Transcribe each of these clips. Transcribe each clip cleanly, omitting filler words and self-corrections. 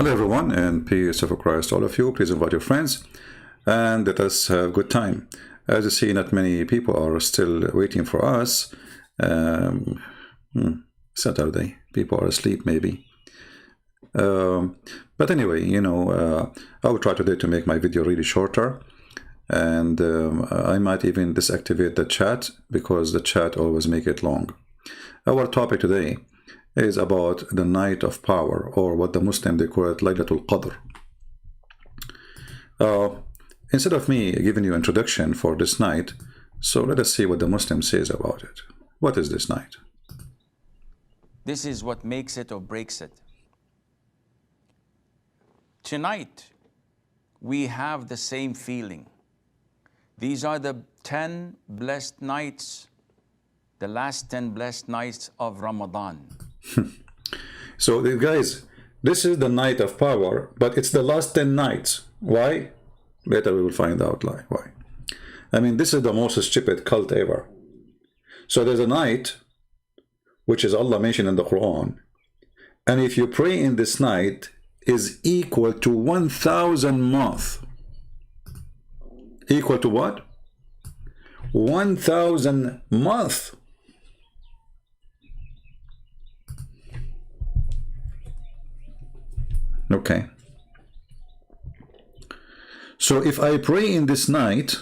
Hello everyone, and peace of Christ to all of you. Please invite your friends and let us have a good time. As you see, not many people are still waiting for us. Saturday, people are asleep maybe. But anyway, I will try today to make my video really shorter, and I might even deactivate the chat because the chat always make it long. Our topic today is about the night of power, or what the Muslim they call it Laylatul Qadr. Instead of me giving you introduction for this night, so let us see what the Muslim says about it. What is this night? This is what makes it or breaks it. Tonight, we have the same feeling. These are the 10 blessed nights, the last 10 blessed nights of Ramadan. So guys, this is the night of power, but it's the last 10 nights. Why? Later we will find out why. I mean, this is the most stupid cult ever. So there's a night which is Allah mentioned in the Quran, and if you pray in this night is equal to 1,000 months. Equal to what? 1,000 months. Okay. So if I pray in this night,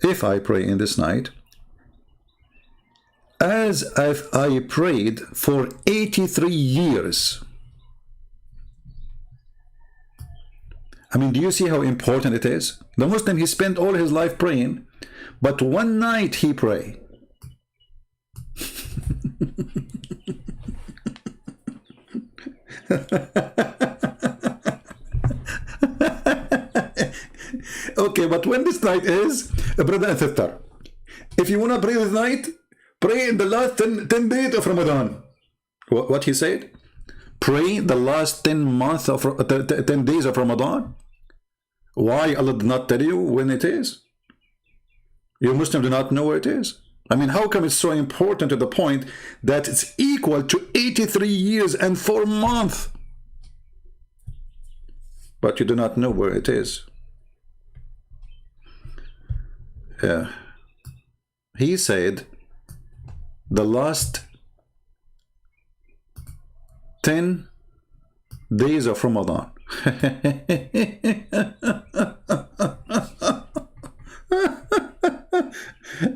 as if I prayed for 83 years. I mean, do you see how important it is? The Muslim, he spent all his life praying, but one night he pray. Okay, but when this night is, brother and sister, if you want to pray this night, pray in the last 10 days of Ramadan. What he said? Pray the last 10 days of Ramadan. Why Allah did not tell you when it is? You Muslims do not know where it is. I mean, how come it's so important to the point that it's equal to 83 years and 4 months? But you do not know where it is. He said the last 10 days of Ramadan.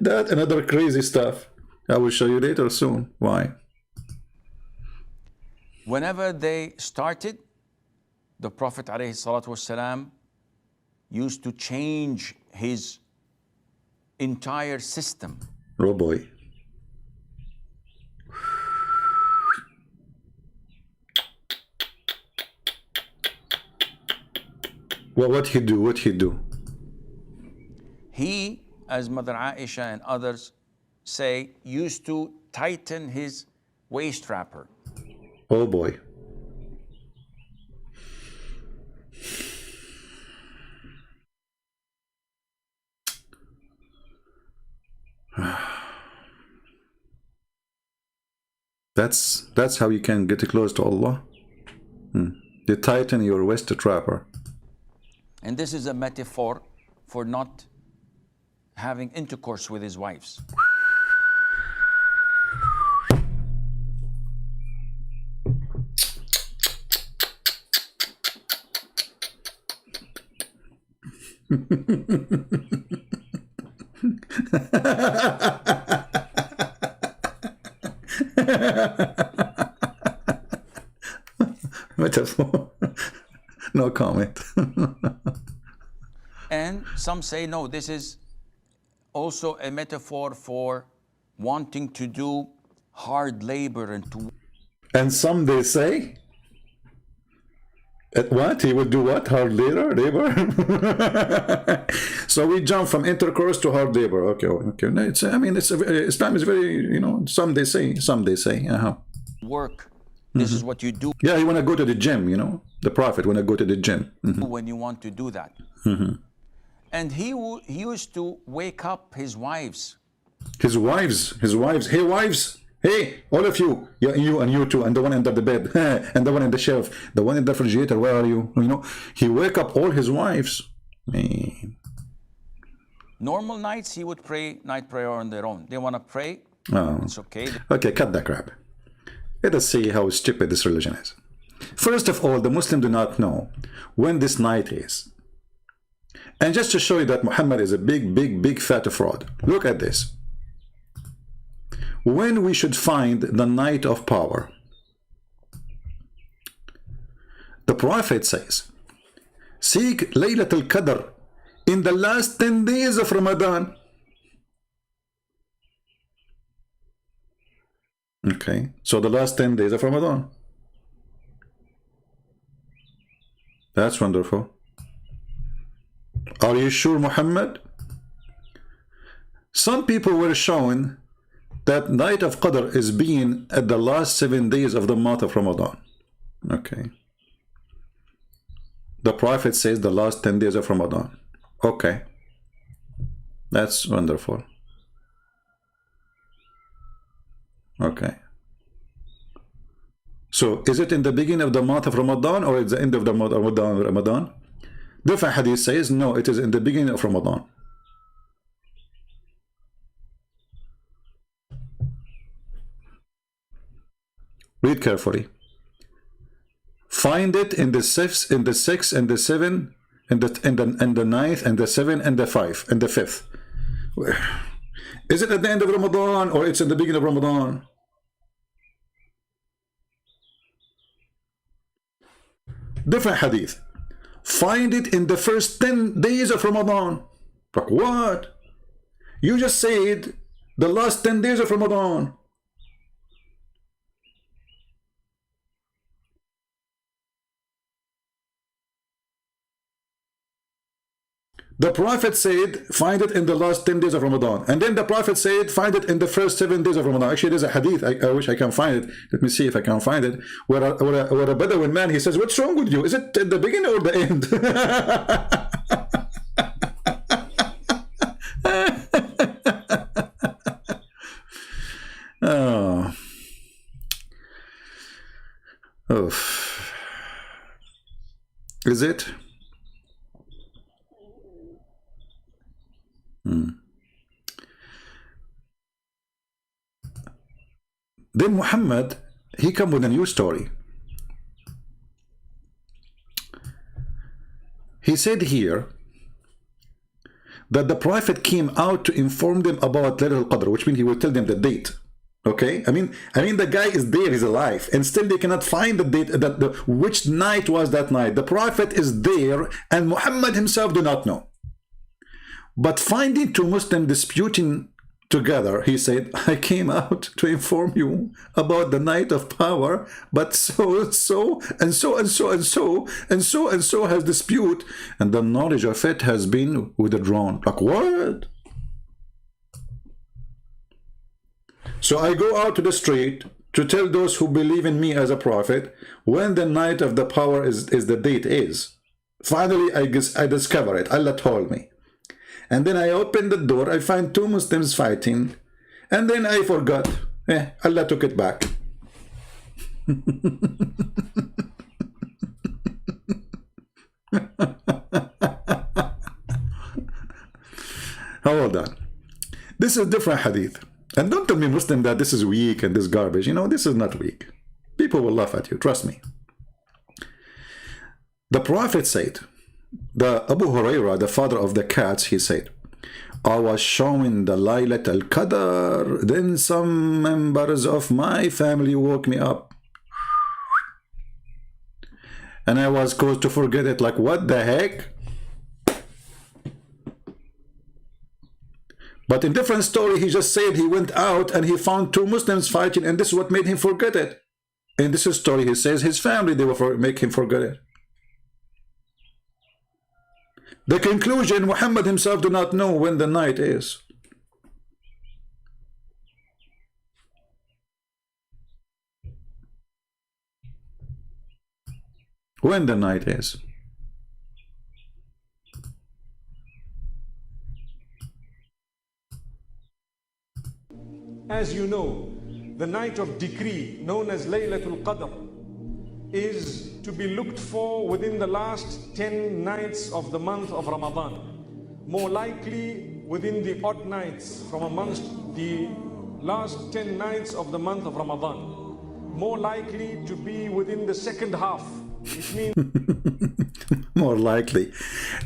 That another crazy stuff. I will show you later soon. Why? Whenever they started, the Prophet ﷺ used to change his entire system. Oh boy. Well, what he do? He, as Mother Aisha and others say, used to tighten his waist wrapper. Oh boy. That's how you can get close to Allah. You tighten your waist wrapper. And this is a metaphor for not having intercourse with his wives. Metaphor. No comment. And some say, no, this is also a metaphor for wanting to do hard labor and to... And some they say, what? He would do what? Hard labor? So we jump from intercourse to hard labor. Okay. No, Islam is very, some they say. Work. This is what you do. Yeah, you want to go to the gym, The Prophet want to go to the gym. When you want to do that. And he used to wake up his wives. His wives. Hey, wives, Hey, all of you, you and you too, and the one under the bed, and the one in the shelf, the one in the refrigerator, where are you? You know, he wake up all his wives. Man. Normal nights, he would pray night prayer on their own. They want to pray, it's okay. Okay, cut that crap. Let us see how stupid this religion is. First of all, the Muslims do not know when this night is. And just to show you that Muhammad is a big fat fraud, look at this. When we should find the night of power, the Prophet says, seek Laylatul Qadr in the last 10 days of Ramadan. Okay, so the last 10 days of Ramadan. That's wonderful. Are you sure, Muhammad? Some people were shown that night of Qadr is being at the last 7 days of the month of Ramadan. Okay. The Prophet says the last 10 days of Ramadan. Okay. That's wonderful. Okay. So, is it in the beginning of the month of Ramadan or at the end of the month of Ramadan? Different hadith says, no, it is in the beginning of Ramadan. Read carefully. Find it in the sixth, and the 7, and the 9th, and the 7, and the 5, and the 5th. Is it at the end of Ramadan or it's in the beginning of Ramadan? Different hadith. Find it in the first 10 days of Ramadan. Like what? You just said the last 10 days of Ramadan. The Prophet said, find it in the last 10 days of Ramadan. And then the Prophet said, find it in the first 7 days of Ramadan. Actually, there's a hadith. I wish I can find it. Let me see if I can find it. Where a Bedouin man, he says, what's wrong with you? Is it at the beginning or the end? Oh. Oof. Is it? Then Muhammad, he come with a new story. He said here that the Prophet came out to inform them about Laylatul Qadr, which means he will tell them the date. Okay, I mean the guy is there, he's alive, and still they cannot find the date, which night was that night. The Prophet is there, and Muhammad himself do not know. But finding two Muslims disputing together, he said, I came out to inform you about the night of power, but so has dispute, and the knowledge of it has been withdrawn. Like what? So I go out to the street to tell those who believe in me as a prophet when the night of the power is the date is. Finally, I discover it. Allah told me. And then I open the door, I find two Muslims fighting, and then I forgot. Allah took it back. Hold on. This is different hadith. And don't tell me, Muslim, that this is weak and this garbage. You know, this is not weak. People will laugh at you, trust me. The Prophet said, the Abu Huraira, the father of the cats, he said, I was showing the Laylatul Qadr, then some members of my family woke me up. And I was caused to forget it, like, what the heck? But in different story, he just said he went out and he found two Muslims fighting, and this is what made him forget it. In this story, he says his family, they will make him forget it. The conclusion, Muhammad himself do not know when the night is. When the night is. As you know, the night of decree, known as Laylatul Qadr, is to be looked for within the last 10 nights of the month of Ramadan. More likely within the odd nights from amongst the last 10 nights of the month of Ramadan. More likely to be within the second half, which means more likely.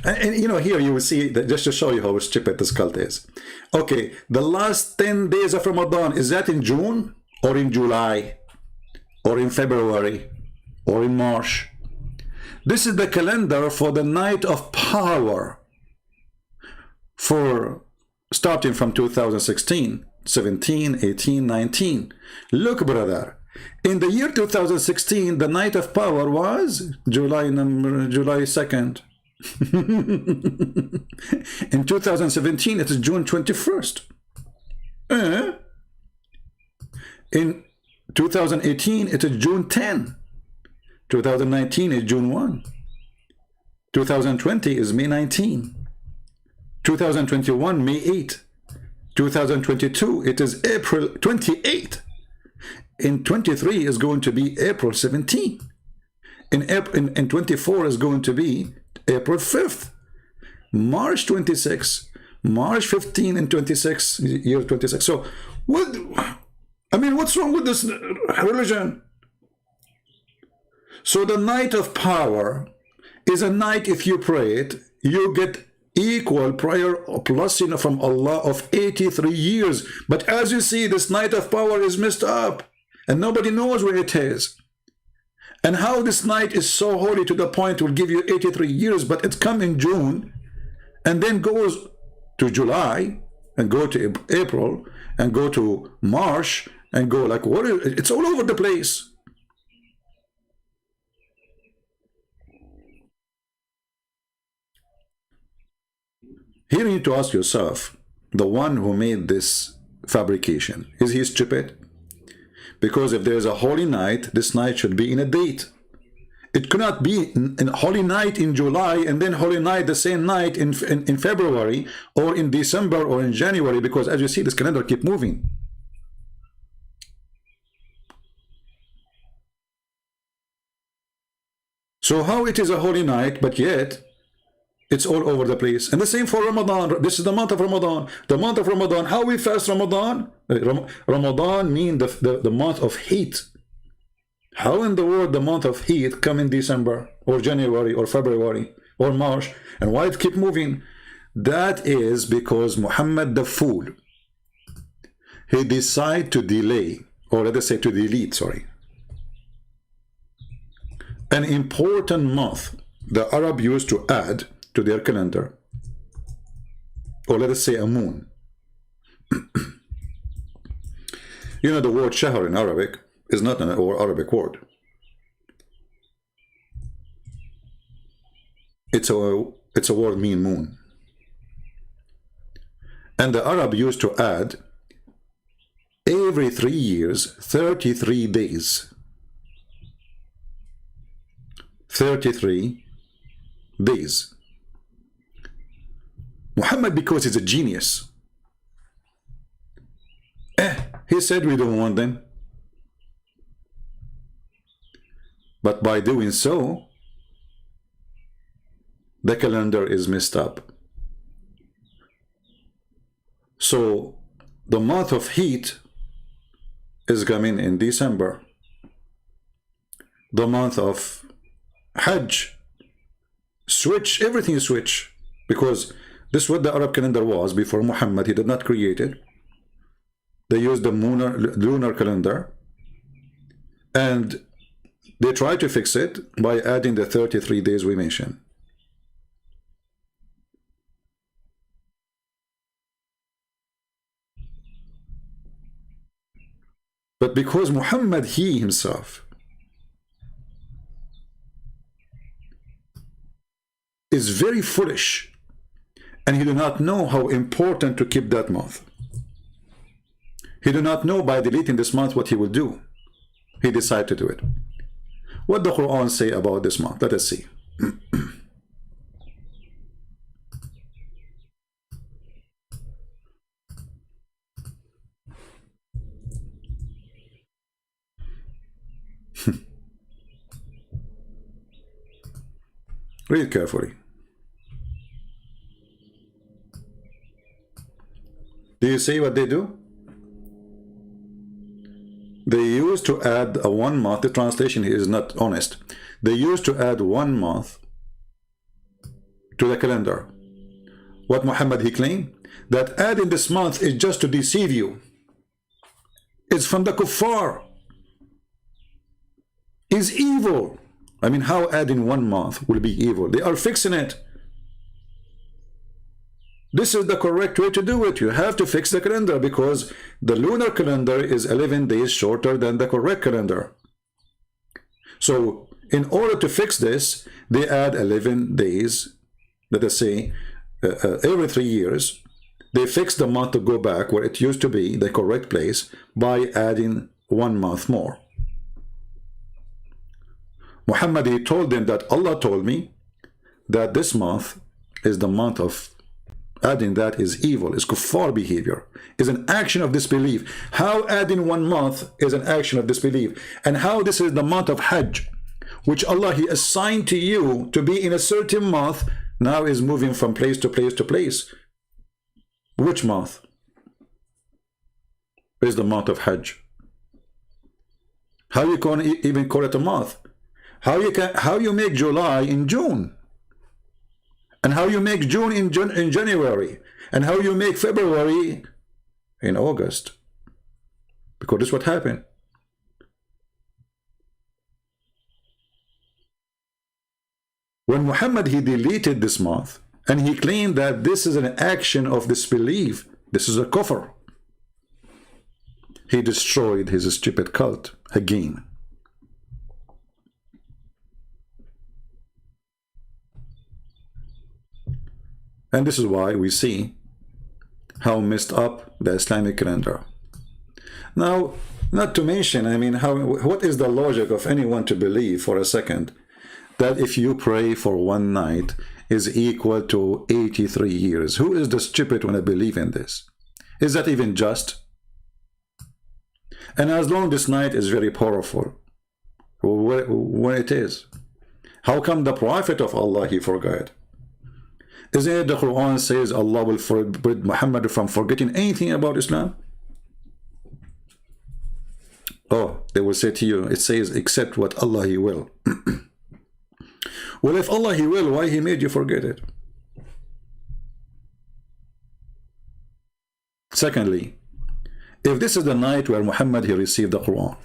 And you know, here you will see that, just to show you how stupid this cult is. Okay, the last 10 days of Ramadan, is that in June or in July or in February or in March? This is the calendar for the night of power, for starting from 2016, 17, 18, 19. Look, brother, in the year 2016, the night of power was July 2nd. In 2017, it is June 21st. In 2018, it is June 10. 2019 is June 1. 2020 is May 19. 2021, May 8. 2022, it is April 28. In 23 is going to be April 17. In 24 is going to be April 5th. March 26, March 15 and 26, year 26. So, what? I mean, what's wrong with this religion? So the night of power is a night, if you pray it, you get equal prayer plus, you know, from Allah of 83 years. But as you see, this night of power is messed up and nobody knows where it is. And how this night is so holy to the point it will give you 83 years, but it's come in June and then goes to July and go to April and go to March and go like, what is, it's all over the place. Here you need to ask yourself, the one who made this fabrication, is he stupid? Because if there's a holy night, this night should be in a date. It cannot be a holy night in July and then holy night the same night in February or in December or in January, because as you see, this calendar keep moving. So how it is a holy night, but yet it's all over the place? And the same for Ramadan. This is the month of Ramadan. The month of Ramadan, how we fast Ramadan? Ramadan means the month of heat. How in the world the month of heat come in December or January or February or March? And why it keep moving? That is because Muhammad the fool, he decided to delay, or let us say to delete, sorry, an important month the Arab used to add to their calendar, or let us say a moon. You know, the word shahr in Arabic is not an Arabic word. It's a word mean moon. And the Arab used to add every 3 years 33 days. 33 days. Muhammad, because he's a genius, he said we don't want them. But by doing so, the calendar is messed up. So the month of heat is coming in December. The month of Hajj, switch, everything switch, because this is what the Arab calendar was before Muhammad. He did not create it. They used the lunar calendar, and they tried to fix it by adding the 33 days we mentioned. But because Muhammad, he himself, is very foolish, and he do not know how important to keep that month. He do not know by deleting this month what he will do. He decided to do it. What the Quran say about this month? Let us see. Read carefully. Do you see what they do? They used to add a 1 month. The translation here is not honest. They used to add 1 month to the calendar. What Muhammad he claimed? That adding this month is just to deceive you. It's from the kuffar. Is evil. I mean, how adding 1 month will be evil? They are fixing it. This is the correct way to do it. You have to fix the calendar because the lunar calendar is 11 days shorter than the correct calendar. So in order to fix this, they add 11 days, let us say, every 3 years. They fix the month to go back where it used to be, the correct place, by adding 1 month more. Muhammad, he told them that Allah told me that this month is the month of adding that is evil, is kuffar behavior, is an action of disbelief. How adding 1 month is an action of disbelief, and how this is the month of Hajj, which Allah he assigned to you to be in a certain month, now is moving from place to place to place. Which month is the month of Hajj? How you can even call it a month? How you make July in June? And how you make June in January? And how you make February in August? Because this is what happened. When Muhammad he deleted this month and he claimed that this is an action of disbelief, this is a kufr, he destroyed his stupid cult again. And this is why we see how messed up the Islamic calendar. Now, not to mention, I mean, what is the logic of anyone to believe for a second that if you pray for 1 night is equal to 83 years? Who is the stupid when I believe in this? Is that even just? And as long this night is very powerful, when it is, how come the Prophet of Allah he forgot? Isn't it the Quran says Allah will forbid Muhammad from forgetting anything about Islam? Oh, they will say to you, it says except what Allah he will. Well, if Allah he will, why he made you forget it? Secondly, if this is the night where Muhammad he received the Quran,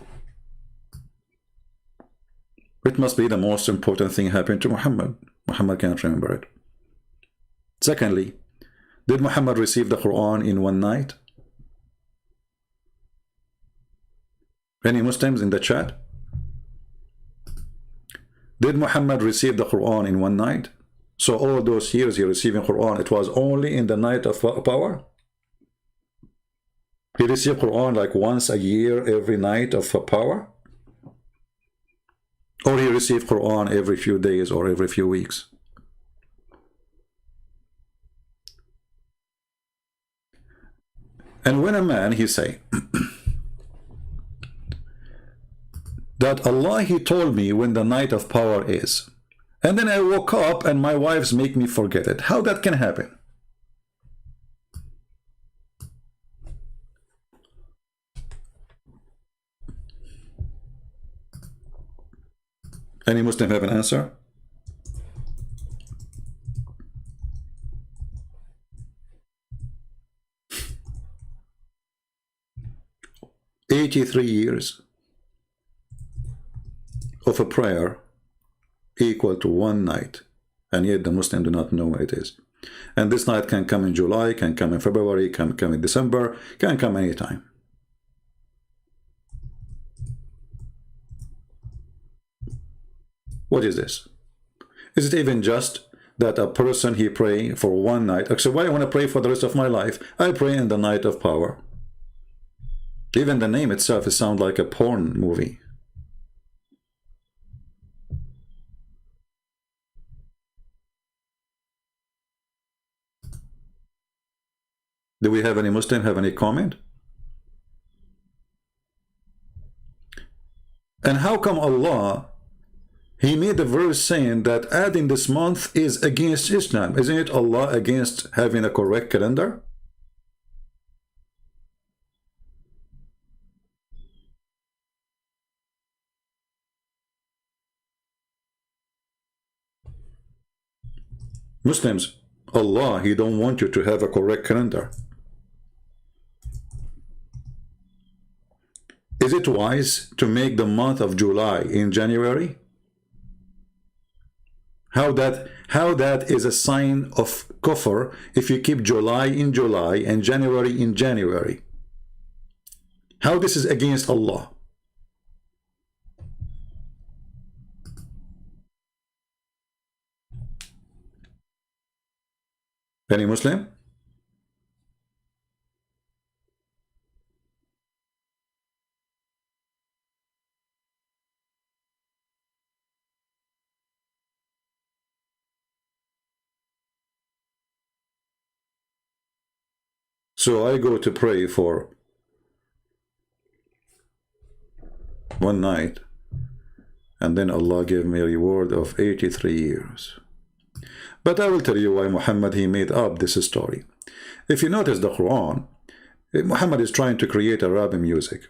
it must be the most important thing happened to Muhammad. Muhammad can't remember it. Secondly, did Muhammad receive the Quran in 1 night? Any Muslims in the chat? Did Muhammad receive the Quran in 1 night? So all those years he receiving Quran, it was only in the night of power? He received Quran like once a year, every night of power? Or he received Quran every few days or every few weeks? And when a man, he say, that Allah, he told me when the night of power is, and then I woke up and my wives make me forget it. How that can happen? Any Muslim have an answer? "83 years of a prayer equal to 1 night, and yet the Muslim do not know what it is. And this night can come in July, can come in February, can come in December, can come anytime. What is this? Is it even just that a person he pray for 1 night? So why I want to pray for the rest of my life? I pray in the night of power. Even the name itself, it sounds like a porn movie. Do we have any Muslim have any comment? And how come Allah, He made a verse saying that adding this month is against Islam. Isn't it Allah against having a correct calendar? Muslims, Allah, He don't want you to have a correct calendar. Is it wise to make the month of July in January? How that is a sign of kufr if you keep July in July and January in January? How this is against Allah? Any Muslim? So I go to pray for one night, and then Allah gave me a reward of 83 years. But I will tell you why Muhammad, he made up this story. If you notice the Quran, Muhammad is trying to create a rap music.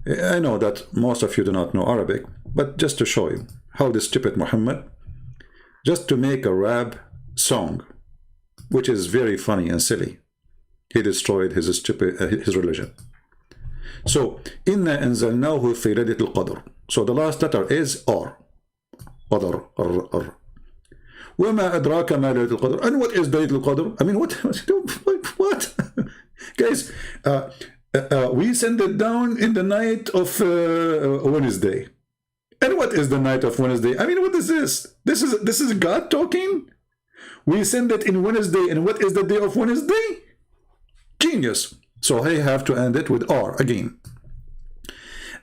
I know that most of you do not know Arabic, but just to show you how this stupid Muhammad, just to make a rap song, which is very funny and silly, he destroyed his religion. So, إِنَّا أَنزَلْنَاهُ فِي لَيْلَةِ الْقَدْرِ. So the last letter is R. Qadr, R. وَمَا أَدْرَاكَ مَا لَيْلَةُ الْقَدْرِ. And what is Laylatul Qadr? I mean, what? Guys, we send it down in the night of Wednesday. And what is the night of Wednesday? I mean, what is this? This is God talking? We send it in Wednesday, and what is the day of Wednesday? Genius. So I have to end it with R again.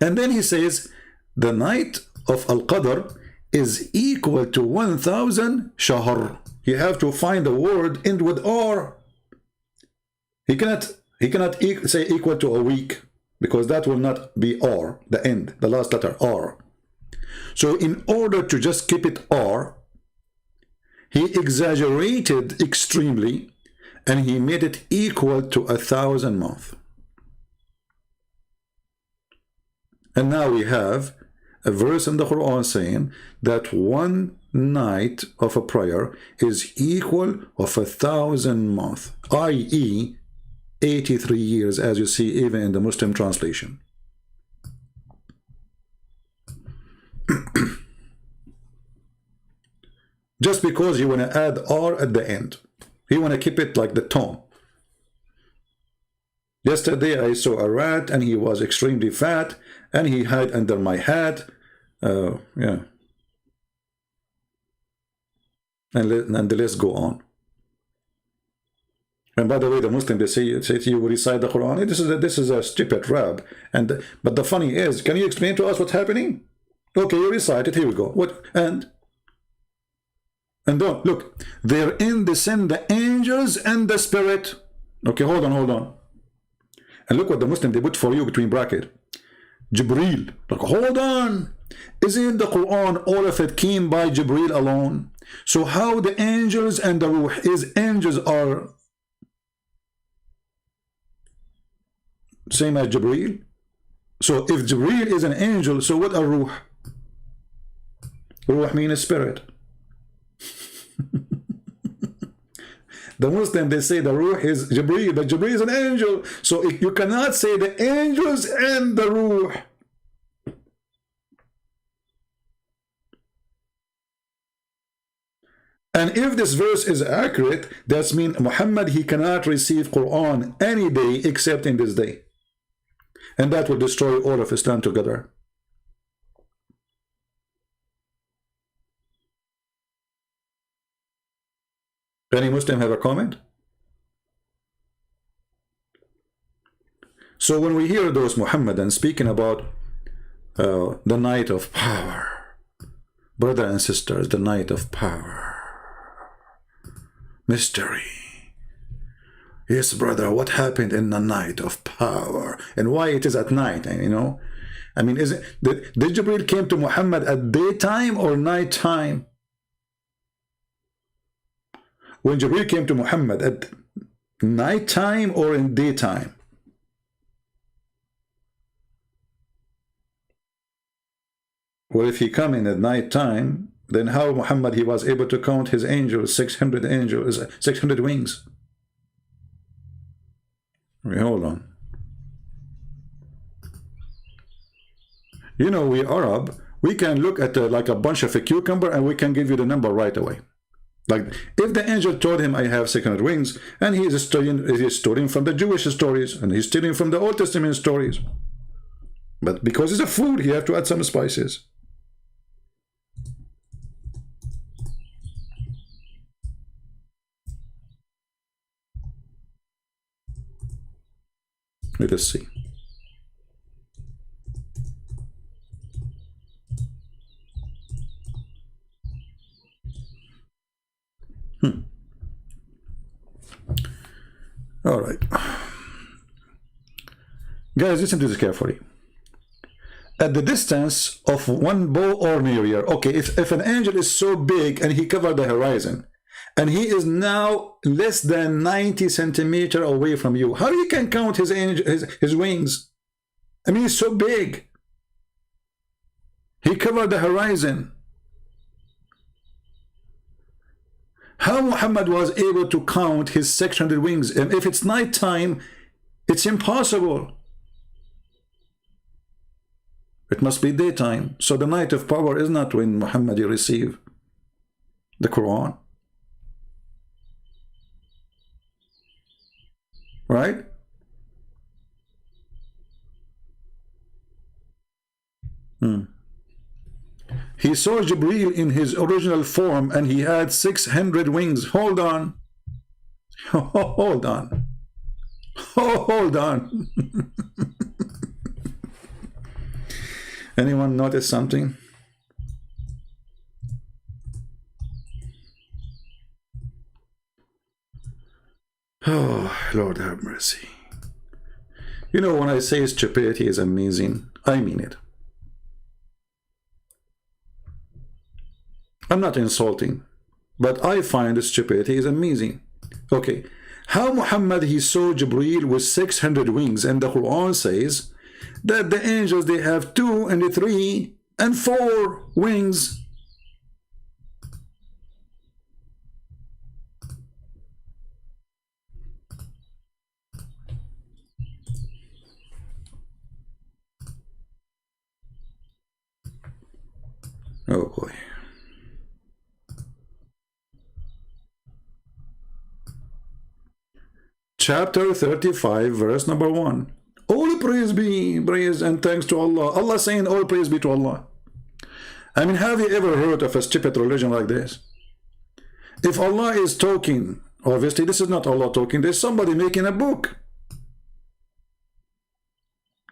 And then he says, the night of Al-Qadr is equal to 1,000 shahr. You have to find the word end with R. He cannot say equal to a week, because that will not be R, the end, the last letter R. So in order to just keep it R, he exaggerated extremely, and he made it equal to 1,000 months. And now we have a verse in the Quran saying that one night of a prayer is equal of 1,000 months, i.e. 83 years, as you see even in the Muslim translation. Just because you want to add R at the end. You want to keep it like the tone. Yesterday I saw a rat and he was extremely fat and he hid under my hat. Yeah. And the list go on. And by the way, the Muslim, they say to you, recite the Quran. This is a stupid rap. But the funny is, can you explain to us what's happening? Okay, you recite it. Here we go. What? And don't look. Therein descend the angels and the spirit. Okay, hold on. And look what the Muslim they put for you between bracket. Jibreel. Like, hold on. Isn't the Quran all of it came by Jibreel alone? So how the angels and the ruh is angels are same as Jibreel? So if Jibreel is an angel, so what are ruh? Ruh means spirit. The Muslim, they say the ruh is Jibreel, but Jibreel is an angel. So you cannot say the angels and the ruh. And if this verse is accurate, that means Muhammad, he cannot receive Quran any day except in this day. And that will destroy all of Islam together. Any Muslim have a comment? So when we hear those Muhammadans speaking about the night of power, brother and sisters, the night of power, mystery. Yes, brother, what happened in the night of power? And why it is at night, you know? I mean, is it did Jibreel came to Muhammad at daytime or night time? When Jibreel came to Muhammad at night time or in daytime? Well, if he come in at night time, then how Muhammad he was able to count his angels, 600 angels, 600 wings? Wait, hold on. You know, we Arab, we can look at like a bunch of a cucumber and we can give you the number right away. Like if the angel told him I have 600 wings, and he is studying from the Jewish stories and he's studying from the Old Testament stories. But because it's a food, he have to add some spices. Let us see. All right. Guys, listen to this carefully. At the distance of one bow or nearer. Okay, if an angel is so big and he covered the horizon, and he is now less than 90 centimeters away from you, how you can count his wings? I mean, he's so big. He covered the horizon. How Muhammad was able to count his 600 wings? And if it's night time, it's impossible. It must be daytime. So the night of power is not when Muhammad received the Quran. Right? He saw Jibreel in his original form and he had 600 wings. Hold on. Hold on. Hold on. Anyone notice something? Oh, Lord have mercy. You know, when I say stupidity is amazing, I mean it. I'm not insulting, but I find stupidity is amazing. Okay, how Muhammad he saw Jibreel with 600 wings, and the Quran says that the angels they have 2 and 3 and 4 wings. Oh boy. Chapter 35, verse number 1. All praise be, praise and thanks to Allah. Allah saying all praise be to Allah. I mean, have you ever heard of a stupid religion like this? If Allah is talking, obviously this is not Allah talking, there's somebody making a book.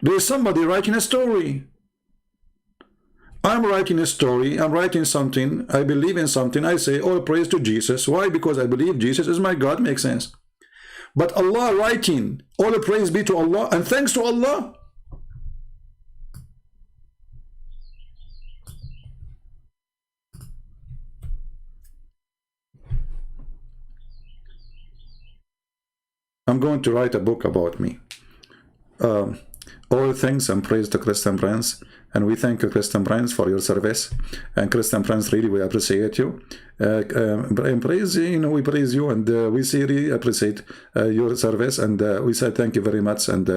There's somebody writing a story. I'm writing a story, I'm writing something, I believe in something, I say all praise to Jesus. Why? Because I believe Jesus is my God, makes sense. But Allah writing, all praise be to Allah and thanks to Allah. I'm going to write a book about me. All thanks and praise to Christian friends. And we thank you, Christian friends, for your service. And Christian friends, really, we appreciate you. And praise, you know, we praise you, and we really appreciate your service. And we say thank you very much. And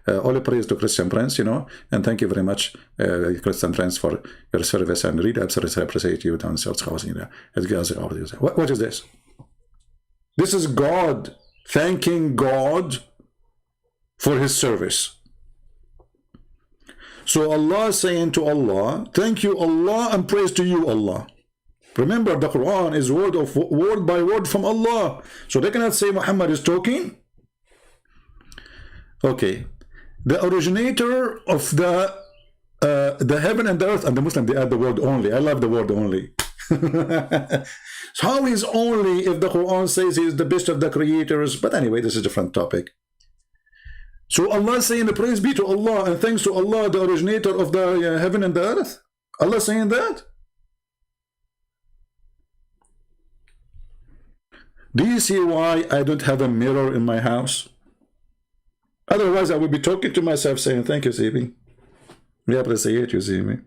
all praise to Christian friends, you know. And thank you very much, Christian friends, for your service. And really appreciate you. What is this? This is God thanking God for his service. So Allah saying to Allah, thank you Allah and praise to you Allah. Remember, the Quran is word by word from Allah. So they cannot say Muhammad is talking. Okay. The originator of the heaven and the earth, and the Muslim, they add the word only. I love the word only. So how is only if the Quran says he is the best of the creators? But anyway, this is a different topic. So Allah saying, praise be to Allah and thanks to Allah, the originator of the heaven and the earth. Allah saying that? Do you see why I don't have a mirror in my house? Otherwise, I would be talking to myself saying, thank you, Sibi. We appreciate you, Sibi.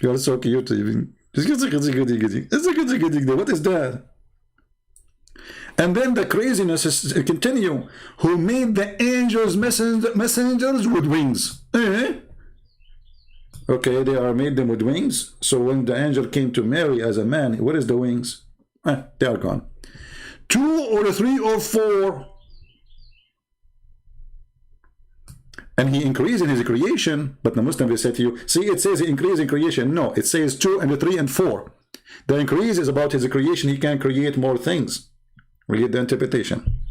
You're so cute, Sibi. What is that? And then the craziness is continue. Who made the angels messengers with wings? Okay, they are made them with wings. So when the angel came to Mary as a man, where is the wings? They are gone. 2 or 3 or 4. And he increased in his creation, but the Muslim will say to you, see, it says he increased in creation. No, it says 2 and 3 and 4. The increase is about his creation. He can create more things. Read the interpretation.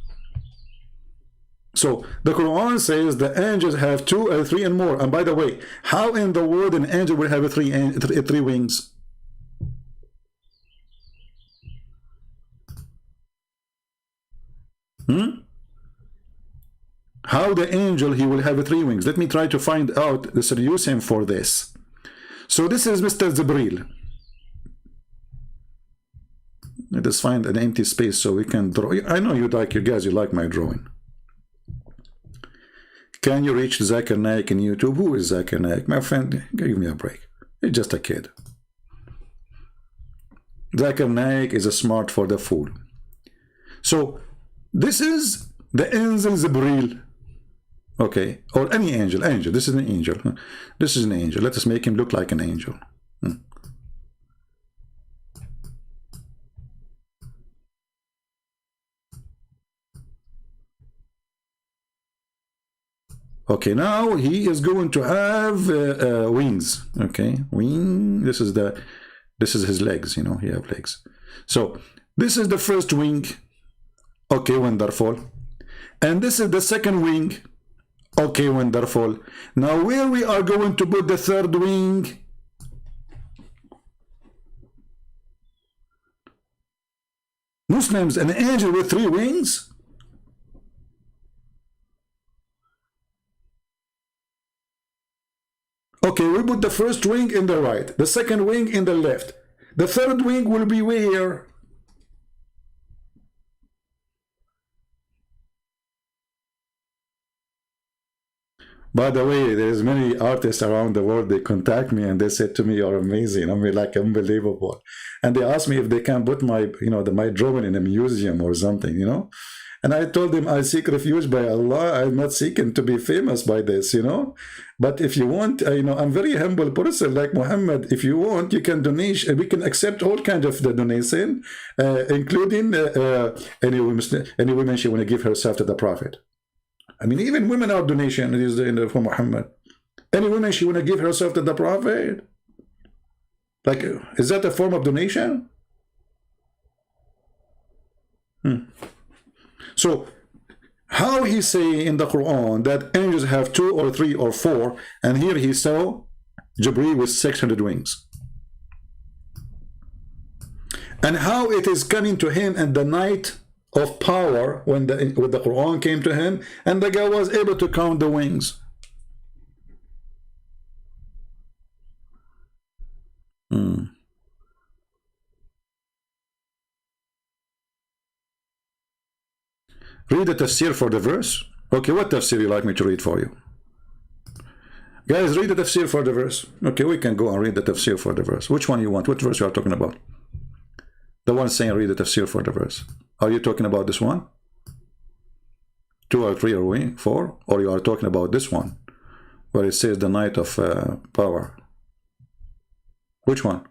So the Quran says the angels have 2 and 3 and more. And by the way, how in the world an angel will have three wings? How the angel he will have 3 wings? Let me try to find out the solution for this. So this is Mr. Jibreel. Let us find an empty space so we can draw. I know you guys, you like my drawing. Can you reach Zakir Naik in YouTube? Who is Zakir Naik? My friend, give me a break. He's just a kid. Zakir Naik is a smart for the fool. So this is the angel Jibreel. Okay, or any angel. This is an angel. This is an angel. Let us make him look like an angel. Okay, now he is going to have wings. Okay, wing. This is his legs. You know, he have legs. So this is the first wing. Okay, wonderful. And this is the second wing. Okay, wonderful. Now where we are going to put the third wing? Muslims, an angel with 3 wings? Okay, we put the first wing in the right, the second wing in the left. The third wing will be where? By the way, there's many artists around the world, they contact me and they said to me, you're amazing. I mean, like, unbelievable. And they asked me if they can put my, my drawing in a museum or something, And I told them, I seek refuge by Allah. I'm not seeking to be famous by this, But if you want, I'm very humble person like Muhammad. If you want, you can donate. We can accept all kinds of the donation, including any woman she want to give herself to the Prophet. I mean, even women are donation for Muhammad. Any woman she want to give herself to the Prophet. Like, is that a form of donation? So, how he say in the Quran that angels have 2 or 3 or 4, and here he saw Jibreel with 600 wings. And how it is coming to him in the night of power when the Quran came to him, and the guy was able to count the wings. Read the tafsir for the verse. Okay, what tafsir you like me to read for you? Guys, read the tafsir for the verse. Okay, we can go and read the tafsir for the verse. Which one you want? What verse you are talking about? The one saying read the tafsir for the verse. Are you talking about this one? 2 or 3 or 4? Or you are talking about this one, where it says the night of power? Which one?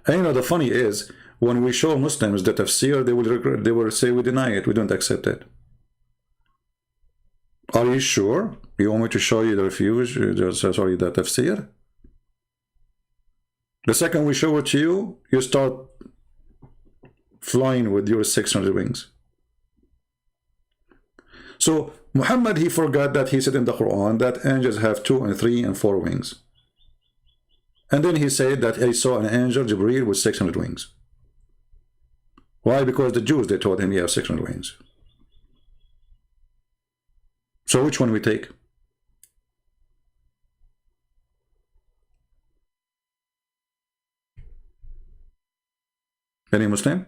And the funny is, when we show Muslims the tafsir, they will say we deny it, we don't accept it. Are you sure? You want me to show you the refuge, the tafsir? The second we show it to you, you start flying with your 600 wings. So Muhammad, he forgot that he said in the Quran that angels have 2 and 3 and 4 wings. And then he said that he saw an angel, Jibreel, with 600 wings. Why? Because the Jews, they told him he has 600 wings. So which one we take? Any Muslim?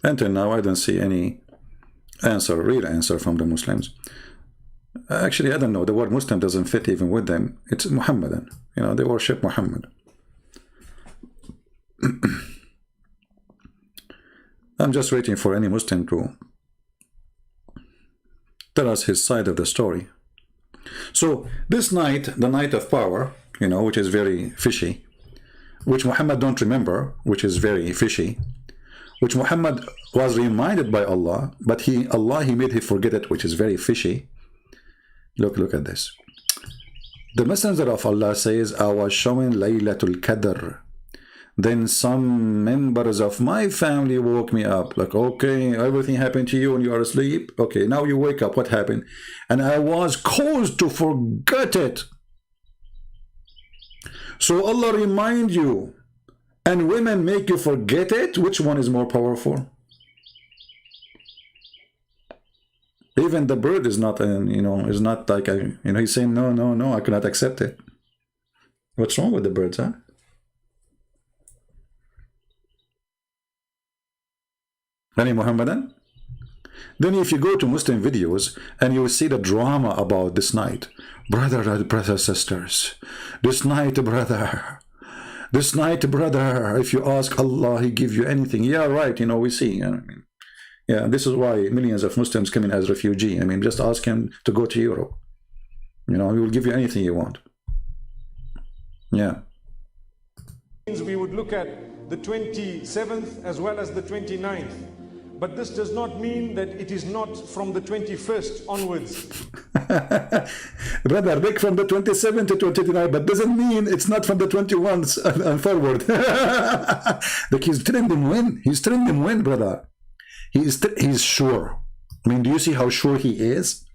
Until now, I don't see any answer, real answer from the Muslims. Actually, I don't know. The word Muslim doesn't fit even with them. It's Muhammadan. You know, they worship Muhammad. I'm just waiting for any Muslim to tell us his side of the story. So this night, the night of power, you know, which is very fishy, which Muhammad don't remember, which is very fishy, which Muhammad was reminded by Allah, but he made him forget it, which is very fishy. Look at this. The Messenger of Allah says, I was showing Laylatul Qadr. Then some members of my family woke me up. Like, okay, everything happened to you and you are asleep. Okay, now you wake up. What happened? And I was caused to forget it. So Allah remind you, and women make you forget it. Which one is more powerful? Even the bird is not, you know, is not like, you know, he's saying, no, I cannot accept it. What's wrong with the birds, huh? Any Muhammadan? Then if you go to Muslim videos and you will see the drama about this night. Brothers, sisters, this night, brother, if you ask Allah, He give you anything. Yeah, right, you know, we see, you know, I mean, yeah, this is why millions of Muslims come in as refugee. I mean, just ask him to go to Europe. You know, he will give you anything you want. Yeah. We would look at the 27th as well as the 29th. But this does not mean that it is not from the 21st onwards. Brother, look from the 27th to 29, but doesn't mean it's not from the 21st and forward. Like he's telling them when. He's telling them when, brother. He's sure. I mean, do you see how sure he is?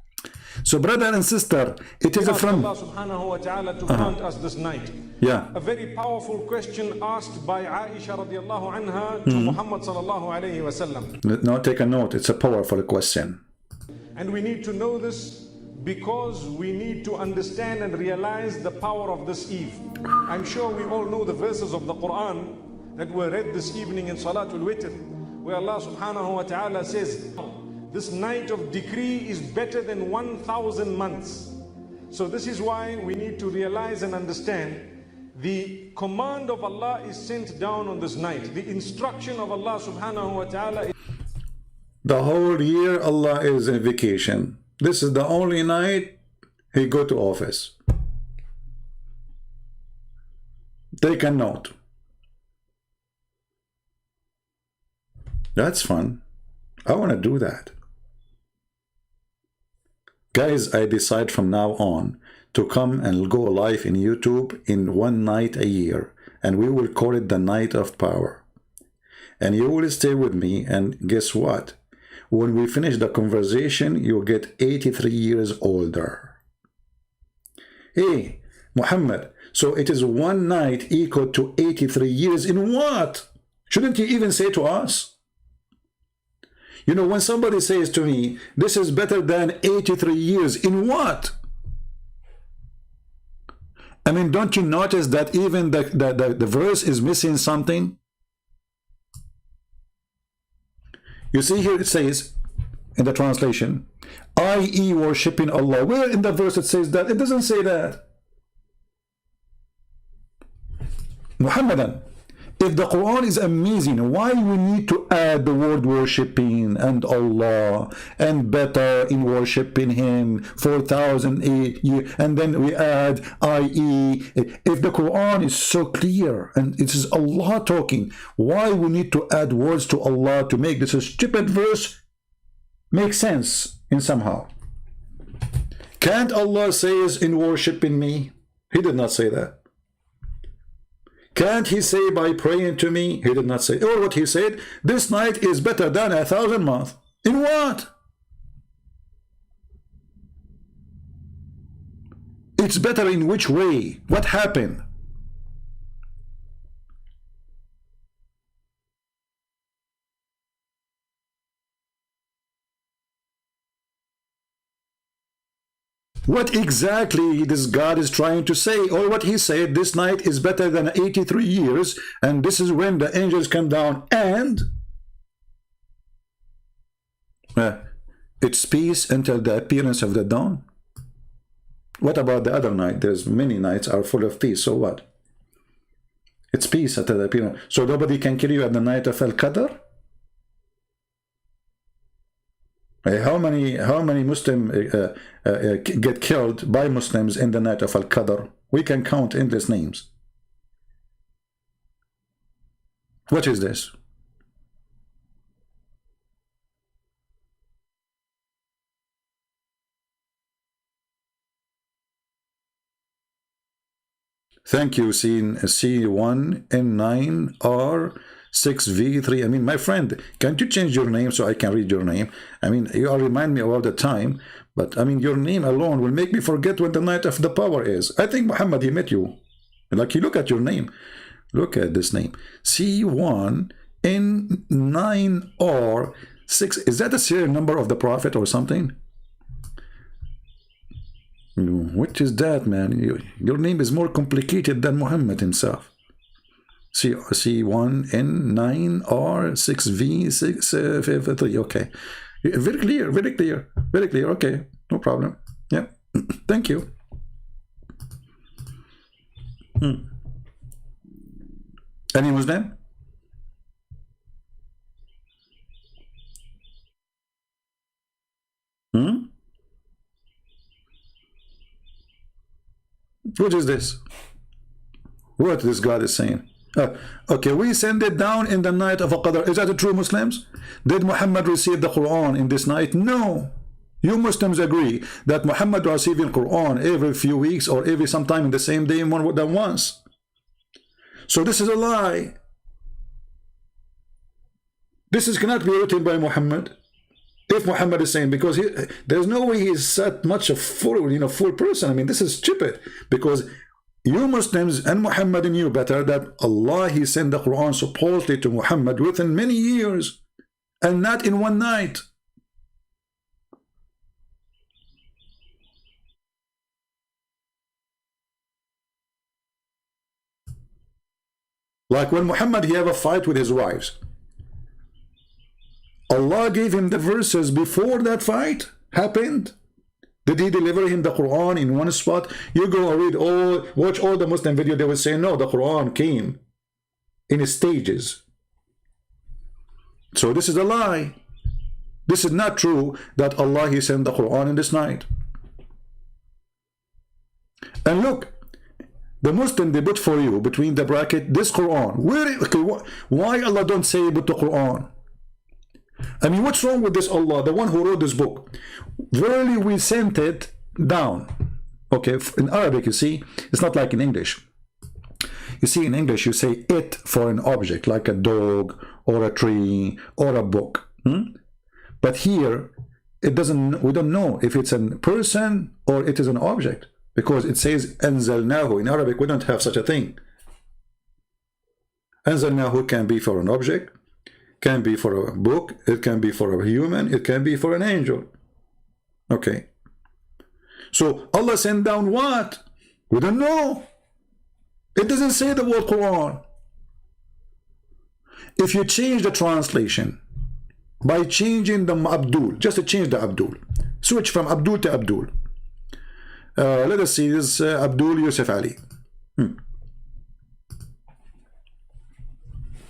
So, brother and sister, it is from Allah subhanahu wa ta'ala to grant us this night. Yeah. A very powerful question asked by Aisha radiallahu anha to Muhammad sallallahu alayhi wa sallam. No, take a note. It's a powerful question. And we need to know this because we need to understand and realize the power of this eve. I'm sure we all know the verses of the Quran that were read this evening in Salatul Witr, where Allah subhanahu wa ta'ala says, this night of decree is better than 1,000 months. So this is why we need to realize and understand the command of Allah is sent down on this night. The instruction of Allah subhanahu wa ta'ala. The whole year Allah is in vacation. This is the only night He go to office. Take a note. That's fun. I want to do that. Guys, I decide from now on to come and go live in YouTube in one night a year, and we will call it the Night of Power. And you will stay with me, and guess what? When we finish the conversation, you'll get 83 years older. Hey, Muhammad, so it is one night equal to 83 years in what? Shouldn't you even say to us? You know, when somebody says to me, this is better than 83 years, in what? I mean, don't you notice that even the verse is missing something? You see here it says, in the translation, i.e. worshipping Allah. Where in the verse it says that? It doesn't say that. Muhammadan, if the Quran is amazing, why we need to add the word worshipping and Allah and better in worshipping Him 4,000 years, and then we add i.e. If the Quran is so clear and it is Allah talking, why we need to add words to Allah to make this a stupid verse make sense in somehow? Can't Allah says in worshipping me? He did not say that. Can't He say by praying to me? He did not say. Or what He said, this night is better than 1,000 months. In what? It's better in which way? What happened? what exactly this God is trying to say, or what he said, this night is better than 83 years, and this is when the angels come down, and it's peace until the appearance of the dawn. What about the other night? There's many nights are full of peace, so what? It's peace until the appearance. So nobody can kill you at the night of Al-Qadr? How many Muslims get killed by Muslims in the night of Al-Qadr? We can count endless names. What is this? Thank you, C1N9R6V3. I mean, my friend, can't you change your name so I can read your name? I mean, you all remind me all the time, but I mean, your name alone will make me forget when the night of the power is. I think Muhammad, he met you. Like, you look at your name. Look at this name. C1N9R6. Is that the serial number of the Prophet or something? What is that, man? Your name is more complicated than Muhammad himself. C1N9R6V653. Okay, very clear, very clear, very clear. Okay, no problem. Yeah, thank you. Any Muslim? What is this? What this God is saying? Okay, we send it down in the night of Al-Qadr. Is that the true Muslims? Did Muhammad receive the Quran in this night? No. You Muslims agree that Muhammad receiving Quran every few weeks or every sometime in the same day more than once. So this is a lie. This cannot be written by Muhammad. If Muhammad is saying, because there's no way he's that much a full, full person. I mean, this is stupid, because you Muslims and Muhammad knew better that Allah, he sent the Quran supposedly to Muhammad within many years and not in one night. Like when Muhammad, he have a fight with his wives. Allah gave him the verses before that fight happened. Did he deliver him the Quran in one spot? You go and read watch all the Muslim video, they will say, no, the Quran came in stages. So this is a lie. This is not true that Allah, he sent the Quran in this night. And look, the Muslim, they put for you between the bracket this Quran. Why Allah don't say but the Quran? I mean, what's wrong with this Allah, the one who wrote this book? Verily we sent it down. Okay, in Arabic, you see, it's not like in English. You see, in English, you say it for an object, like a dog or a tree or a book. But here, we don't know if it's a person or it is an object, because it says anzalnahu. In Arabic, we don't have such a thing. Anzalnahu can be for an object, can be for a book, it can be for a human, it can be for an angel. Okay. So Allah sent down what? We don't know. It doesn't say the word Quran. If you change the translation by changing the Abdul, just to change the Abdul, switch from Abdul to Abdul. Let us see this Abdul Yusuf Ali.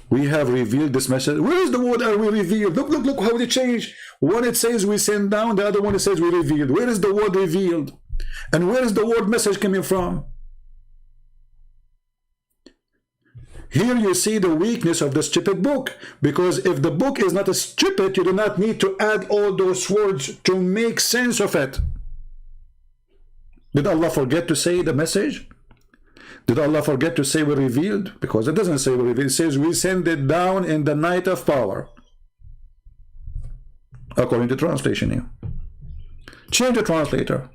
We have revealed this message. Where is the word are we revealed? Look how they change. One it says we send down, the other one it says we revealed. Where is the word revealed? And where is the word message coming from? Here you see the weakness of the stupid book, because if the book is not a stupid, you do not need to add all those words to make sense of it. Did Allah forget to say the message? Did Allah forget to say we revealed? Because it doesn't say we revealed. It says we send it down in the night of power. According to translation here. Change the translator.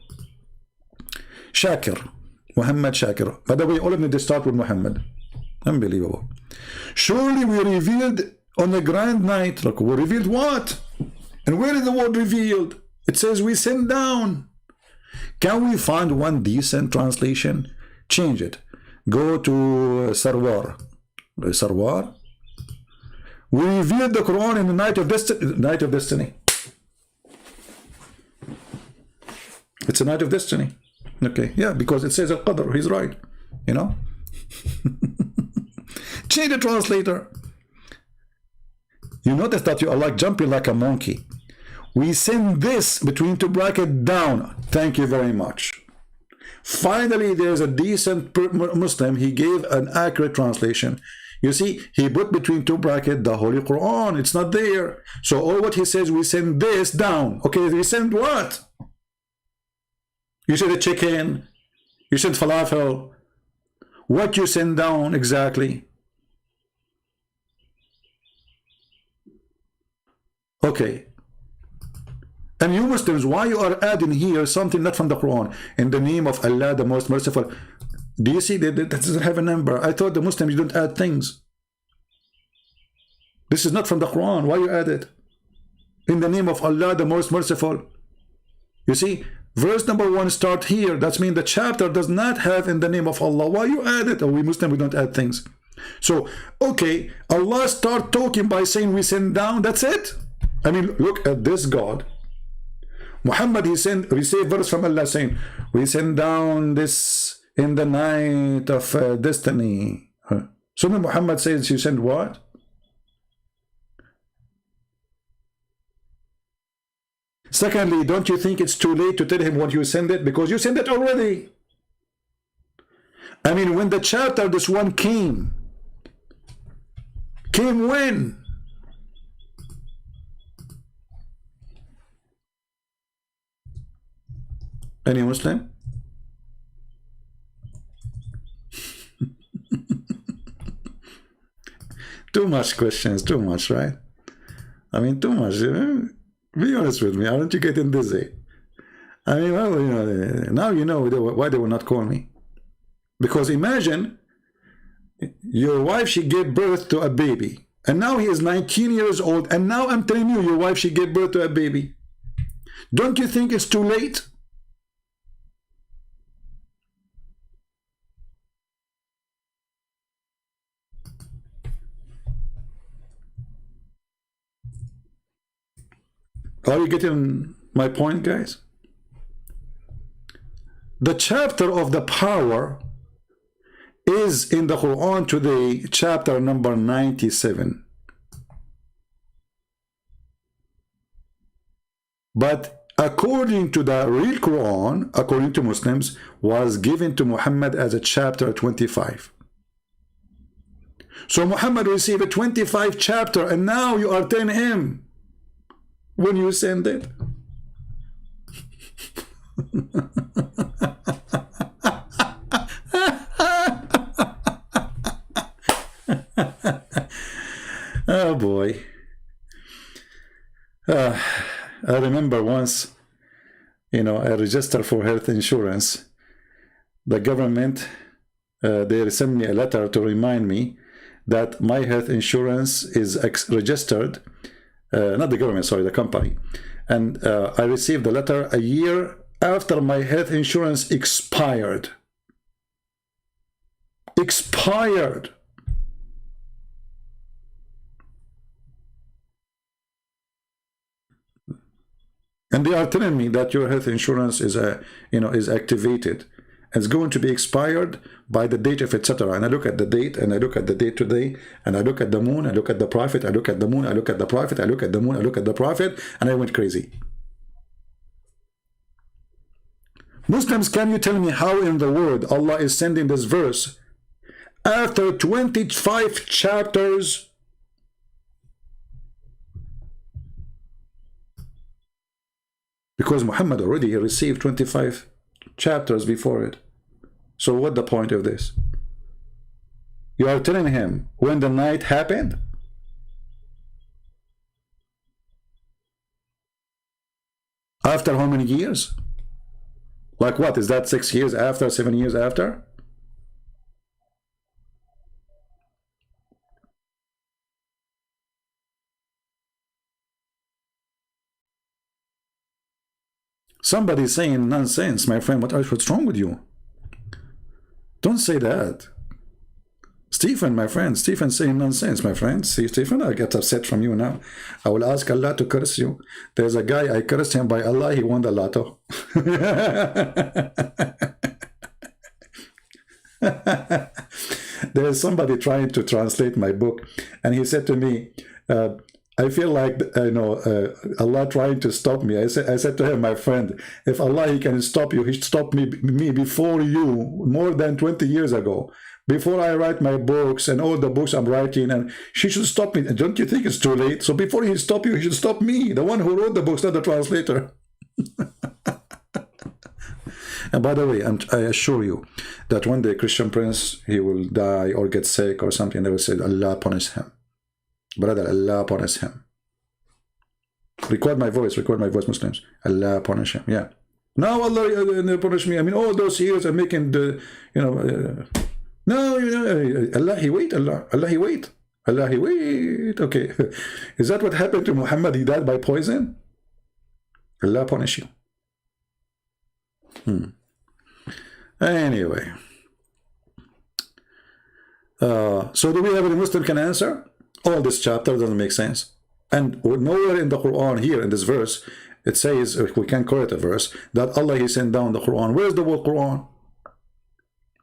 Shakir. Muhammad Shakir. By the way, all of them, they start with Muhammad. Unbelievable. Surely we revealed on the grand night. Look, we revealed what? And where is the word revealed? It says we send down. Can we find one decent translation? Change it. Go to Sarwar. Sarwar. We revealed the Quran in the night of destiny. Night of destiny. It's a night of destiny. Okay, yeah, because it says al-qadr. He's right. You know? Change the translator. You notice that you are like jumping like a monkey. We send this between two brackets down. Thank you very much. Finally, there's a decent Muslim. He gave an accurate translation. You see, he put between two brackets the Holy Quran. It's not there. So all what he says, we send this down. Okay, we send what? You said a chicken. You said falafel. What you send down exactly? Okay. And you Muslims, why you are adding here something not from the Quran? In the name of Allah, the most merciful. Do you see that doesn't have a number? I thought the Muslims don't add things. This is not from the Quran. Why you add it? In the name of Allah, the most merciful. You see, verse number 1 start here. That means the chapter does not have in the name of Allah. Why you add it? Oh, we Muslims, we don't add things. So, okay, Allah start talking by saying we send down. That's it. I mean, look at this God. Muhammad, he received verse from Allah saying, we send down this in the night of destiny. So when Muhammad says you send what? Secondly, don't you think it's too late to tell him what you send it? Because you send it already. I mean, when the chapter, this one came when? Any Muslim? Too much questions, too much, right? I mean, too much. Be honest with me. Aren't you getting dizzy? I mean, well, you know, now you know why they will not call me. Because imagine your wife, she gave birth to a baby. And now he is 19 years old. And now I'm telling you, your wife, she gave birth to a baby. Don't you think it's too late? Are you getting my point, guys? The chapter of the power is in the Quran today, chapter number 97. But according to the real Quran, according to Muslims, was given to Muhammad as a chapter 25. So Muhammad received a 25 chapter, and now you are telling him when you send it. Oh boy. I remember once, you know, I registered for health insurance. The government, they sent me a letter to remind me that my health insurance is registered. Not the government, sorry, the company. And I received the letter a year after my health insurance expired. Expired. And they are telling me that your health insurance is is activated. It's going to be expired by the date of etc. And I look at the date, and I look at the date today, and I look at the moon, I look at the prophet, I look at the moon, I look at the prophet, I look at the moon, I look at the prophet, and I went crazy. Muslims, can you tell me how in the world Allah is sending this verse after 25 chapters? Because Muhammad already received 25 chapters before it. So what the point of this? You are telling him when the night happened? After how many years? Like what? Is that 6 years after, 7 years after? Somebody's saying nonsense, my friend. What's wrong with you? Don't say that. Stephen, my friend, Stephen saying nonsense, my friend. See, Stephen, I get upset from you now. I will ask Allah to curse you. There's a guy, I cursed him by Allah, he won the lotto. There's somebody trying to translate my book, and he said to me, I feel like, Allah trying to stop me. I said to him, my friend, if Allah, he can stop you, he stopped me before you, more than 20 years ago. Before I write my books and all the books I'm writing, and she should stop me. Don't you think it's too late? So before he stop you, he should stop me, the one who wrote the books, not the translator. And by the way, I assure you that one day Christian Prince, he will die or get sick or something, they will say, Allah punish him. Brother, Allah punish him. Record my voice, Muslims. Allah punish him. Yeah. Now Allah punish me. I mean, all those years I'm making the, no, Allah, he wait, Allah, he wait. Allah, he wait. Okay. Is that what happened to Muhammad? He died by poison? Allah punish you. Anyway. So do we have any Muslim can answer? All this chapter doesn't make sense. And nowhere in the Quran here, in this verse, it says, if we can correct a verse, that Allah, he sent down the Quran. Where's the word Quran?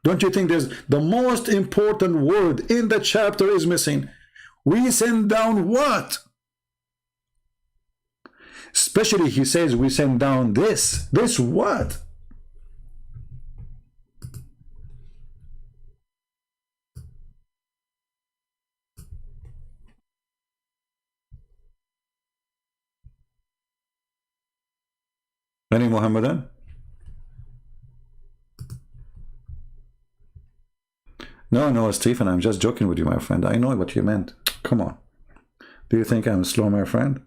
Don't you think there's the most important word in the chapter is missing? We send down what? Especially he says we send down this. This what? Any Muhammadan? No, Stephen, I'm just joking with you, my friend. I know what you meant. Come on. Do you think I'm slow, my friend?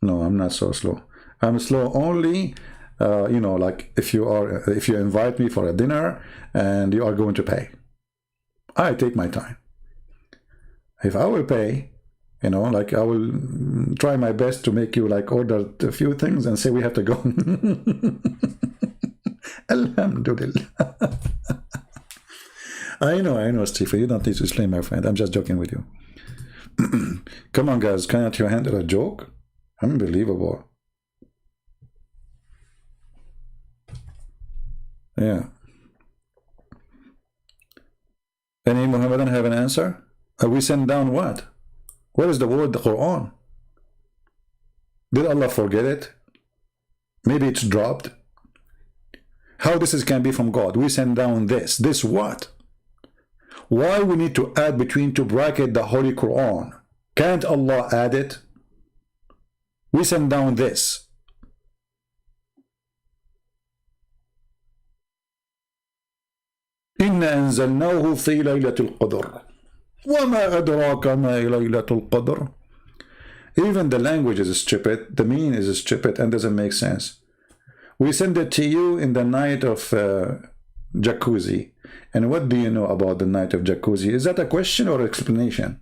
No, I'm not so slow. I'm slow only, like if you invite me for a dinner and you are going to pay. I take my time. If I will pay, like I will try my best to make you like order a few things and say we have to go. Alhamdulillah. I know, Stephen. You don't need to explain, my friend. I'm just joking with you. Come on, guys. Cannot you handle a joke? Unbelievable. Yeah. Any Muhammadan have an answer? We send down what? What is the word, the Quran? Did Allah forget it? Maybe it's dropped. How this can be from God? We send down this. This what? Why we need to add between two brackets the Holy Quran? Can't Allah add it? We send down this. إِنَّا أَنزَلْنَاهُ فِي لَيْلَةِ الْقَدْرِ وَمَا أَدْرَاكَ مَا لَيْلَةُ الْقَدْرِ. Even the language is stupid, the meaning is stupid and doesn't make sense. We send it to you in the night of jacuzzi. And what do you know about the night of jacuzzi? Is that a question or explanation?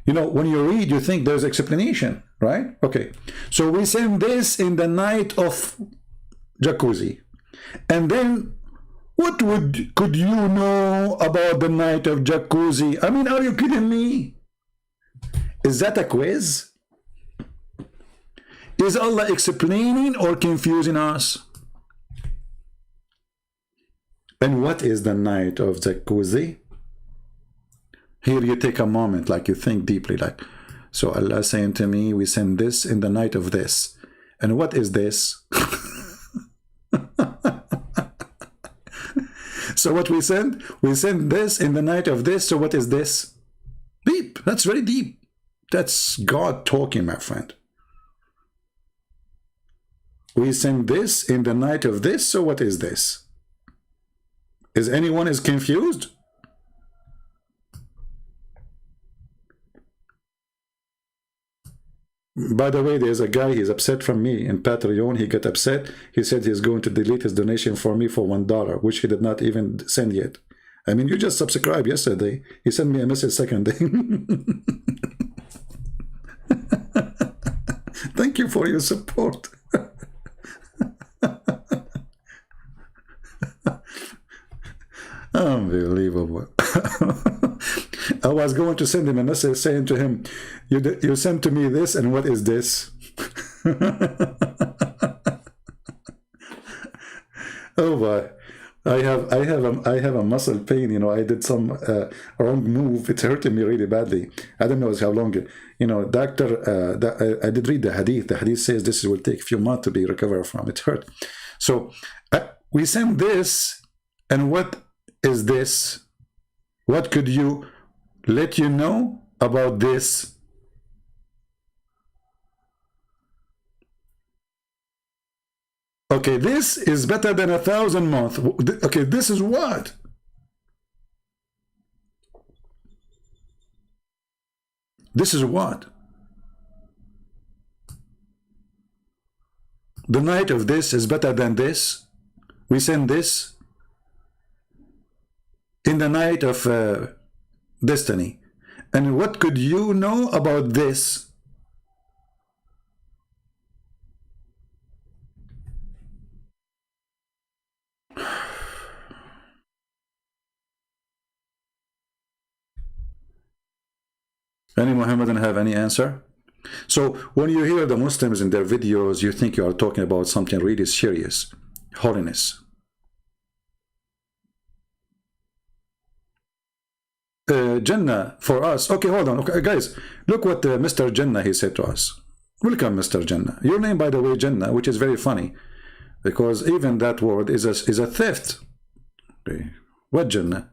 When you read, you think there's explanation, right? Okay. So we send this in the night of jacuzzi. And then what could you know about the night of jacuzzi? I mean, are you kidding me? Is that a quiz? Is Allah explaining or confusing us? And what is the night of jacuzzi? Here you take a moment, like you think deeply, like, so Allah saying to me, we send this in the night of this. And what is this? So what we send this in the night of this. So what is this? Deep. That's very deep. That's God talking, my friend. We send this in the night of this. So what is this? Is anyone confused? By the way, there's a guy, he's upset from me in Patreon. He got upset. He said he's going to delete his donation for me for $1, which he did not even send yet. I mean, you just subscribed yesterday. He sent me a message second day. Thank you you for your support. Unbelievable. I was going to send him a message saying to him, you sent to me this, and what is this? Oh boy. I have a muscle pain, you know. I did some wrong move. It's hurting me really badly. I don't know how long. You know, doctor, I did read the hadith. The hadith says this will take a few months to be recovered from. It hurt. So we send this, and what is this? What could you let you know about this? Okay, this is better than 1,000 months. Okay, this is what? This is what? The night of this is better than this. We send this in the night of destiny. And what could you know about this? Any Mohammedan have any answer? So when you hear the Muslims in their videos, you think you are talking about something really serious, holiness. Jannah for us. Okay, hold on. Okay, guys, look what Mr. Jannah he said to us. Welcome, Mr. Jannah. Your name, by the way, Jannah, which is very funny, because even that word is a theft. Okay. What Jannah?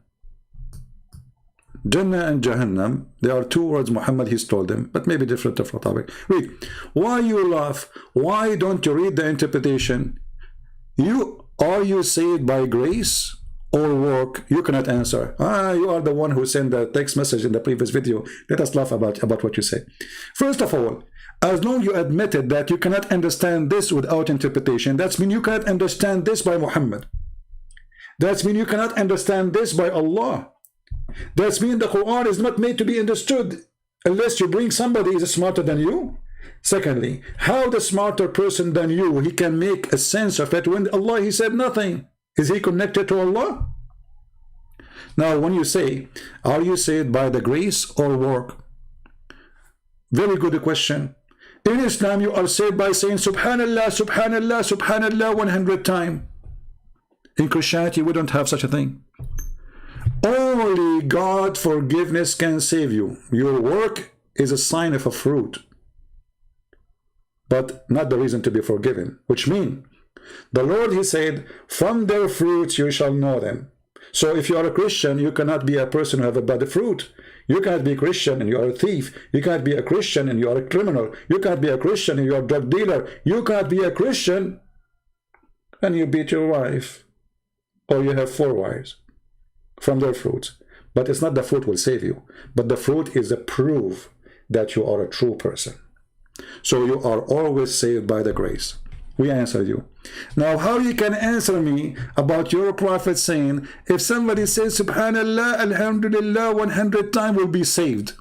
Jannah and Jahannam, they are two words Muhammad he's told them, but maybe different topic. Wait, why you laugh? Why don't you read the interpretation? Are you saved by grace or work? You cannot answer. You are the one who sent the text message in the previous video. Let us laugh about what you say. First of all, as long as you admitted that you cannot understand this without interpretation, that means you cannot understand this by Muhammad. That means you cannot understand this by Allah. That means the Quran is not made to be understood unless you bring somebody who is smarter than you. Secondly, how the smarter person than you, he can make a sense of it when Allah, he said nothing. Is he connected to Allah? Now, when you say, are you saved by the grace or work? Very good question. In Islam, you are saved by saying Subhanallah, Subhanallah, Subhanallah 100 times. In Christianity, we don't have such a thing. Only God forgiveness can save you. Your work is a sign of a fruit, but not the reason to be forgiven. Which means, the Lord, he said, from their fruits you shall know them. So if you are a Christian, you cannot be a person who have a bad fruit. You cannot be a Christian and you are a thief. You cannot be a Christian and you are a criminal. You cannot be a Christian and you are a drug dealer. You cannot be a Christian and you beat your wife, or you have 4 wives. From their fruits. But it's not the fruit will save you, but the fruit is a proof that you are a true person. So you are always saved by the grace. We answered you. Now how you can answer me about your prophet saying, if somebody says Subhanallah, Alhamdulillah 100 times will be saved?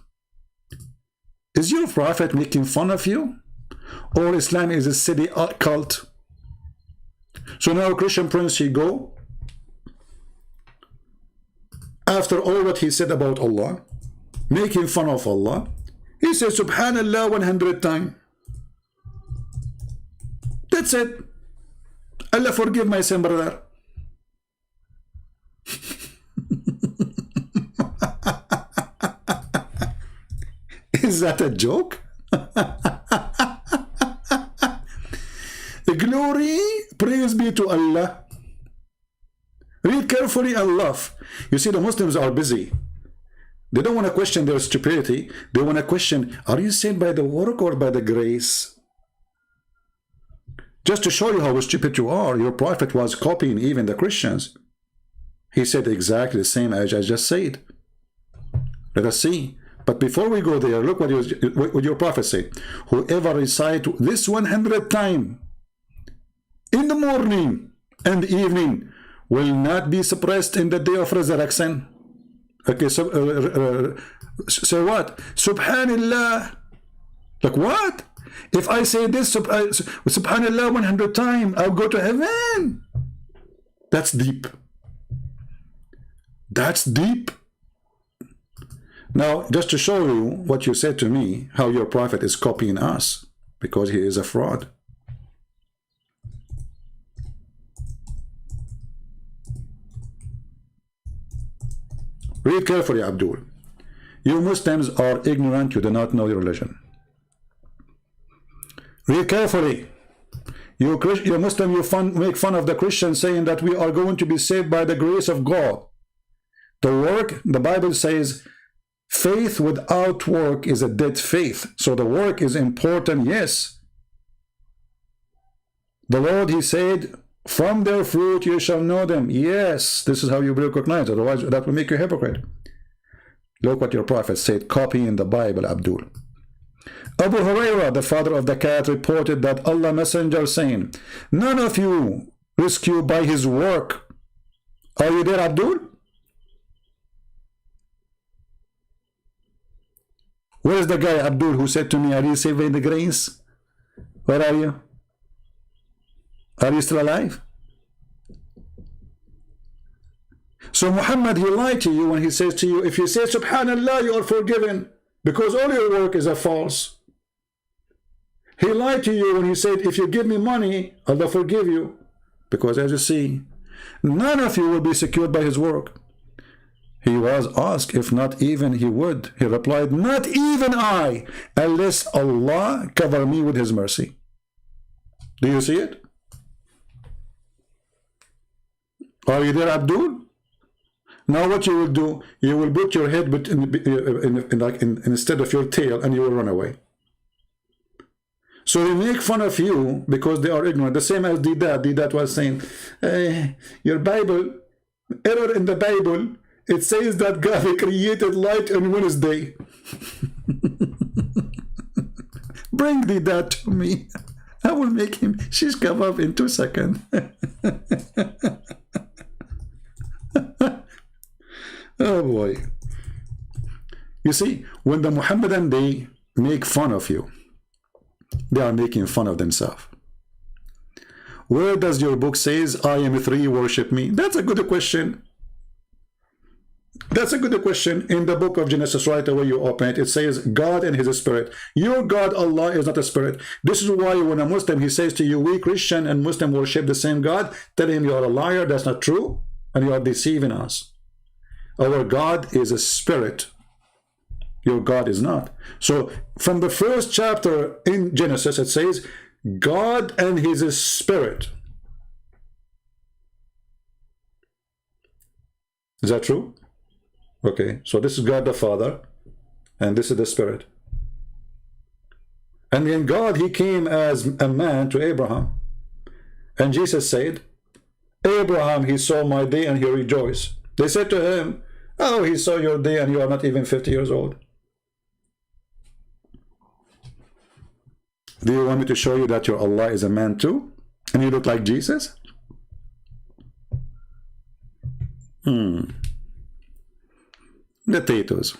Is your prophet making fun of you? Or Islam is a silly cult? So now Christian Prince, he go, after all what he said about Allah, making fun of Allah, he says Subhanallah 100 times. That's it. Allah forgive my sin, brother. Is that a joke? Glory, praise be to Allah. Read carefully and laugh. You see, the Muslims are busy. They don't want to question their stupidity. They want to question, are you saved by the work or by the grace? Just to show you how stupid you are, your prophet was copying even the Christians. He said exactly the same as I just said. Let us see. But before we go there, look what your prophet said. Whoever recite this 100 times in the morning and evening will not be suppressed in the day of resurrection. Okay, so what? Subhanallah. Like what? If I say this, subhanallah 100 times, I'll go to heaven. That's deep. That's deep. Now, just to show you what you said to me, how your prophet is copying us, because he is a fraud. Read carefully, Abdul. You Muslims are ignorant, you do not know your religion. Read carefully. You Muslim, make fun of the Christians saying that we are going to be saved by the grace of God. The work, the Bible says, faith without work is a dead faith. So the work is important, yes. The Lord, he said, from their fruit you shall know them. Yes, this is how you recognize. Otherwise, that will make you a hypocrite. Look what your prophet said, copying the Bible, Abdul. Abu Hurairah, the father of the cat, reported that Allah Messenger saying, none of you rescued by his work. Are you there, Abdul? Where is the guy, Abdul, who said to me, are you saving the grace? Where are you? Are you still alive? So Muhammad, he lied to you when he says to you, if you say subhanallah, you are forgiven, because all your work is a false. He lied to you when he said, if you give me money, Allah forgive you, because as you see, none of you will be secured by his work. He was asked if not even he would. He replied, not even I, unless Allah cover me with his mercy. Do you see it? Are you there, Abdul? Now what you will do, you will put your head instead of your tail, and you will run away. So they make fun of you because they are ignorant. The same as Didat. Didat was saying, your Bible, error in the Bible, it says that God created light on Wednesday. Bring Didat to me. I will make him shish kebab in 2 seconds. Oh boy. You see, when the Muhammadan, they make fun of you, they are making fun of themselves. Where does your book says, I am three, worship me? That's a good question. That's a good question. In the book of Genesis, right away you open it, it says God and his spirit. Your God, Allah, is not a spirit. This is why when a Muslim, he says to you, we Christian and Muslim worship the same God, tell him you are a liar, that's not true, and you are deceiving us. Our God is a spirit. Your God is not. So from the first chapter in Genesis, it says God and his spirit. Is that true? Okay, so this is God the Father, and this is the Spirit. And then God, he came as a man to Abraham. And Jesus said, Abraham, he saw my day and he rejoiced. They said to him, oh, he saw your day and you are not even 50 years old. Do you want me to show you that your Allah is a man too? And you look like Jesus? Potatoes.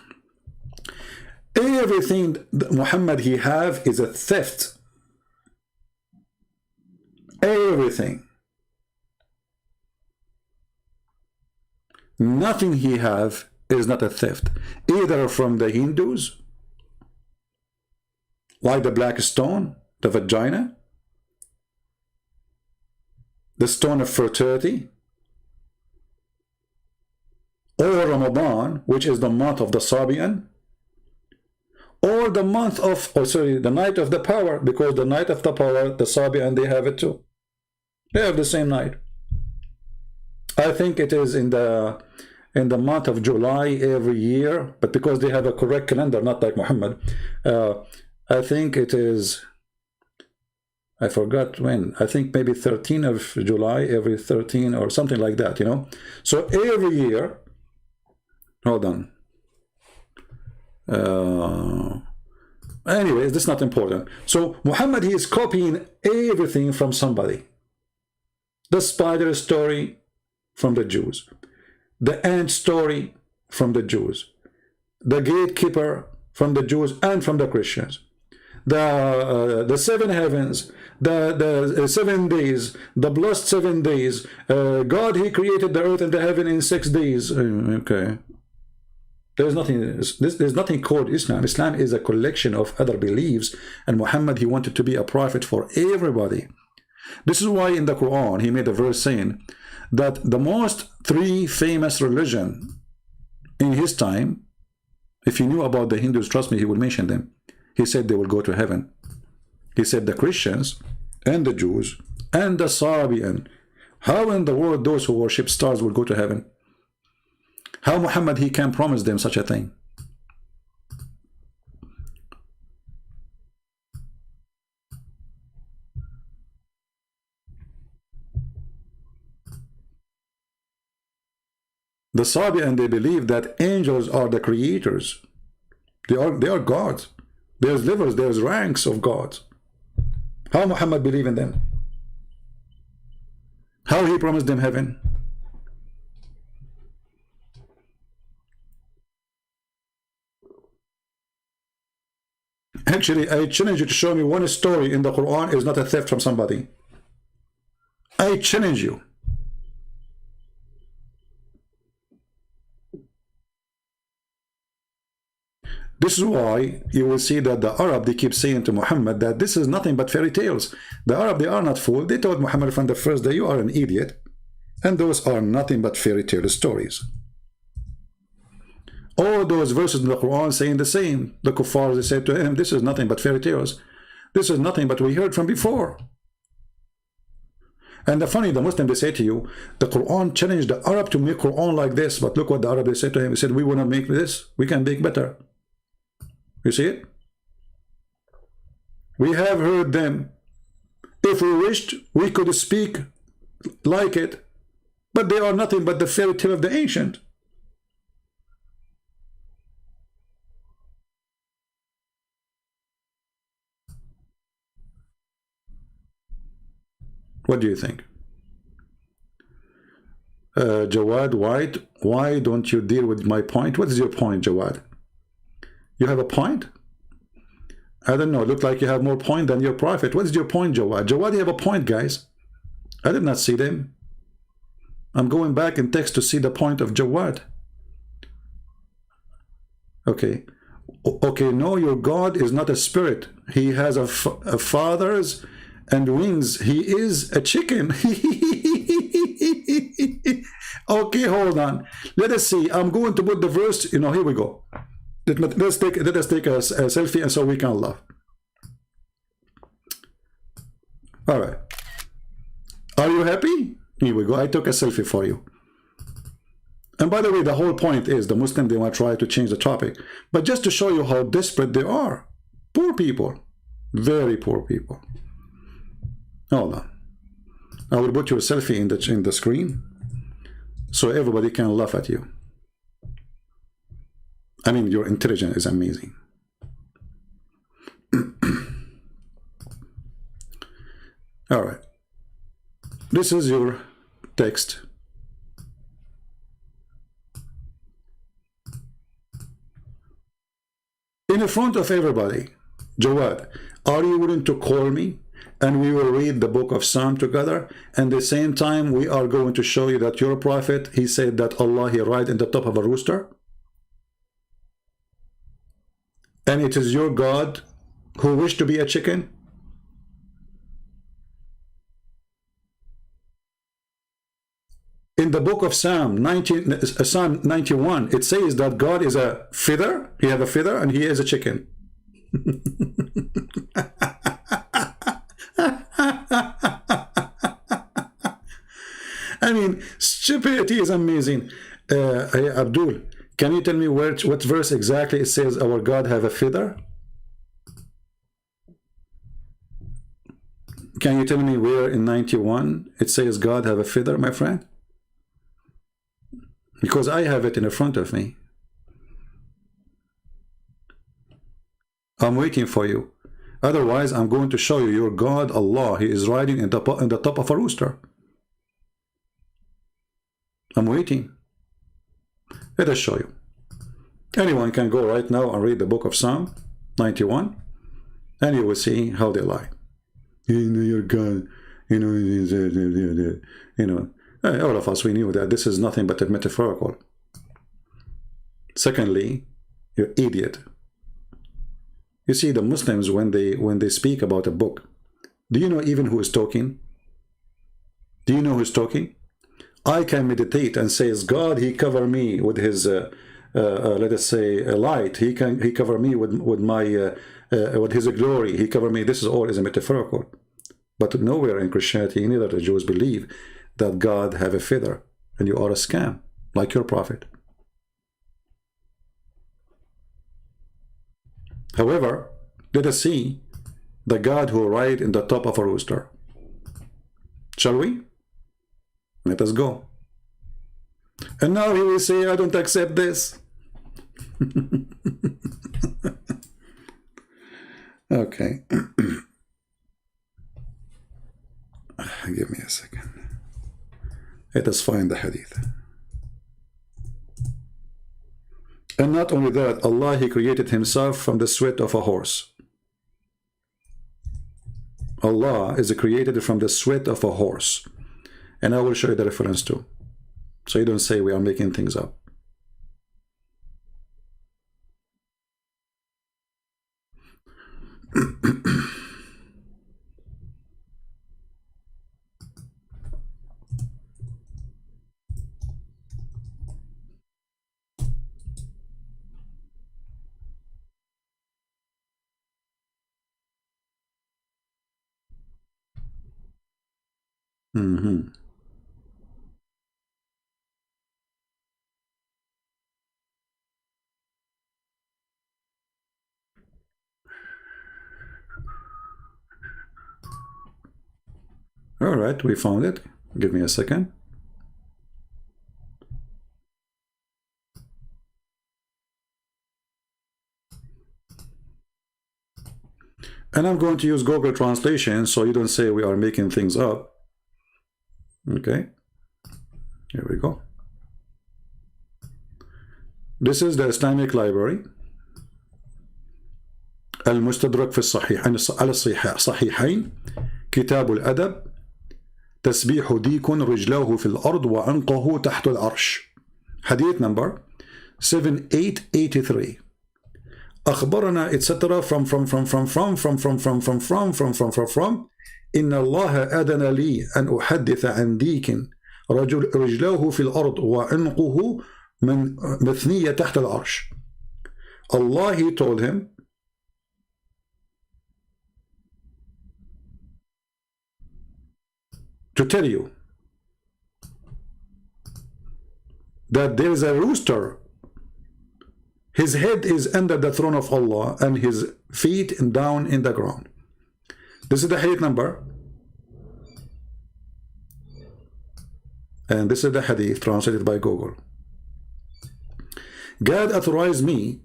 Everything that Muhammad he have is a theft. Everything. Nothing he have is not a theft. Either from the Hindus, like the black stone, the vagina, the stone of fertility, or Ramadan, which is the month of the Sabian, or the month of, the night of the power, because the night of the power, the Sabian, they have it too. They have the same night. I think it is in the month of July every year, but because they have a correct calendar, not like Muhammad, I think it is, I forgot when, I think maybe 13 of July, every 13 or something like that, you know. So every year, hold on. Anyways, this is not important. So Muhammad, he is copying everything from somebody. The spider story from the Jews. The ant story from the Jews. The gatekeeper from the Jews and from the Christians. the 7 heavens, the 7 days, the blessed 7 days. God, he created the earth and the heaven in 6 days. Okay. There's nothing called Islam. Islam is a collection of other beliefs, and Muhammad, he wanted to be a prophet for everybody. This is why in the Quran he made a verse saying that the most 3 famous religion in his time, if you knew about the Hindus, trust me, he would mention them. He said they will go to heaven. He said the Christians and the Jews and the Sabian. How in the world those who worship stars will go to heaven? How Muhammad, he can promise them such a thing? The Sabian, they believe that angels are the creators. They are gods. There's levels, there's ranks of gods. How Muhammad believe in them? How he promised them heaven? Actually, I challenge you to show me one story in the Quran is not a theft from somebody. I challenge you. This is why you will see that the Arab, they keep saying to Muhammad that this is nothing but fairy tales. The Arab, they are not fooled. They told Muhammad from the first day, you are an idiot. And those are nothing but fairy tale stories. All those verses in the Quran saying the same. The kuffar, they said to him, this is nothing but fairy tales. This is nothing but we heard from before. And the funny, the Muslim, they say to you, the Quran challenged the Arab to make Quran like this. But look what the Arab, they said to him. He said, we want to make this. We can make better. You see it? We have heard them. If we wished, we could speak like it. But they are nothing but the fairy tale of the ancient. What do you think? Jawad White, why don't you deal with my point? What is your point, Jawad? You have a point? I don't know. Look like you have more point than your prophet. What is your point, Jawad? Jawad, you have a point, guys. I did not see them. I'm going back in text to see the point of Jawad. Okay. Okay, no, your God is not a spirit. He has a fathers and wings. He is a chicken. Okay, hold on. Let us see. I'm going to put the verse. You know, here we go. Let us take a selfie, and so we can laugh. All right. Are you happy? Here we go. I took a selfie for you. And by the way, the whole point is the Muslim, they want to try to change the topic. But just to show you how desperate they are. Poor people. Very poor people. Hold on. I will put your selfie in the screen so everybody can laugh at you. I mean, your intelligence is amazing. All right. This is your text. In front of everybody, Jawad, are you willing to call me and we will read the book of Psalm together? And at the same time, we are going to show you that your prophet, he said that Allah, he ride in the top of a rooster. And it is your God who wished to be a chicken? In the book of Psalm 91, it says that God is a feather. He has a feather and he is a chicken. I mean, stupidity is amazing. Abdul, can you tell me what verse exactly it says our God have a feather? Can you tell me where in 91 it says God have a feather, my friend? Because I have it in front of me. I'm waiting for you. Otherwise, I'm going to show you your God, Allah. He is riding in the top of a rooster. I'm waiting. Let us show you. Anyone can go right now and read the book of Psalm 91. And you will see how they lie. You know, you're God. You know, all of us, we knew that this is nothing but a metaphorical. Secondly, you're idiot. You see, the Muslims, when they speak about a book, do you know even who is talking? Do you know who's talking? I can meditate and says, God, he cover me with his, let us say, light. He cover me with my, with his glory. He cover me. This is all is a metaphorical. But nowhere in Christianity, neither the Jews believe that God have a feather and you are a scam, like your prophet. However, let us see the God who ride in the top of a rooster. Shall we? Let us go. And now he will say, I don't accept this. Okay. Give me a second. Let us find the hadith. And not only that, Allah, he created himself from the sweat of a horse. Allah is created from the sweat of a horse. And I will show you the reference too. So you don't say we are making things up. All right, we found it. Give me a second. And I'm going to use Google Translation so you don't say we are making things up. Okay, here we go. This is the Islamic Library. المستدرك في الصحيحين على الصحيحين كتاب الأدب تسبيح ديك رجلاه في الأرض وعنقه تحت العرش. Hadith number 7883. أخبرنا etc. from إن الله أذن لي أن أحدث عن ديك رجلاه في الأرض وعنقه مثنية تحت العرش. Allah, he told him to tell you that there is a rooster. His head is under the throne of Allah and his feet down in the ground. This is the hadith number. And this is the hadith translated by Google. God authorized me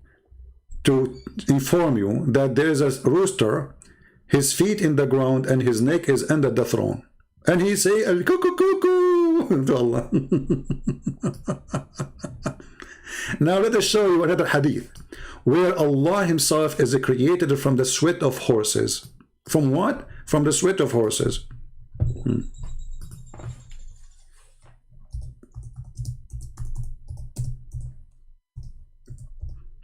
to inform you that there is a rooster, his feet in the ground and his neck is under the throne. And he say, al-cuckoo to Allah. Now let us show you another hadith where Allah himself is created from the sweat of horses. From what? From the sweat of horses.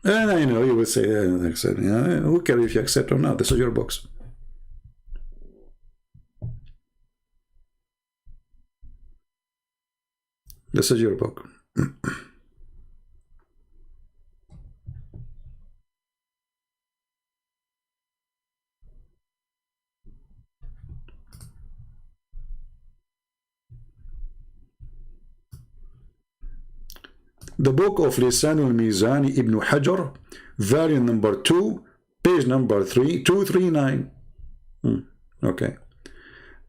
And I know you will say, who cares if you accept or not? This is your books. This is your book. The book of Lisan al-Mizani Ibn Hajar, volume number 2, page number 239. Okay.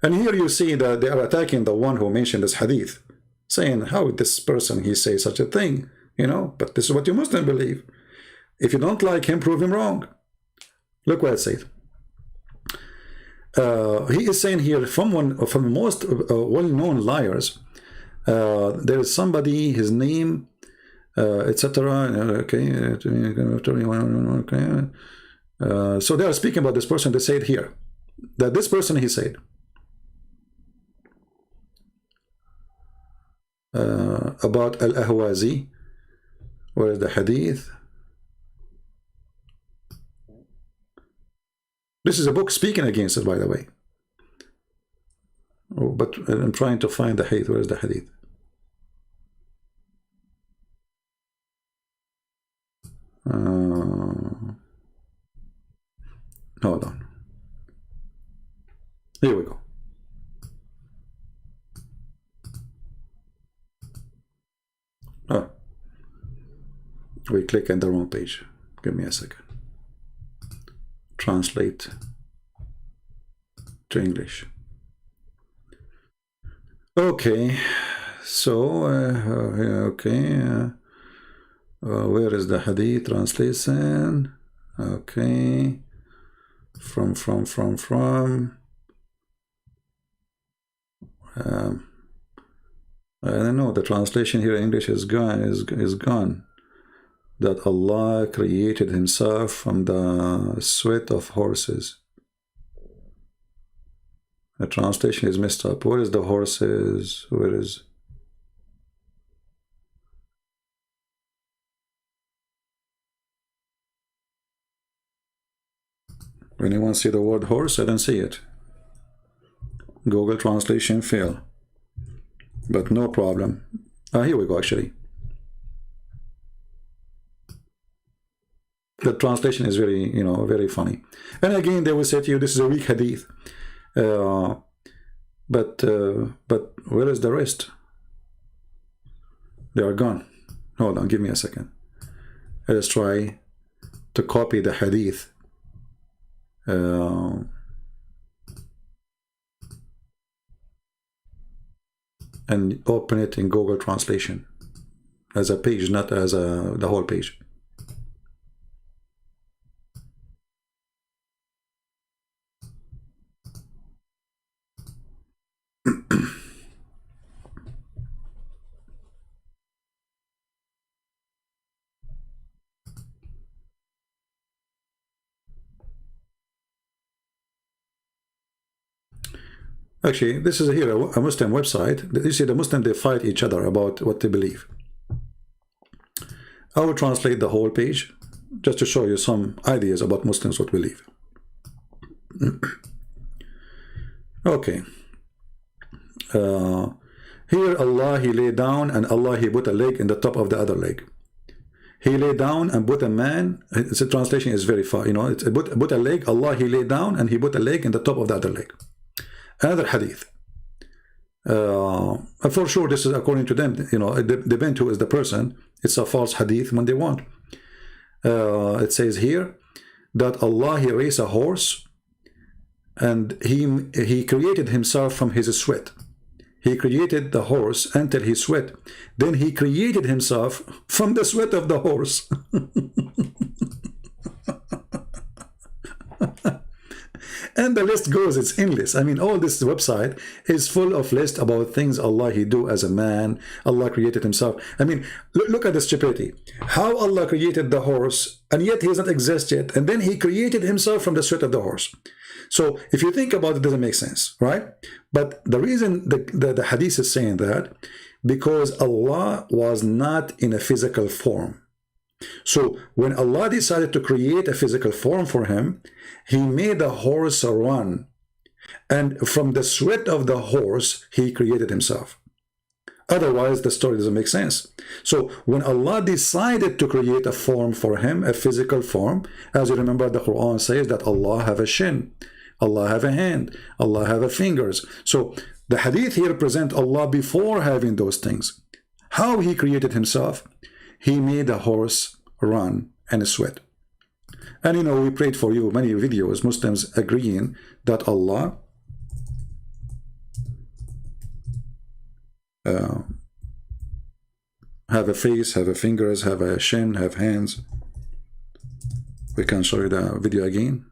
And here you see that they are attacking the one who mentioned this hadith, saying, how this person, he say such a thing, but this is what you Muslim believe. If you don't like him, prove him wrong. Look what it says. He is saying here, from the most well-known liars, there is somebody, his name, etc. Okay, So they are speaking about this person. They say it here, that this person, he said, about Al-Ahwazi. Where is the hadith? This is a book speaking against it, by the way. Oh, but I'm trying to find the hadith. Where is the hadith? Hold on. Here we go. Oh. We click on the wrong page. Give me a second. Translate to English. Okay. So, okay. Where is the hadith translation? Okay. From. I don't know. The translation here in English is gone. Is gone. That Allah created Himself from the sweat of horses. The translation is messed up. Where is the horses? Where is? Anyone see the word horse? I don't see it. Google translation fail. But no problem. Here we go, actually. The translation is very, very funny. And again, they will say to you, this is a weak hadith. But where is the rest? They are gone. Hold on, give me a second. Let's try to copy the hadith. And open it in Google Translation as a page, not as the whole page. Actually, this is here a Muslim website. You see, the Muslims, they fight each other about what they believe. I will translate the whole page just to show you some ideas about Muslims what believe. Okay. Here Allah, He lay down, and Allah, He put a leg in the top of the other leg. He lay down and put a man. The translation is very far. It's put a leg. Allah, He lay down and He put a leg in the top of the other leg. Another hadith. For sure, this is according to them. It depends who is the person. It's a false hadith when they want. It says here that Allah, He raised a horse, and He created Himself from His sweat. He created the horse until He sweat. Then He created Himself from the sweat of the horse. And the list goes, it's endless. I mean, all this website is full of lists about things Allah, He do as a man. Allah created Himself. I mean, look at the stupidity. How Allah created the horse, and yet He does not exist yet. And then He created Himself from the sweat of the horse. So if you think about it, it doesn't make sense, right? But the reason the hadith is saying that, because Allah was not in a physical form. So when Allah decided to create a physical form for Him, He made the horse run, and from the sweat of the horse He created Himself. Otherwise the story doesn't make sense. So when Allah decided to create a form for Him, a physical form, as you remember, the Quran says that Allah have a shin, Allah have a hand, Allah have a fingers. So the hadith here present Allah before having those things. How He created Himself? He made a horse run and sweat. And we prayed for you many videos, Muslims agreeing that Allah have a face, have a fingers, have a shin, have hands. We can show you the video again.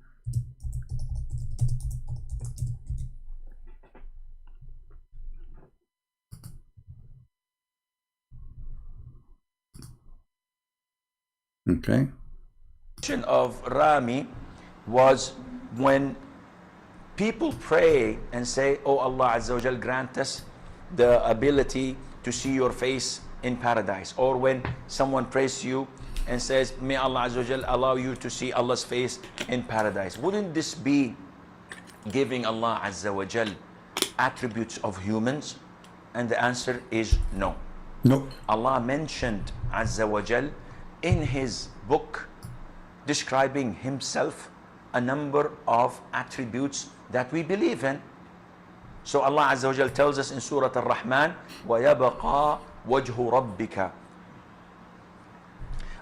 Okay. Of Rami was when people pray and say, oh Allah Azza wa Jal, grant us the ability to see your face in paradise. Or when someone prays to you and says, may Allah Azza wa Jal allow you to see Allah's face in paradise. Wouldn't this be giving Allah Azza wa Jal attributes of humans? And the answer is no. No. Allah mentioned Azza wa Jal in his book describing himself a number of attributes that we believe in. So Allah Azza wa Jal tells us in Surah Ar-Rahman, وَيَبَقَى وَجْهُ رَبِّكَ.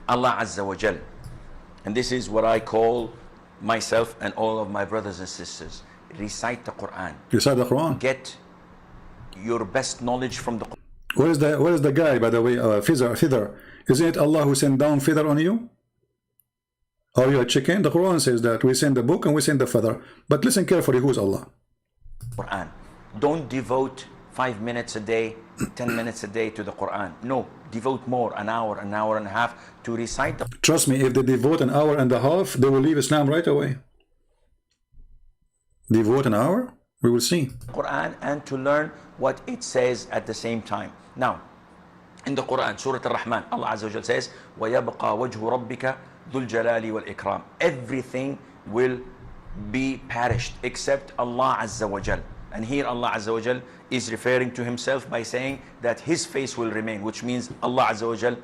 Allah Azza wa Jal, and this is what I call myself and all of my brothers and sisters, recite the Quran. Recite the Quran. Get your best knowledge from the Quran. Where is the guy, by the way, feather? Isn't it Allah who sent down feather on you? Are you a chicken? The Quran says that we send the book and we send the feather. But listen carefully, who is Allah? Quran. Don't devote 5 minutes a day, 10 minutes a day to the Quran. No, devote more, an hour and a half to recite the Quran. Trust me, if they devote an hour and a half, they will leave Islam right away. Devote an hour? We will see. Quran and to learn what it says at the same time. Now, in the Quran, Surah Ar-Rahman, Allah Azza wa Jal says, وَيَبْقَى وَجْهُ رَبِّكَ ذُو الْجَلَالِ وَالْإِكْرَامِ. Everything will be perished except Allah Azza wa Jal. And here Allah Azza wa Jal is referring to himself by saying that his face will remain, which means Allah Azza wa Jal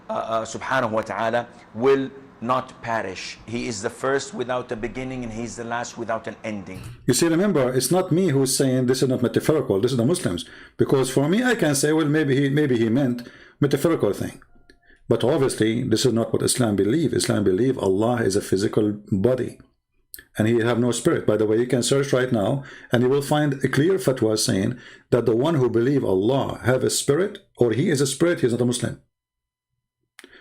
subhanahu wa ta'ala will not perish. He is the first without a beginning and he is the last without an ending. You see, remember, it's not me who's saying this is not metaphorical. This is the Muslims. Because for me, I can say, well, maybe he meant metaphorical thing. But obviously, this is not what Islam believe. Islam believe Allah is a physical body. And he have no spirit. By the way, you can search right now and you will find a clear fatwa saying that the one who believe Allah have a spirit or he is a spirit, he is not a Muslim.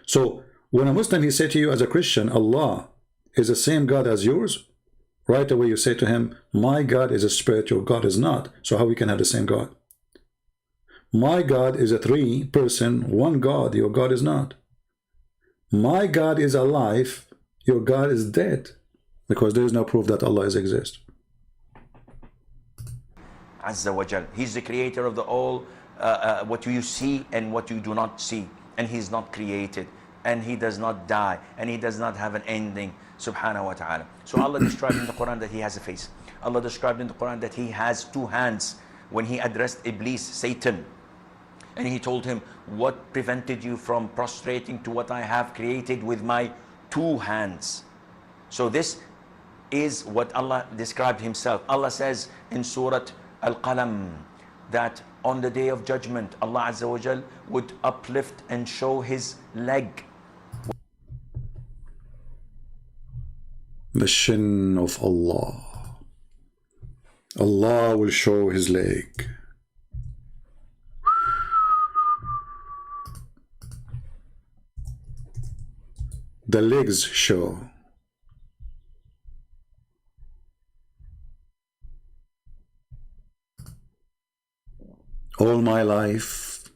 So when a Muslim, he say to you as a Christian, Allah is the same God as yours, right away you say to him, my God is a spirit, your God is not. So how we can have the same God? My God is a 3-person, one God, your God is not. My God is alive, your God is dead. Because there is no proof that Allah exists. Azza wa Jal. He's the creator of the all, what you see and what you do not see. And he's not created. And he does not die. And he does not have an ending. Subhanahu wa ta'ala. So Allah described in the Quran that he has a face. Allah described in the Quran that he has 2 hands. When he addressed Iblis, Satan. And he told him, what prevented you from prostrating to what I have created with my 2 hands? So this is what Allah described himself. Allah says in Surah Al-Qalam that on the day of judgment, Allah Azza wa Jal would uplift and show his leg. The shin of Allah. Allah will show his leg. The legs show. All my life,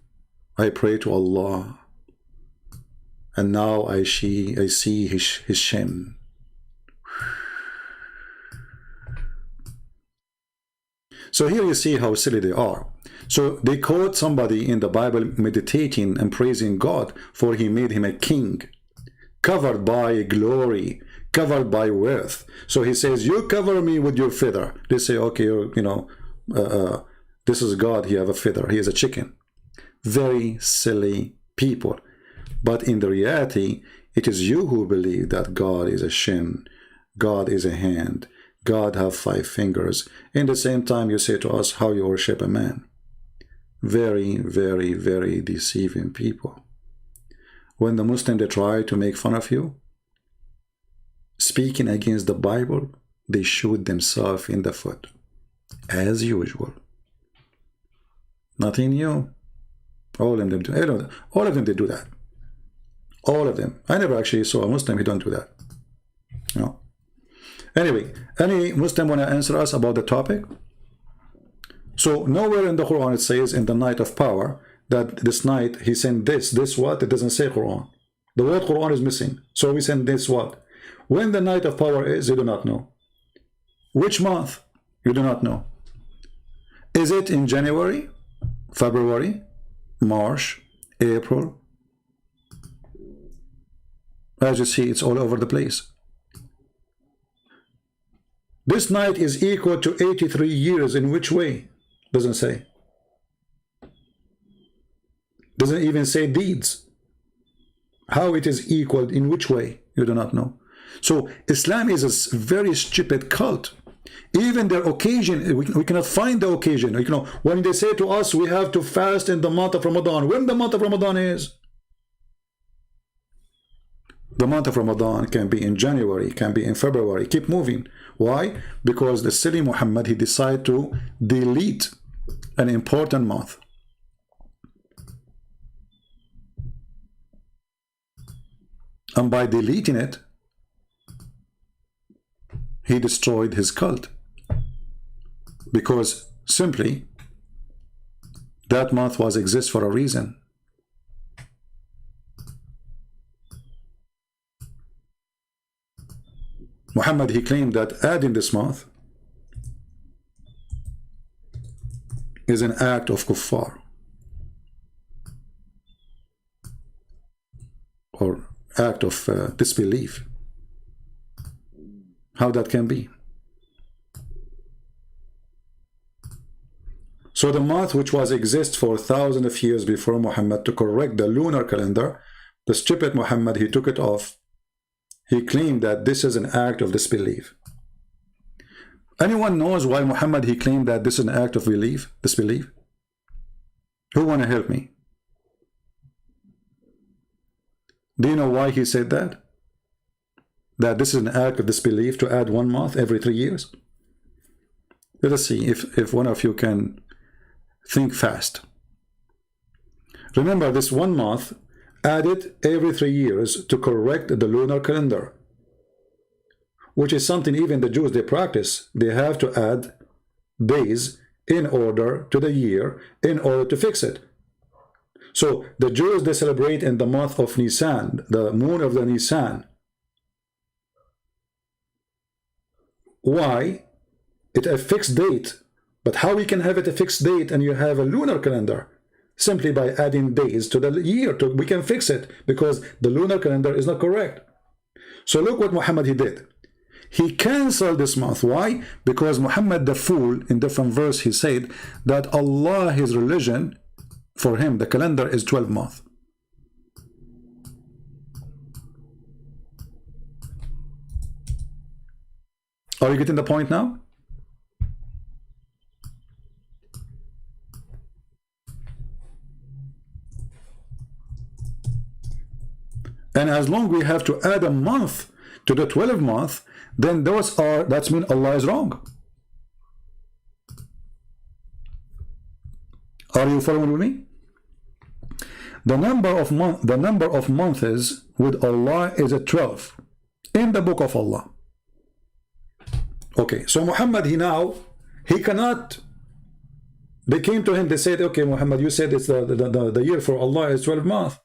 I pray to Allah, and now I see his shin. So here you see how silly they are. So they quote somebody in the Bible meditating and praising God for he made him a king, covered by glory, covered by worth. So he says, you cover me with your feather. They say, okay, this is God, he have a feather, he is a chicken. Very silly people. But in the reality, it is you who believe that God is a shin, God is a hand, God have 5 fingers. In the same time, you say to us how you worship a man. Very, very, very deceiving people. When the Muslims, they try to make fun of you, speaking against the Bible, they shoot themselves in the foot. As usual. Nothing new. All of them do. All of them, they do that. All of them. I never actually saw a Muslim who don't do that. No. Anyway, any Muslim want to answer us about the topic? So nowhere in the Quran it says in the night of power that this night he sent this what? It doesn't say Quran. The word Quran is missing. So we send this what? When the night of power is, you do not know. Which month? You do not know. Is it in January, February, March, April? As you see, it's all over the place. This night is equal to 83 years. In which way? Doesn't say. Doesn't even say deeds. How it is equal, in which way? You do not know. So Islam is a very stupid cult. Even their occasion, we cannot find the occasion. You know, when they say to us, we have to fast in the month of Ramadan. When the month of Ramadan is? The month of Ramadan can be in January, can be in February. Keep moving. Why? Because the silly Muhammad, he decided to delete an important month. And by deleting it, he destroyed his cult. Because simply, that month was exist for a reason. Muhammad, he claimed that adding this month is an act of kuffar, or act of disbelief. How that can be? So the month which was exist for thousands of years before Muhammad to correct the lunar calendar, the stupid Muhammad, he took it off. He claimed that this is an act of disbelief. Anyone knows why Muhammad, he claimed that this is an act of disbelief? Who want to help me? Do you know why he said that? That this is an act of disbelief to add one month every 3 years? Let us see if one of you can think fast. Remember, this 1 month added every 3 years to correct the lunar calendar, which is something even the Jews, they practice. They have to add days in order to the year in order to fix it. So the Jews, they celebrate in the month of Nisan, the moon of the Nisan. Why? It's a fixed date. But how we can have it a fixed date and you have a lunar calendar? Simply by adding days to the year. We can fix it because the lunar calendar is not correct. So look what Muhammad he did. He canceled this month. Why? Because Muhammad the fool, in different verse, he said that Allah, his religion, for him, the calendar is 12 months. Are you getting the point now? And as long we have to add a month to the 12 month, then that's mean Allah is wrong. Are you following with me? The number of months with Allah is a 12 in the book of Allah. Okay, so Muhammad, he cannot. They came to him, they said, okay, Muhammad, you said it's the year for Allah is 12 months.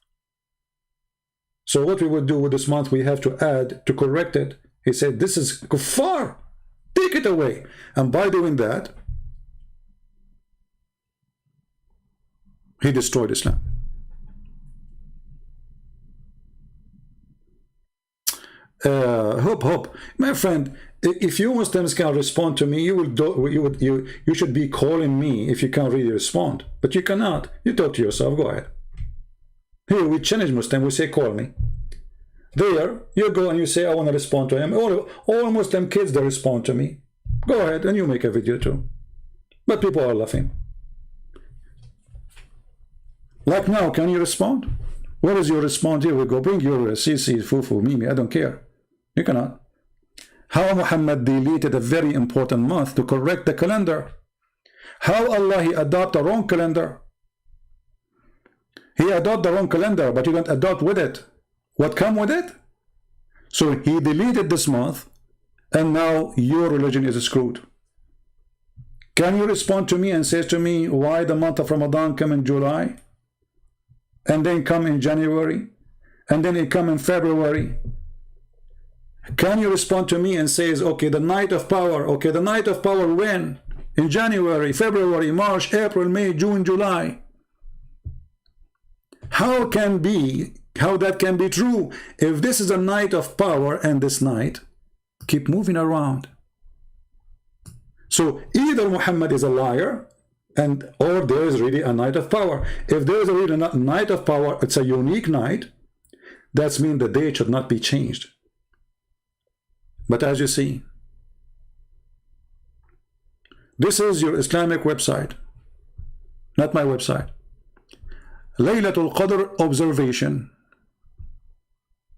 So what we would do with this month, we have to add to correct it. He said, this is kuffar. Take it away. And by doing that, he destroyed Islam. Hope, my friend. If you Muslims can respond to me, you should be calling me if you can't really respond. But you cannot. You talk to yourself. Go ahead. Here we challenge Muslim. We say, call me. There you go and you say, I want to respond to him. All Muslim kids, they respond to me. Go ahead and you make a video too. But people are laughing. Like now, can you respond? What is your response? Here we go. Bring your CC, Fufu, Mimi. I don't care. You cannot. How Muhammad deleted a very important month to correct the calendar. How Allah, he adopted the wrong calendar. He adopted the wrong calendar, but you don't adopt with it. What come with it? So he deleted this month, and now your religion is screwed. Can you respond to me and say to me why the month of Ramadan come in July, and then come in January, and then it come in February, Can you respond to me and says, okay, the night of power, okay, the night of power when? In January, February, March, April, May, June, July. How that can be true if this is a night of power and this night keep moving around? So either Muhammad is a liar or there is really a night of power. If there is a really night of power, it's a unique night. That means the date should not be changed. But as you see, this is your Islamic website, not my website. Laylatul Qadr observation.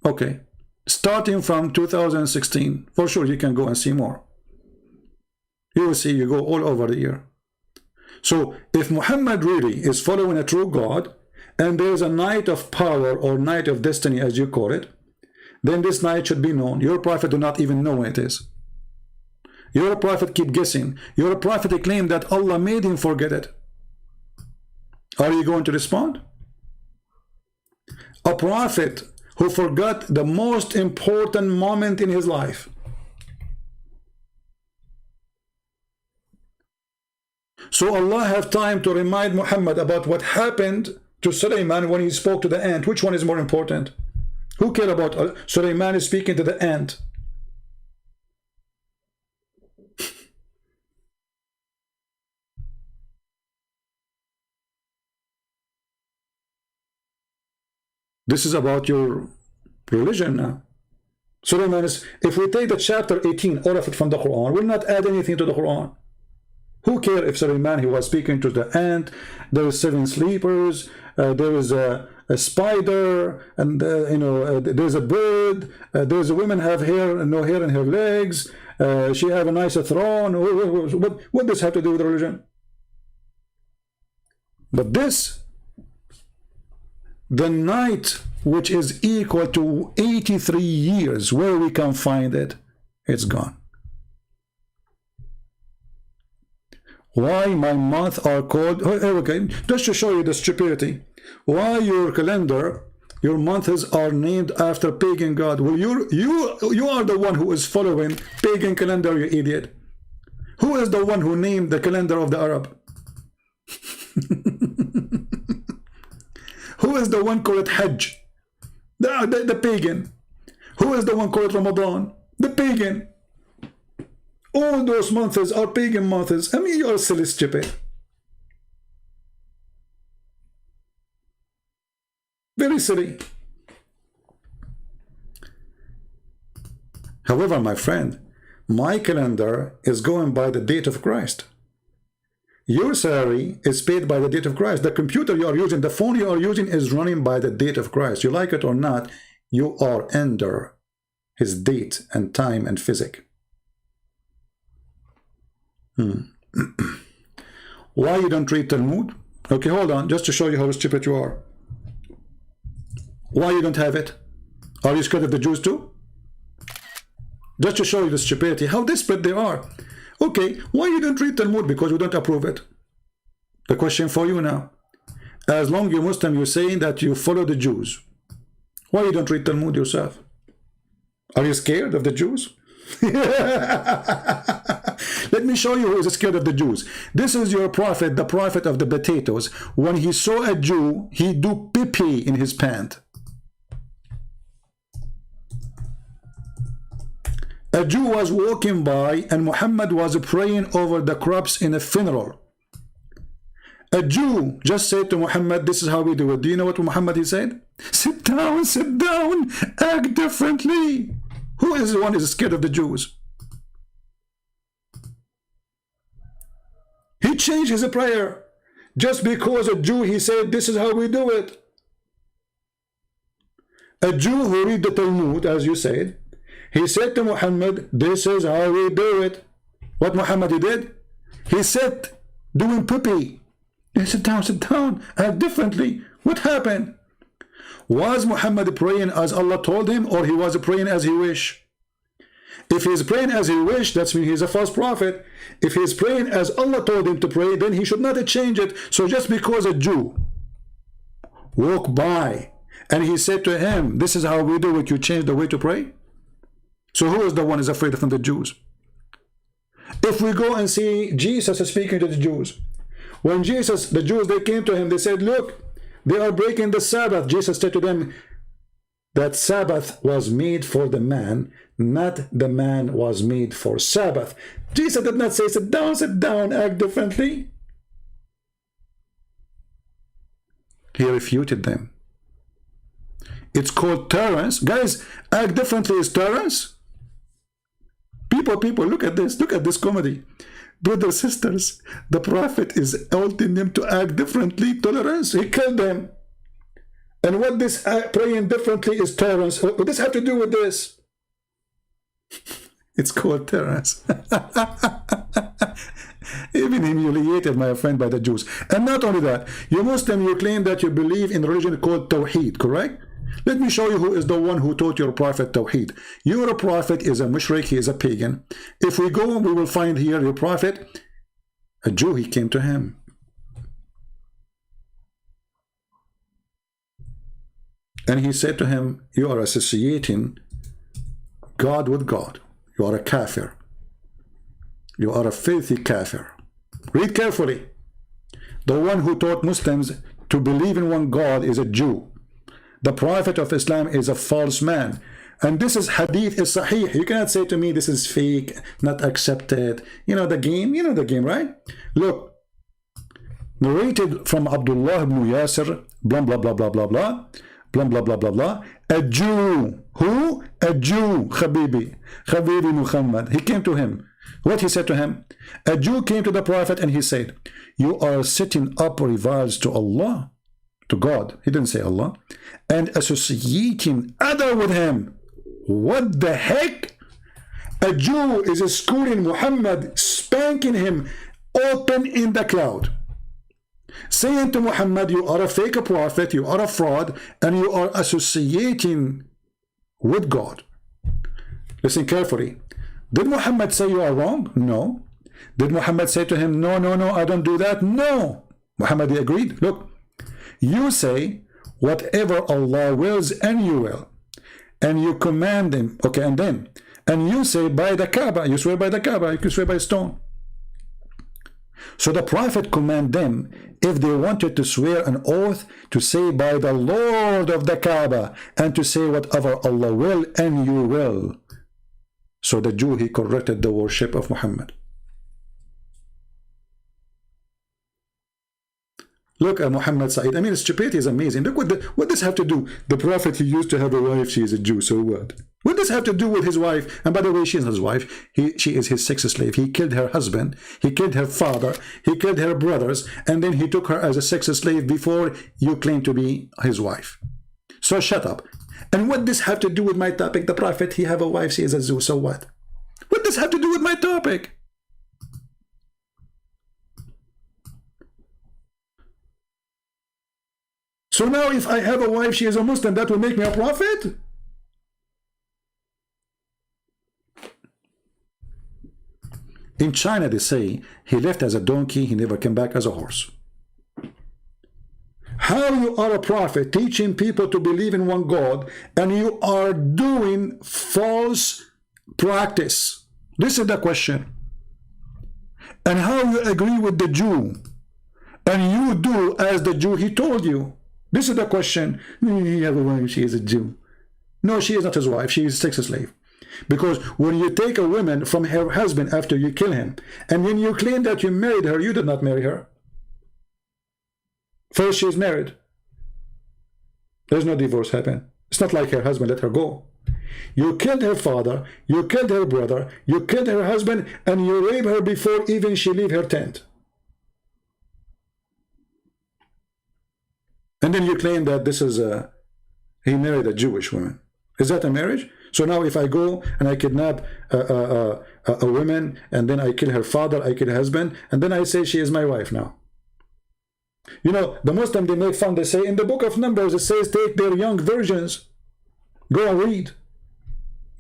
Okay, starting from 2016. For sure you can go and see more. You will see, you go all over the year. So if Muhammad really is following a true God, and there is a night of power or night of destiny as you call it, then this night should be known. Your prophet do not even know when it is. Your prophet keep guessing. Your prophet claim that Allah made him forget it. Are you going to respond? A prophet who forgot the most important moment in his life. So Allah have time to remind Muhammad about what happened to Sulaiman when he spoke to the ant. Which one is more important? Who cares about Sulaiman is speaking to the ant? This is about your religion now. Sulaiman is, if we take the chapter 18, all of it from the Quran, we'll not add anything to the Quran. Who cares if Sulaiman, he was speaking to the ant, there is 7 sleepers, there is a spider, and there's a bird, there's a woman have hair and no hair in her legs, she have a nice throne. What does have to do with religion? But this, the night which is equal to 83 years, where we can find it, it's gone. Why my months are called, okay, just to show you the stupidity, why your calendar, your months are named after pagan god. Well, you are the one who is following pagan calendar, you idiot. Who is the one who named the calendar of the Arab? Who is the one called Hajj? The pagan. Who is the one called Ramadan? The pagan. All those months are pagan months. I mean, you are silly stupid. Very silly. However, my friend, my calendar is going by the date of Christ. Your salary is paid by the date of Christ. The computer you are using, the phone you are using is running by the date of Christ. You like it or not, you are under his date and time and physics. Why you don't read Talmud? Okay, hold on, just to show you how stupid you are. Why you don't have it? Are you scared of the Jews too? Just to show you the stupidity, how desperate they are. Okay, why you don't read Talmud? Because you don't approve it. The question for you now, as long as you're Muslim, you're saying that you follow the Jews. Why you don't read Talmud yourself? Are you scared of the Jews? Let me show you who is scared of the Jews. This is your prophet, the prophet of the potatoes. When he saw a Jew, he do pee-pee in his pant. A Jew was walking by and Muhammad was praying over the crops in a funeral. A Jew just said to Muhammad, this is how we do it. Do you know what Muhammad he said? Sit down, act differently. Who is the one who is scared of the Jews? He changed his prayer. Just because a Jew, he said, this is how we do it. A Jew who read the Talmud, as you said, he said to Muhammad, this is how we do it. What Muhammad he did? He said, doing pee-pee. He said, sit down, act differently. What happened? Was Muhammad praying as Allah told him, or he was praying as he wished? If he is praying as he wished, that means he is a false prophet. If he is praying as Allah told him to pray, then he should not change it. So just because a Jew walked by and he said to him, this is how we do it, you change the way to pray? So who is the one who is afraid from the Jews? If we go and see Jesus speaking to the Jews, when Jesus, the Jews, they came to him, they said, look, they are breaking the Sabbath. Jesus said to them that Sabbath was made for the man, not the man was made for Sabbath. Jesus did not say, sit down, act differently. He refuted them. It's called tolerance. Guys, act differently is tolerance. People, look at this comedy. Brothers, sisters, the Prophet is urging them to act differently, tolerance. He killed them. And what this praying differently is tolerance. What does this have to do with this? It's called tolerance. Even humiliated, my friend, by the Jews. And not only that, you Muslim, you claim that you believe in a religion called Tawheed, correct? Let me show you who is the one who taught your prophet Tawheed. Your prophet is a mushrik, he is a pagan. If we go, we will find here your prophet, a Jew, he came to him. And he said to him, you are associating God with God. You are a kafir. You are a filthy kafir. Read carefully. The one who taught Muslims to believe in one God is a Jew. The Prophet of Islam is a false man. And this is hadith is sahih. You cannot say to me this is fake, not accepted. You know the game, right? Look, narrated from Abdullah ibn Yasir, blah, blah, blah, blah, blah, blah, blah, blah, blah, blah, blah. A Jew. Who? A Jew. Habibi Muhammad. He came to him. What he said to him? A Jew came to the Prophet and he said, you are setting up rivals to Allah, to God. He didn't say Allah. And associating other with him. What the heck? A Jew is schooling Muhammad, spanking him open in the cloud, saying to Muhammad, you are a fake prophet, you are a fraud, and you are associating with God. Listen carefully. Did Muhammad say you are wrong? No. Did Muhammad say to him, no, I don't do that? No. Muhammad agreed. Look, you say whatever Allah wills, and you will, and you command him, okay, and you say by the Kaaba, you swear by the Kaaba, you swear by stone. So the Prophet commanded them, if they wanted to swear an oath, to say by the Lord of the Kaaba, and to say whatever Allah will, and you will. So the Jew, he corrected the worship of Muhammad. Look at Muhammad Sa'id. I mean, his stupidity is amazing. Look what does have to do? The Prophet, he used to have a wife, she is a Jew, so what? What does have to do with his wife? And by the way, she is not his wife. She is his sex slave. He killed her husband. He killed her father. He killed her brothers. And then he took her as a sex slave before you claim to be his wife. So shut up. And what does have to do with my topic? The Prophet, he have a wife, she is a Jew, so what? What does have to do with my topic? So now if I have a wife, she is a Muslim, that will make me a prophet? In China, they say, he left as a donkey, he never came back as a horse. How you are a prophet teaching people to believe in one God, and you are doing false practice? This is the question. And how you agree with the Jew, and you do as the Jew he told you? This is the question. You have a wife, she is a Jew. No, she is not his wife, she is a sex slave. Because when you take a woman from her husband after you kill him, and when you claim that you married her, you did not marry her. First, she is married. There's no divorce happen. It's not like her husband let her go. You killed her father, you killed her brother, you killed her husband, and you rape her before even she leave her tent. And then you claim that this is he married a Jewish woman. Is that a marriage? So now if I go and I kidnap a woman, and then I kill her father, I kill her husband, and then I say she is my wife now. You know, the Muslim, they make fun, they say, in the book of Numbers, it says, take their young virgins. Go and read.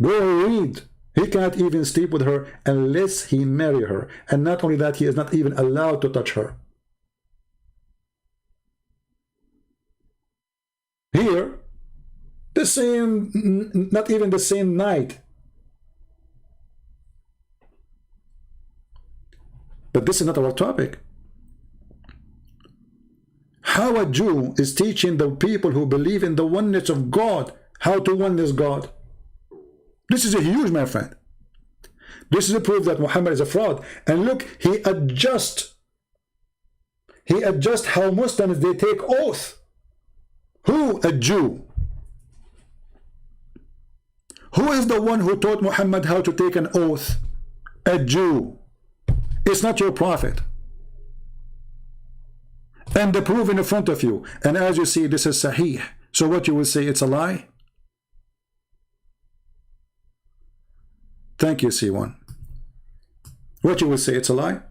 Go and read. He cannot even sleep with her unless he marry her. And not only that, he is not even allowed to touch her. Here, the same, not even the same night, But this is not our topic. How a Jew is teaching the people who believe in the oneness of God how to oneness God. This is a huge, my friend. This is a proof that Muhammad is a fraud. And look, he adjusts how Muslims, they take oath. Who? A Jew. Who is the one who taught Muhammad how to take an oath? A Jew. It's not your prophet. And the proof in front of you. And as you see, this is Sahih. So what you will say, it's a lie? Thank you, C1. What you will say, it's a lie?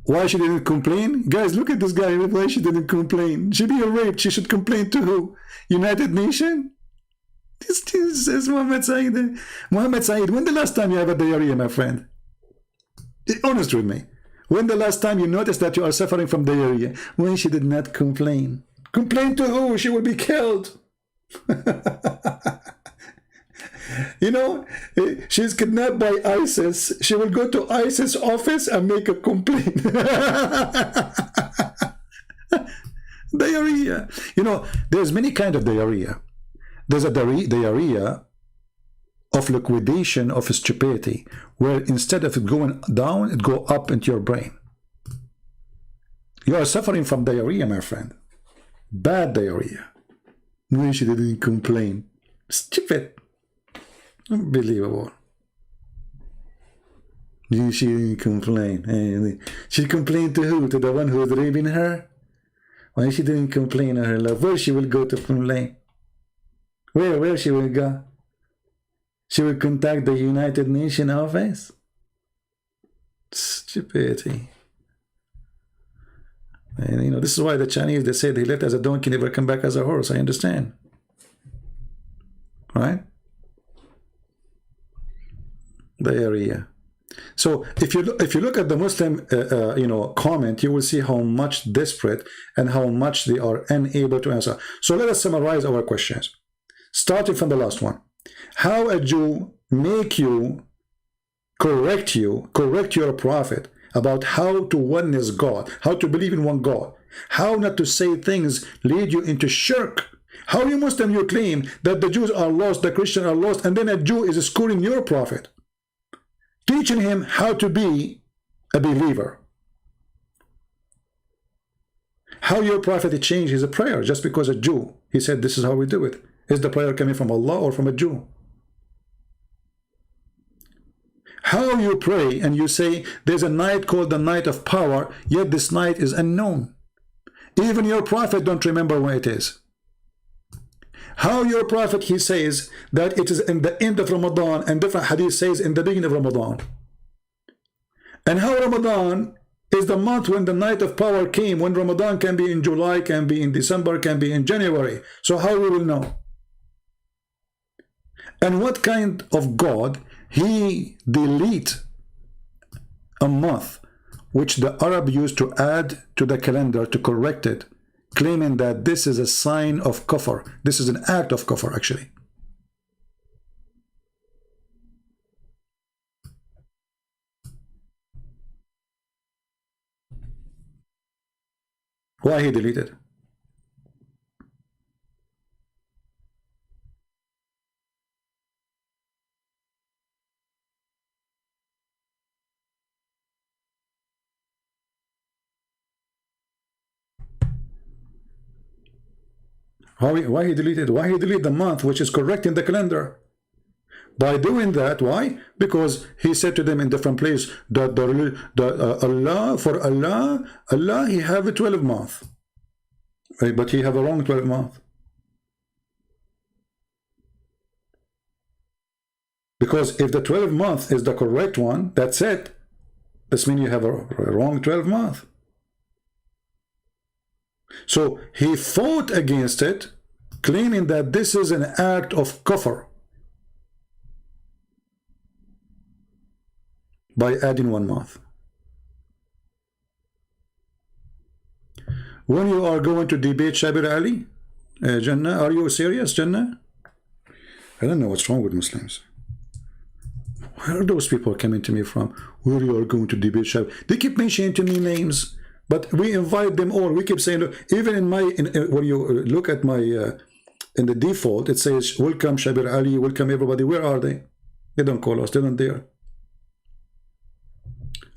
Why she didn't complain? Guys, look at this guy. Why she didn't complain? She be raped. She should complain to who? United Nations? This is Muhammad Saeed. Muhammad Saeed, when the last time you have a diarrhea, my friend? Be honest with me. When the last time you noticed that you are suffering from diarrhea? When she did not complain. Complain to who? She will be killed. You know, she's kidnapped by ISIS. She will go to ISIS office and make a complaint. Diarrhea. You know, there's many kinds of diarrhea. There's a diarrhea of liquidation of stupidity, where instead of it going down, it go up into your brain. You are suffering from diarrhea, my friend. Bad diarrhea. When she didn't complain. Stupid. Unbelievable. She didn't complain. She complained to who? To the one who was raping her? Why she didn't complain to her love? Where she will go to complain? Where she will go? She will contact the United Nations office? Stupidity. And you know, this is why the Chinese, they say they left as a donkey, never come back as a horse. I understand. Right? The area. So if you look at the Muslim you know, comment, you will see how much desperate and how much they are unable to answer. So let us summarize our questions, starting from the last one. How a Jew make you correct your prophet about how to oneness God, how to believe in one God, how not to say things lead you into shirk. How you Muslim, you claim that the Jews are lost, the Christians are lost, and then a Jew is schooling your prophet, teaching him how to be a believer. How your prophet changed his prayer just because a Jew, he said this is how we do it. Is the prayer coming from Allah or from a Jew? How you pray and you say there's a night called the night of power, yet this night is unknown. Even your prophet don't remember when it is. How your prophet, he says that it is in the end of Ramadan, and different hadith says in the beginning of Ramadan. And how Ramadan is the month when the night of power came, when Ramadan can be in July, can be in December, can be in January. So how we will know? And what kind of God he delete a month which the Arab used to add to the calendar to correct it, claiming that this is a sign of kufr. This is an act of kufr, actually. Why he deleted? Why he deleted? Why he deleted the month which is correct in the calendar? By doing that, why? Because he said to them in different places that Allah, he have a 12 month, right? But he have a wrong 12 month. Because if the 12 month is the correct one, that's it. This means you have a wrong 12 month. So he fought against it, claiming that this is an act of kufr by adding 1 month. When you are going to debate Shabir Ali, Jannah, are you serious, Jannah? I don't know what's wrong with Muslims. Where are those people coming to me from? Where you are going to debate Shabir? They keep mentioning to me names, but we invite them all. We keep saying, look, even in my, when you look at my, in the default, it says, welcome Shabir Ali, welcome everybody. Where are they? They don't call us, they don't dare.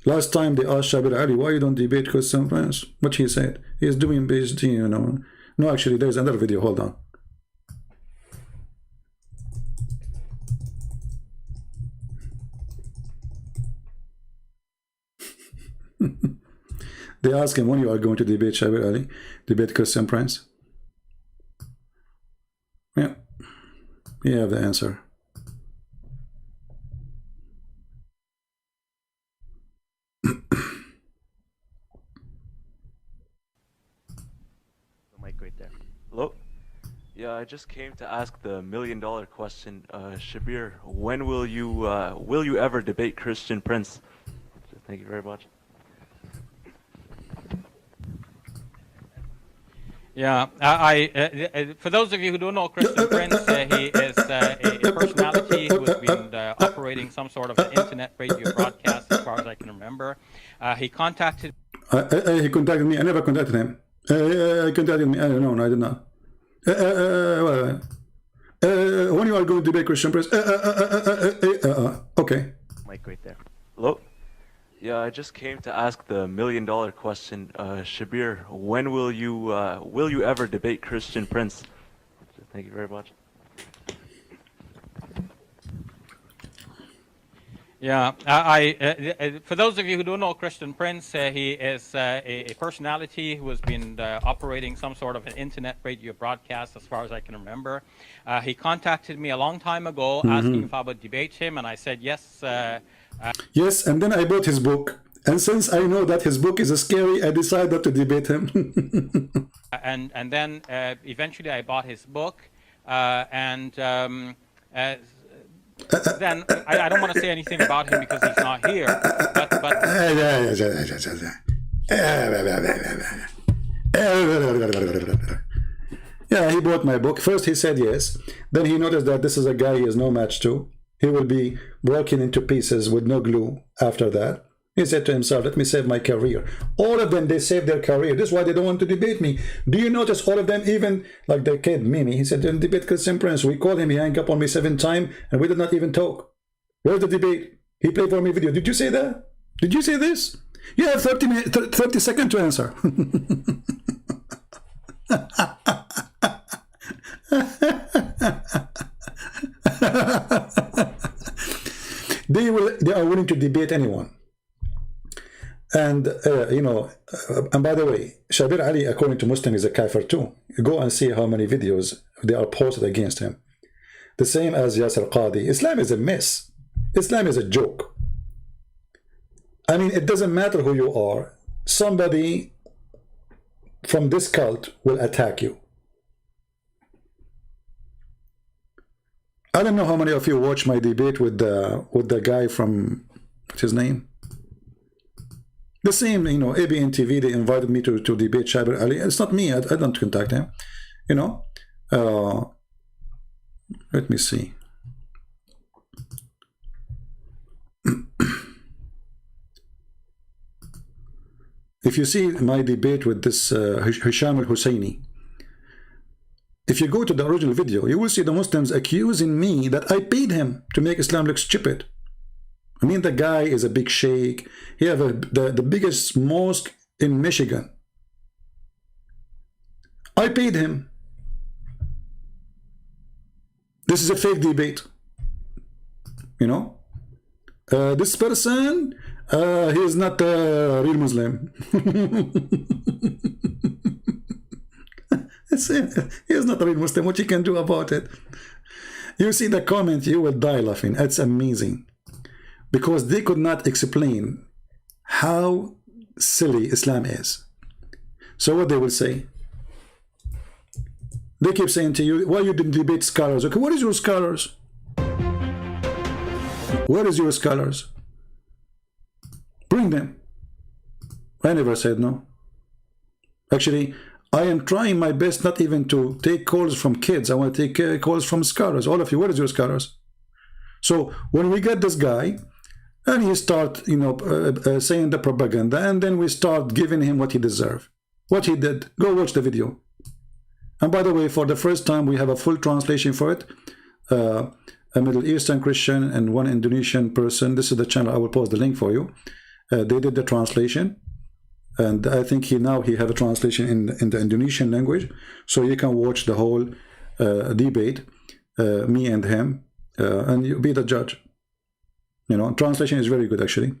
Last time they asked Shabir Ali, why you don't debate Christian friends? What he said, he's doing PhD, you know. No, actually, there's another video, hold on. They ask him when you are going to debate Shabir Ali, debate Christian Prince. Yeah, you have the answer. Mic right there. Hello? Yeah, I just came to ask the million-dollar question. Shabir, when will you ever debate Christian Prince? Thank you very much. Yeah, for those of you who don't know Christian Prince, he is a personality who has been operating some sort of an internet radio broadcast as far as I can remember. He contacted... he contacted me. I never contacted him. He contacted me. No, I did not. When you are going to debate Christian Prince? Okay. Mic right there. Hello? Yeah, I just came to ask the million-dollar question. Shabir, when will you ever debate Christian Prince? Thank you very much. Yeah, for those of you who don't know Christian Prince, he is a personality who has been operating some sort of an internet radio broadcast as far as I can remember. He contacted me a long time ago asking if I would debate him, and I said yes. Yes, and then I bought his book. And since I know that his book is scary, I decided not to debate him. and then eventually I bought his book, then I don't want to say anything about him because he's not here. But yeah, he bought my book. First he said yes. Then he noticed that this is a guy he is no match to. He will be broken into pieces with no glue after that. He said to himself, let me save my career. All of them, they saved their career. This is why they don't want to debate me. Do you notice all of them, even like the kid, Mimi, he said, don't debate Christian Prince. We called him, he hung up on me 7 times, and we did not even talk. Where's the debate? He played for me video. Did you say that? Did you say this? You have 30 seconds to answer. They are willing to debate anyone. And and by the way, Shabir Ali, according to Muslim, is a kafir too. Go and see how many videos they are posted against him. The same as Yasser Qadi. Islam is a mess. Islam is a joke. I mean, it doesn't matter who you are. Somebody from this cult will attack you. I don't know how many of you watched my debate with the guy from, what's his name? The same, ABN TV, they invited me to debate Shabir Ali. It's not me, I don't contact him. Let me see. If you see my debate with this Hisham al-Husseini, if you go to the original video, you will see the Muslims accusing me that I paid him to make Islam look stupid. I mean, the guy is a big sheikh. He has the biggest mosque in Michigan. I paid him. This is a fake debate. This person, he is not a real Muslim. He is not a real Muslim. What you can do about it? You see the comment, you will die laughing. It's amazing. Because they could not explain how silly Islam is. So what they will say? They keep saying to you, why you didn't debate scholars? Okay, what is your scholars? Where is your scholars? Bring them. I never said no. Actually, I am trying my best not even to take calls from kids. I want to take calls from scholars. All of you, where is your scholars? So when we get this guy, and he start, you know, saying the propaganda, and then we start giving him what he deserves. What he did, go watch the video. And by the way, for the first time, we have a full translation for it. A Middle Eastern Christian and one Indonesian person. This is the channel. I will post the link for you. They did the translation, and I think now he have a translation in the Indonesian language, so you can watch the whole debate, me and him, and you be the judge. You know, translation is very good actually.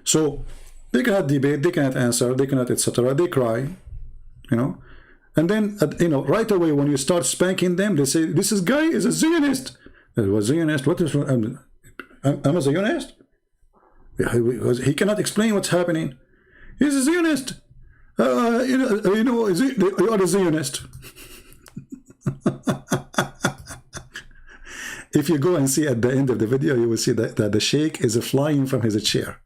So they cannot debate, they cannot answer, they cannot etc. They cry, you know, and then you know, right away when you start spanking them, they say this guy is a Zionist. It was Zionist. What is? I'm a Zionist. He cannot explain what's happening. He's a Zionist. You know, you are a Zionist. If you go and see at the end of the video, you will see that the sheikh is flying from his chair.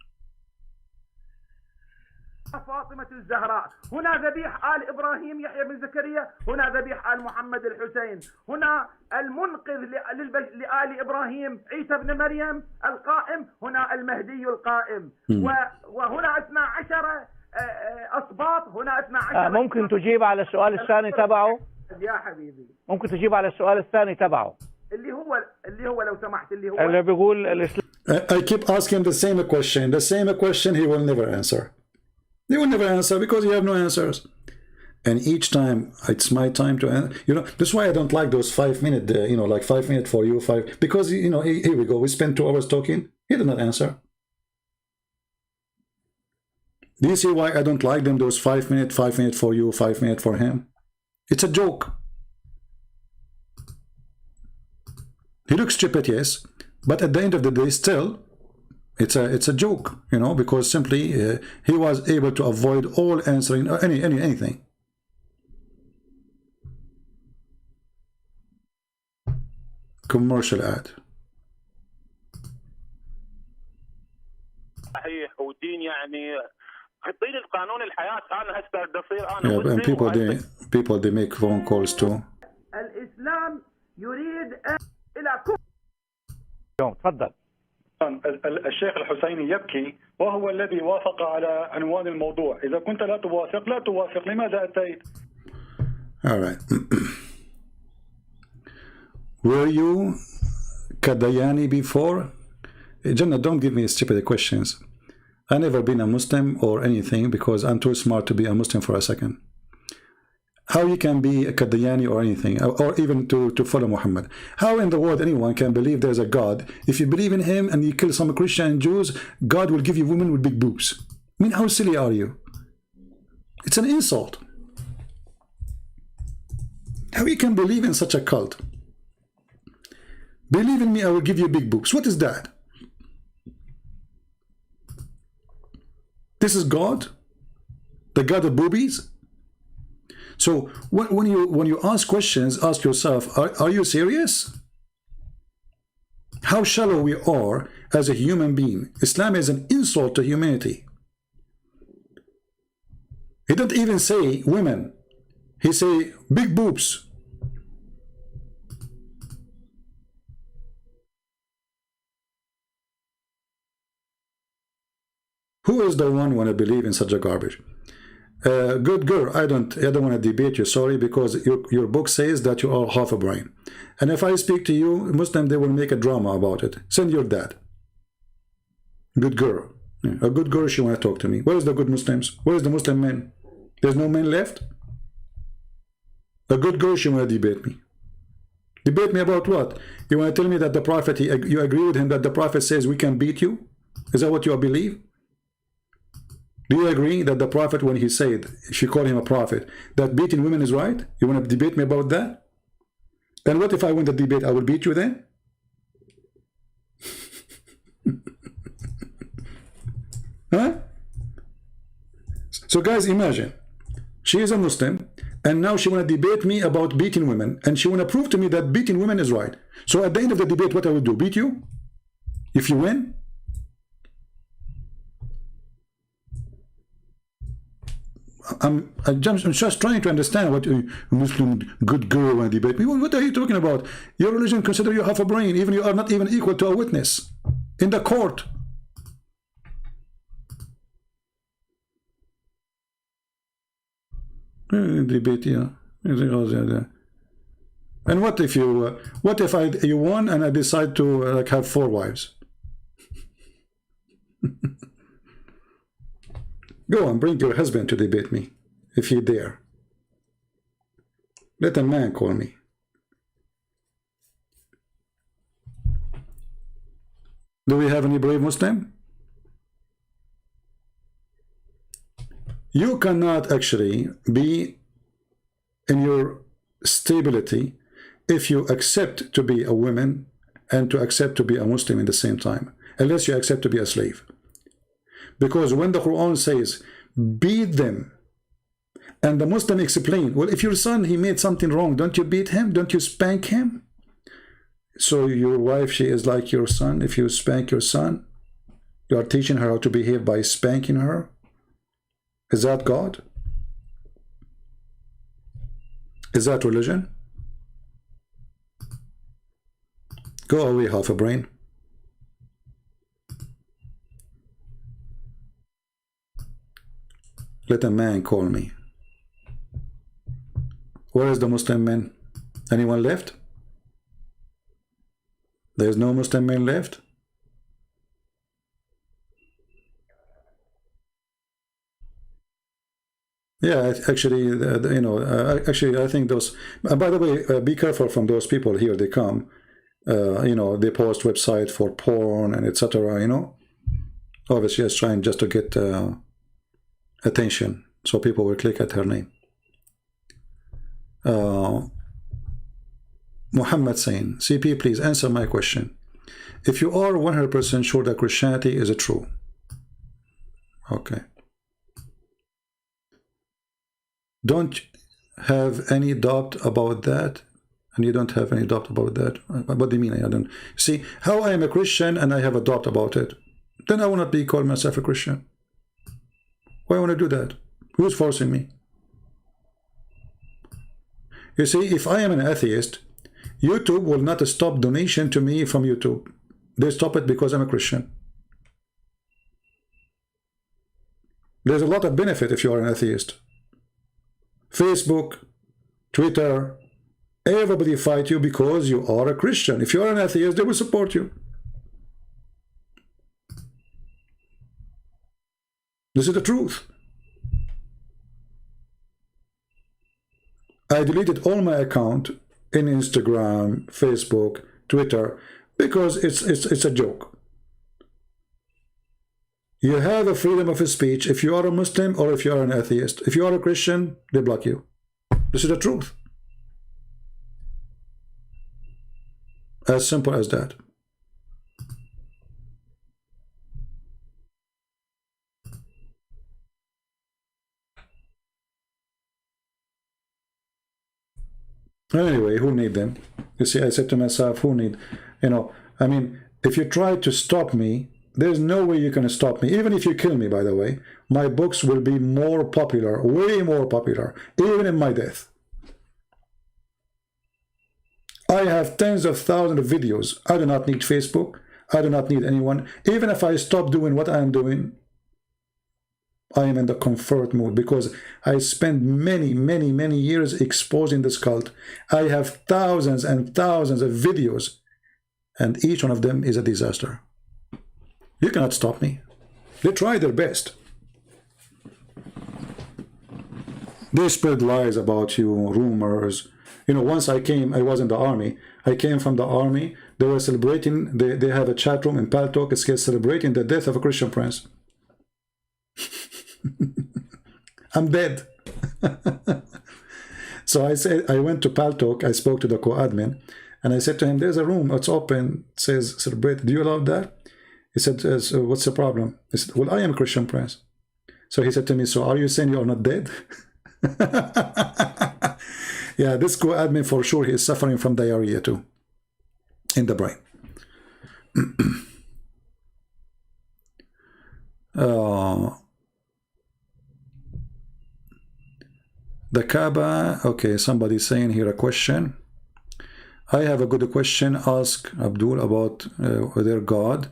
فاطمة الزهراء، هنا ذبيح آل إبراهيم يحيى بن زكريا، هنا ذبيح آل محمد الحسين، هنا المنقذ لآل إبراهيم عيسى بن مريم القائم، هنا المهدي القائم، وهنا 12 أسباط، هنا 12. ممكن تجيب على السؤال الثاني تبعه؟ يا حبيبي ممكن تجيب على السؤال الثاني تبعه اللي هو لو سمحت اللي بيقول الإسلام. I keep asking the same question he will never answer. He will never answer because you have no answers. And each time it's my time to answer. You know, that's why I don't like those 5 minute, you know, like 5 minutes for you, because, you know, here we go. We spend 2 hours talking. He did not answer. Do you see why I don't like them, those 5 minutes for you, 5 minutes for him? It's a joke. He looks stupid, yes, but at the end of the day, still, it's a joke, you know, because simply he was able to avoid all answering anything. Commercial ad. صحيح ودين يعني حطين القانون الحياة أنا هسه بدي أصير أنا. Yeah, and people they make phone calls too. الإسلام يريد إلى كفر. تفضل. الشيخ الحسيني يبكي وهو الذي وافق على عنوان الموضوع. إذا كنت لا توافق لماذا أتيت؟ All right. Were you Kadayani before? Jannah, don't give me stupid questions. I've never been a Muslim or anything because I'm too smart to be a Muslim for a second. How you can be a Kadayani or anything, or even to follow Muhammad? How in the world anyone can believe there's a God? If you believe in him and you kill some Christian and Jews, God will give you women with big boobs. I mean, how silly are you? It's an insult. How you can believe in such a cult? Believe in me, I will give you big boobs. What is that? This is God? The God of boobies? So when you ask questions, ask yourself, are you serious? How shallow we are as a human being. Islam is an insult to humanity. He didn't even say women. He say big boobs. Who is the one want to believe in such a garbage? Good girl, I don't want to debate you, sorry, because your book says that you are half a brain. And if I speak to you, Muslim, they will make a drama about it. Send your dad. Good girl. Yeah, a good girl, she want to talk to me. Where's the good Muslims? Where's the Muslim men? There's no men left? A good girl, she want to debate me. Debate me about what? You want to tell me that the Prophet, you agree with him that the Prophet says we can beat you? Is that what you believe? Do you agree that the Prophet, when he said, if you call him a prophet, that beating women is right? You want to debate me about that? And what if I win the debate? I will beat you then? Huh? So guys, imagine, she is a Muslim, and now she want to debate me about beating women, and she want to prove to me that beating women is right. So at the end of the debate, what I will do? Beat you? If you win? I'm just trying to understand what a Muslim good girl and debate me. What are you talking about? Your religion consider you half a brain, even you are not even equal to a witness in the court. Debate, yeah. And what if you you won and I decide to like have 4 wives? Go on, bring your husband to debate me if you dare. Let a man call me. Do we have any brave Muslim? You cannot actually be in your stability if you accept to be a woman and to accept to be a Muslim in the same time, unless you accept to be a slave. Because when the Quran says, beat them, and the Muslim explain, well, if your son, he made something wrong, don't you beat him? Don't you spank him? So your wife, she is like your son. If you spank your son, you are teaching her how to behave by spanking her. Is that God? Is that religion? Go away, half a brain. Let a man call me. Where is the Muslim man? Anyone left? There is no Muslim man left? Yeah, actually, you know, actually, I think those. By the way, be careful from those people here. They come, you know, they post website for porn and etc. You know, obviously, just trying just to get attention, so people will click at her name. Muhammad saying, CP, please answer my question. If you are 100% sure that Christianity is true, okay. Don't have any doubt about that, and you don't have any doubt about that. What do you mean? I don't see how I am a Christian and I have a doubt about it. Then I will not be called myself a Christian. Why want to do that? Who's forcing me? You see, if I am an atheist, YouTube will not stop donation to me from YouTube. They stop it because I'm a Christian. There's a lot of benefit if you are an atheist. Facebook, Twitter, everybody fight you because you are a Christian. If you are an atheist, they will support you. This is the truth. I deleted all my account in Instagram, Facebook, Twitter, because it's a joke. You have a freedom of speech if you are a Muslim or if you are an atheist. If you are a Christian, they block you. This is the truth. As simple as that. Anyway, who need them? You see, I said to myself, who need, you know, I mean, if you try to stop me, there's no way you can stop me. Even if you kill me, by the way, my books will be more popular, way more popular, even in my death. I have tens of thousands of videos. I do not need Facebook. I do not need anyone. Even if I stop doing what I am doing, I am in the comfort mood because I spent many years exposing this cult. I have thousands and thousands of videos, and each one of them is a disaster. You cannot stop me. They try their best. They spread lies about you, rumors. You know, once I was in the army. I came from the army. They were celebrating, they have a chat room in Paltalk. It's celebrating the death of a Christian prince. I'm dead. So I said, I went to Paltalk, I spoke to the co-admin, and I said to him, there's a room, it's open, it says celebrate, do you allow that? He said, so what's the problem? I said, well, I am a Christian prince. So he said to me, so are you saying you are not dead? Yeah, this co-admin for sure, he is suffering from diarrhea too, in the brain. The Kaaba, okay, somebody's saying here a question. I have a good question. Ask Abdul about their God.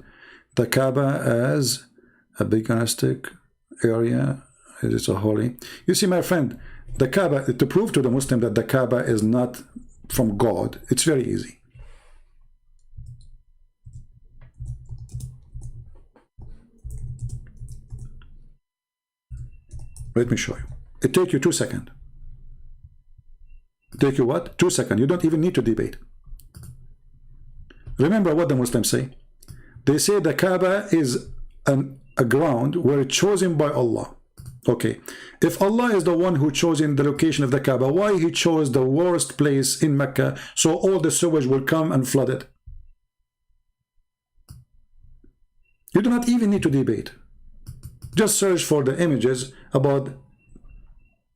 The Kaaba as a paganistic area. It is a holy. You see, my friend, the Kaaba, to prove to the Muslim that the Kaaba is not from God, it's very easy. Let me show you. It takes you 2 seconds. Take you what? 2 seconds. You don't even need to debate. Remember what the Muslims say. They say the Kaaba is a ground where it's chosen by Allah. Okay. If Allah is the one who chose in the location of the Kaaba, why he chose the worst place in Mecca so all the sewage will come and flood it? You do not even need to debate. Just search for the images about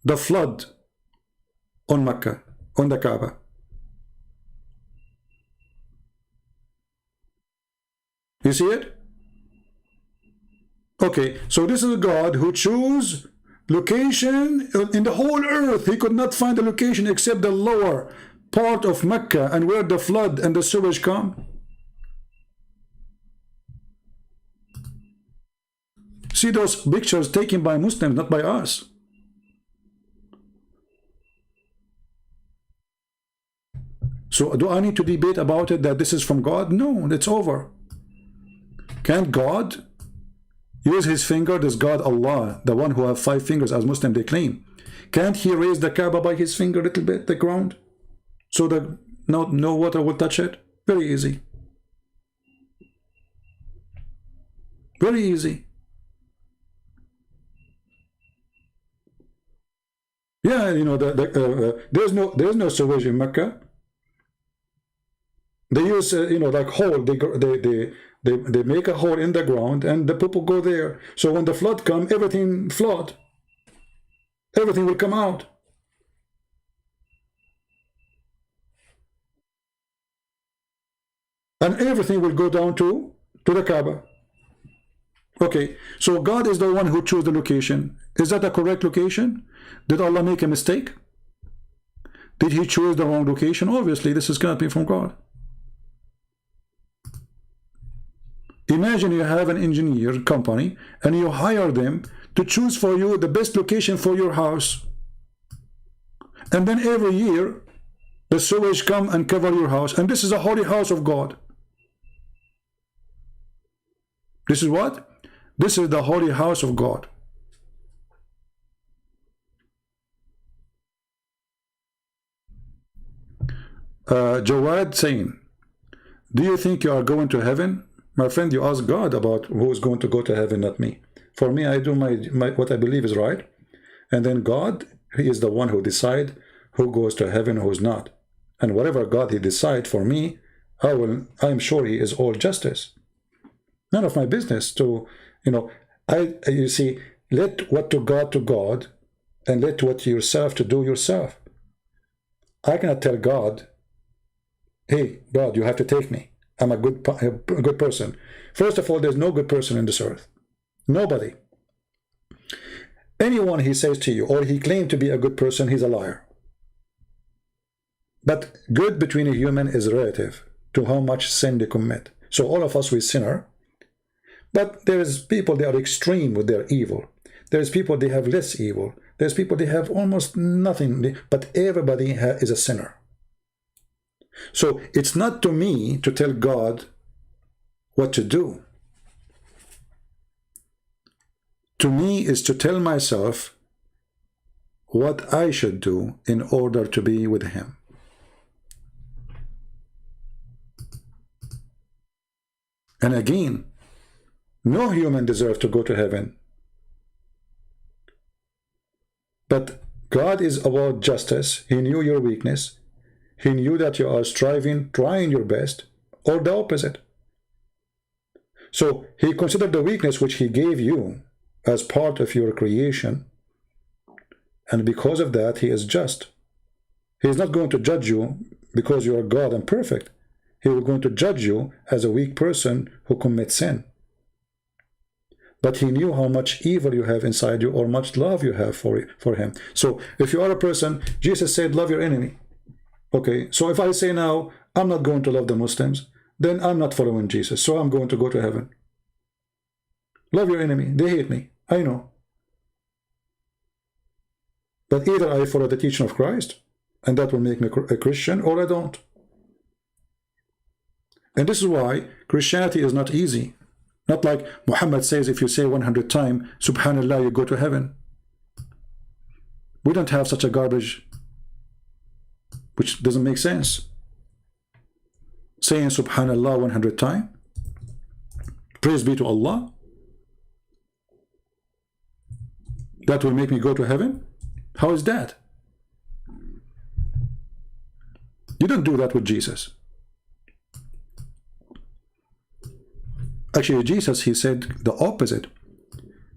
the flood on Mecca, on the Kaaba. You see it? Okay, so this is a God who chose location in the whole earth. He could not find a location except the lower part of Mecca and where the flood and the sewage come. See those pictures taken by Muslims, not by us. So do I need to debate about it that this is from God? No, it's over. Can't God use his finger? This God Allah, the one who have 5 fingers as Muslim they claim, can't he raise the Kaaba by his finger a little bit, the ground, so that no water will touch it? Very easy. Very easy. Yeah, you know, there's no sewage in Mecca. They use you know, like hole. They make a hole in the ground and the people go there. So when the flood comes, everything flood. Everything will come out. And everything will go down to the Kaaba. Okay, so God is the one who chose the location. Is that a correct location? Did Allah make a mistake? Did he choose the wrong location? Obviously, this is going to be from God. Imagine you have an engineer company and you hire them to choose for you the best location for your house. And then every year, the sewage come and cover your house. And this is a holy house of God. This is what? This is the holy house of God. Jawad saying, do you think you are going to heaven? My friend, you ask God about who is going to go to heaven, not me. For me, I do my what I believe is right. And then God, he is the one who decides who goes to heaven, who's not. And whatever God he decides for me, I'm sure he is all justice. None of my business to, you know, you see, let what to God, and let what yourself to do yourself. I cannot tell God, hey, God, you have to take me. I'm a good person. First of all, there's no good person in this earth. Nobody. Anyone he says to you, or he claims to be a good person, he's a liar. But good between a human is relative to how much sin they commit. So all of us, we sinner. But there's people, they are extreme with their evil. There's people, they have less evil. There's people, they have almost nothing. But everybody is a sinner. So it's not to me to tell God what to do. To me is to tell myself what I should do in order to be with him. And again, no human deserves to go to heaven. But God is about justice. He knew your weakness. He knew that you are striving, trying your best, or the opposite. So he considered the weakness which he gave you as part of your creation. And because of that, he is just. He is not going to judge you because you are God and perfect. He is going to judge you as a weak person who commits sin. but he knew how much evil you have inside you or much love you have for him. So if you are a person, Jesus said, love your enemy. Okay, so if I say now, I'm not going to love the Muslims, then I'm not following Jesus, so I'm going to go to heaven. Love your enemy. They hate me. I know. But either I follow the teaching of Christ, and that will make me a Christian, or I don't. And this is why Christianity is not easy. Not like Muhammad says, if you say 100 times, Subhanallah, you go to heaven. We don't have such a garbage, which doesn't make sense. Saying Subhanallah 100 times, praise be to Allah, that will make me go to heaven? How is that? You don't do that with Jesus. Actually, Jesus, he said the opposite.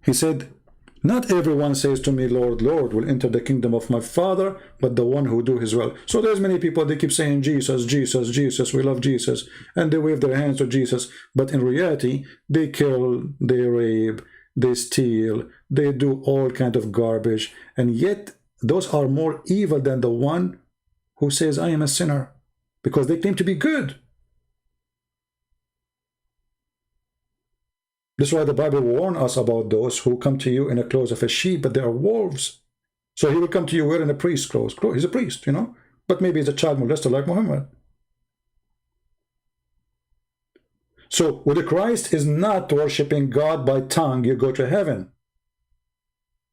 He said, not everyone says to me, Lord, Lord, will enter the kingdom of my Father, but the one who do his will. So there's many people, they keep saying, Jesus, Jesus, Jesus, we love Jesus, and they wave their hands to Jesus, but in reality, they kill, they rape, they steal, they do all kind of garbage, and yet those are more evil than the one who says, I am a sinner, because they claim to be good. That's why the Bible warns us about those who come to you in the clothes of a sheep, but they are wolves. So he will come to you wearing a priest's clothes. He's a priest, you know, but maybe he's a child molester like Muhammad. So with Christ is not worshiping God by tongue, you go to heaven.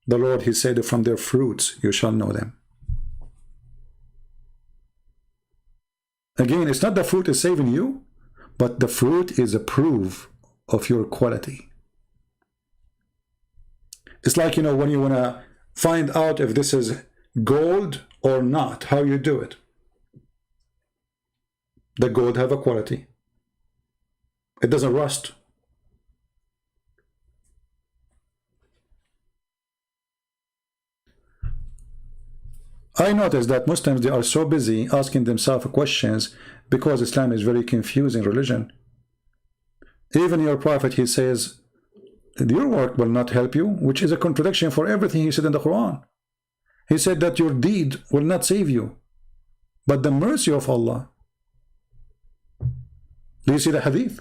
The Lord, he said, from their fruits you shall know them. Again, it's not the fruit is saving you, but the fruit is a proof of your quality. It's like, you know, when you want to find out if this is gold or not, how you do it. The gold have a quality. It doesn't rust. I noticed that Muslims, they are so busy asking themselves questions because Islam is very confusing religion. Even your prophet, he says, your work will not help you, which is a contradiction for everything he said in the Quran. He said that your deed will not save you, but the mercy of Allah. Do you see the hadith?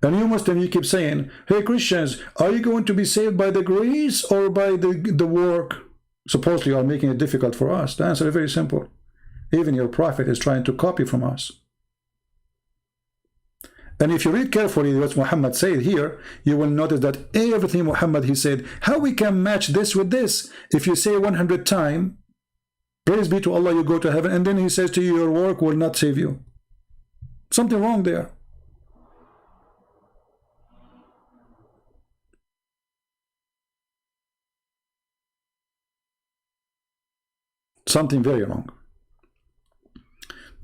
And you Muslim, you keep saying, hey Christians, are you going to be saved by the grace or by the work? Supposedly you are making it difficult for us. The answer is very simple. Even your prophet is trying to copy from us. And if you read carefully what Muhammad said here, you will notice that everything Muhammad, he said, how we can match this with this? If you say 100 times, praise be to Allah, you go to heaven, and then he says to you, your work will not save you. Something wrong there. Something very wrong.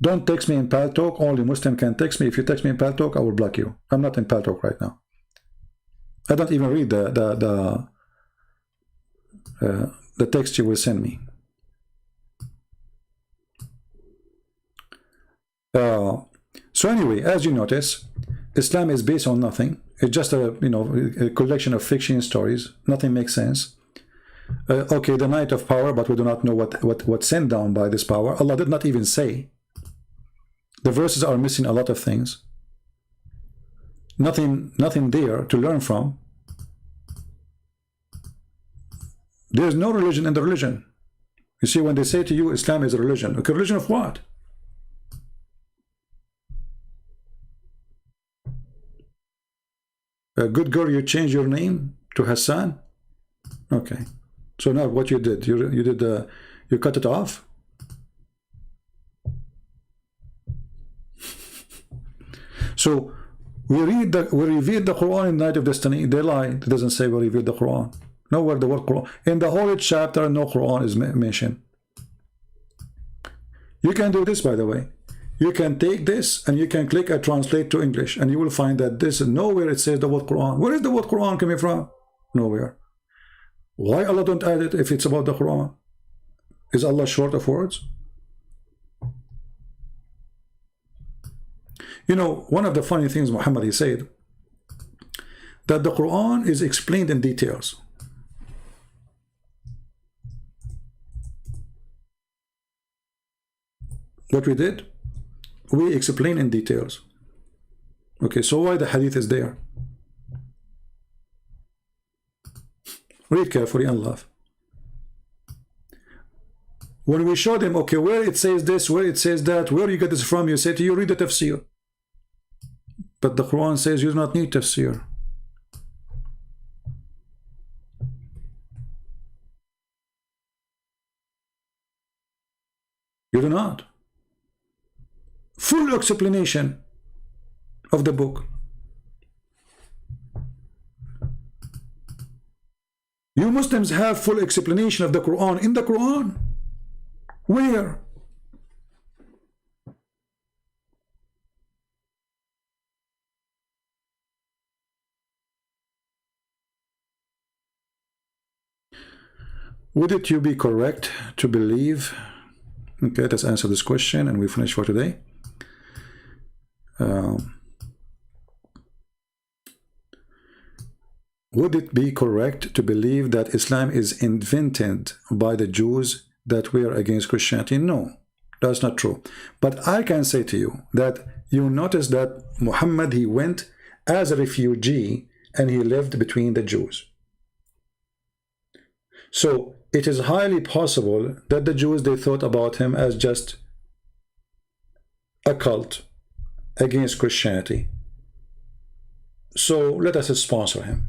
Don't text me in Paltalk. Only Muslim can text me. If you text me in Paltalk, I will block you. I'm not in Paltalk right now. I don't even read the text you will send me. So anyway, as you notice, Islam is based on nothing. It's just a collection of fiction stories. Nothing makes sense. Okay, the night of power, but we do not know what sent down by this power. Allah did not even say. The verses are missing a lot of things. Nothing there to learn from. There's no religion in the religion. You see, when they say to you, Islam is a religion. Okay, religion of what? A good girl, you change your name to Hassan? Okay. So now what you did? You cut it off? So we revealed the Quran in Night of Destiny. They lie. It doesn't say we revealed the Quran. Nowhere the word Quran. In the whole chapter, no Quran is mentioned. You can do this, by the way. You can take this and you can click and translate to English, and you will find that this nowhere it says the word Quran. Where is the word Quran coming from? Nowhere. Why Allah don't add it if it's about the Quran? Is Allah short of words? You know, one of the funny things Muhammad, he said, that the Quran is explained in details. What we did, we explain in details. Okay, so why the hadith is there? Read carefully and laugh. When we show them, okay, where it says this, where it says that, where you get this from, you say to you, read the tafsir. But the Quran says you do not need tafsir. You do not. Full explanation of the book. You Muslims have full explanation of the Quran in the Quran. Where? Would it you be correct to believe? Okay, let's answer this question and we finish for today. Would it be correct to believe that Islam is invented by the Jews that were against Christianity? No, that's not true. But I can say to you that you notice that Muhammad, he went as a refugee and he lived between the Jews. So it is highly possible that the Jews, they thought about him as just a cult against Christianity. So let us sponsor him.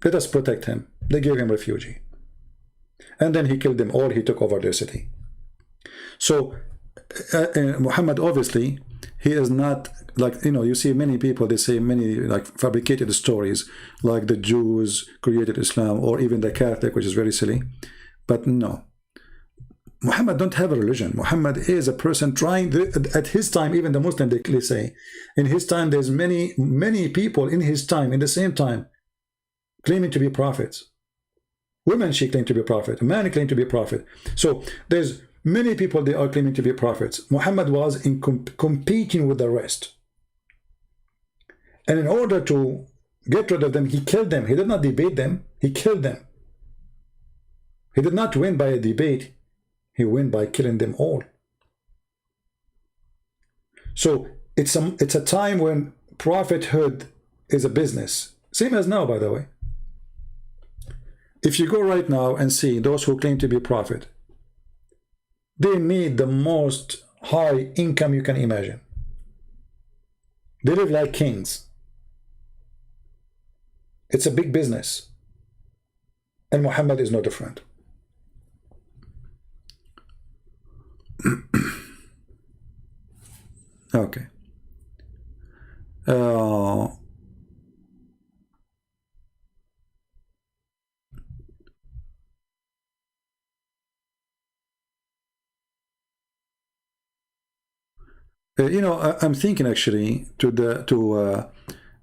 Let us protect him. They gave him refugee. And then he killed them all. He took over their city. So Muhammad, obviously, he is not like, you know, you see many people, they say many like fabricated stories, like the Jews created Islam, or even the Catholic, which is very silly. But no, Muhammad don't have a religion. Muhammad is a person trying at his time, even the Muslim, they say, in his time, there's many people in his time, in the same time, claiming to be prophets. Women, she claimed to be a prophet. A man claimed to be a prophet. So there's many people, they are claiming to be prophets. Muhammad was in competing with the rest. And in order to get rid of them, he killed them. He did not debate them. He killed them. He did not win by a debate. He won by killing them all. So it's a time when prophethood is a business. Same as now, by the way. If you go right now and see those who claim to be prophet, they need the most high income you can imagine. They live like kings. It's a big business. And Muhammad is no different. Okay. You know, I'm thinking actually to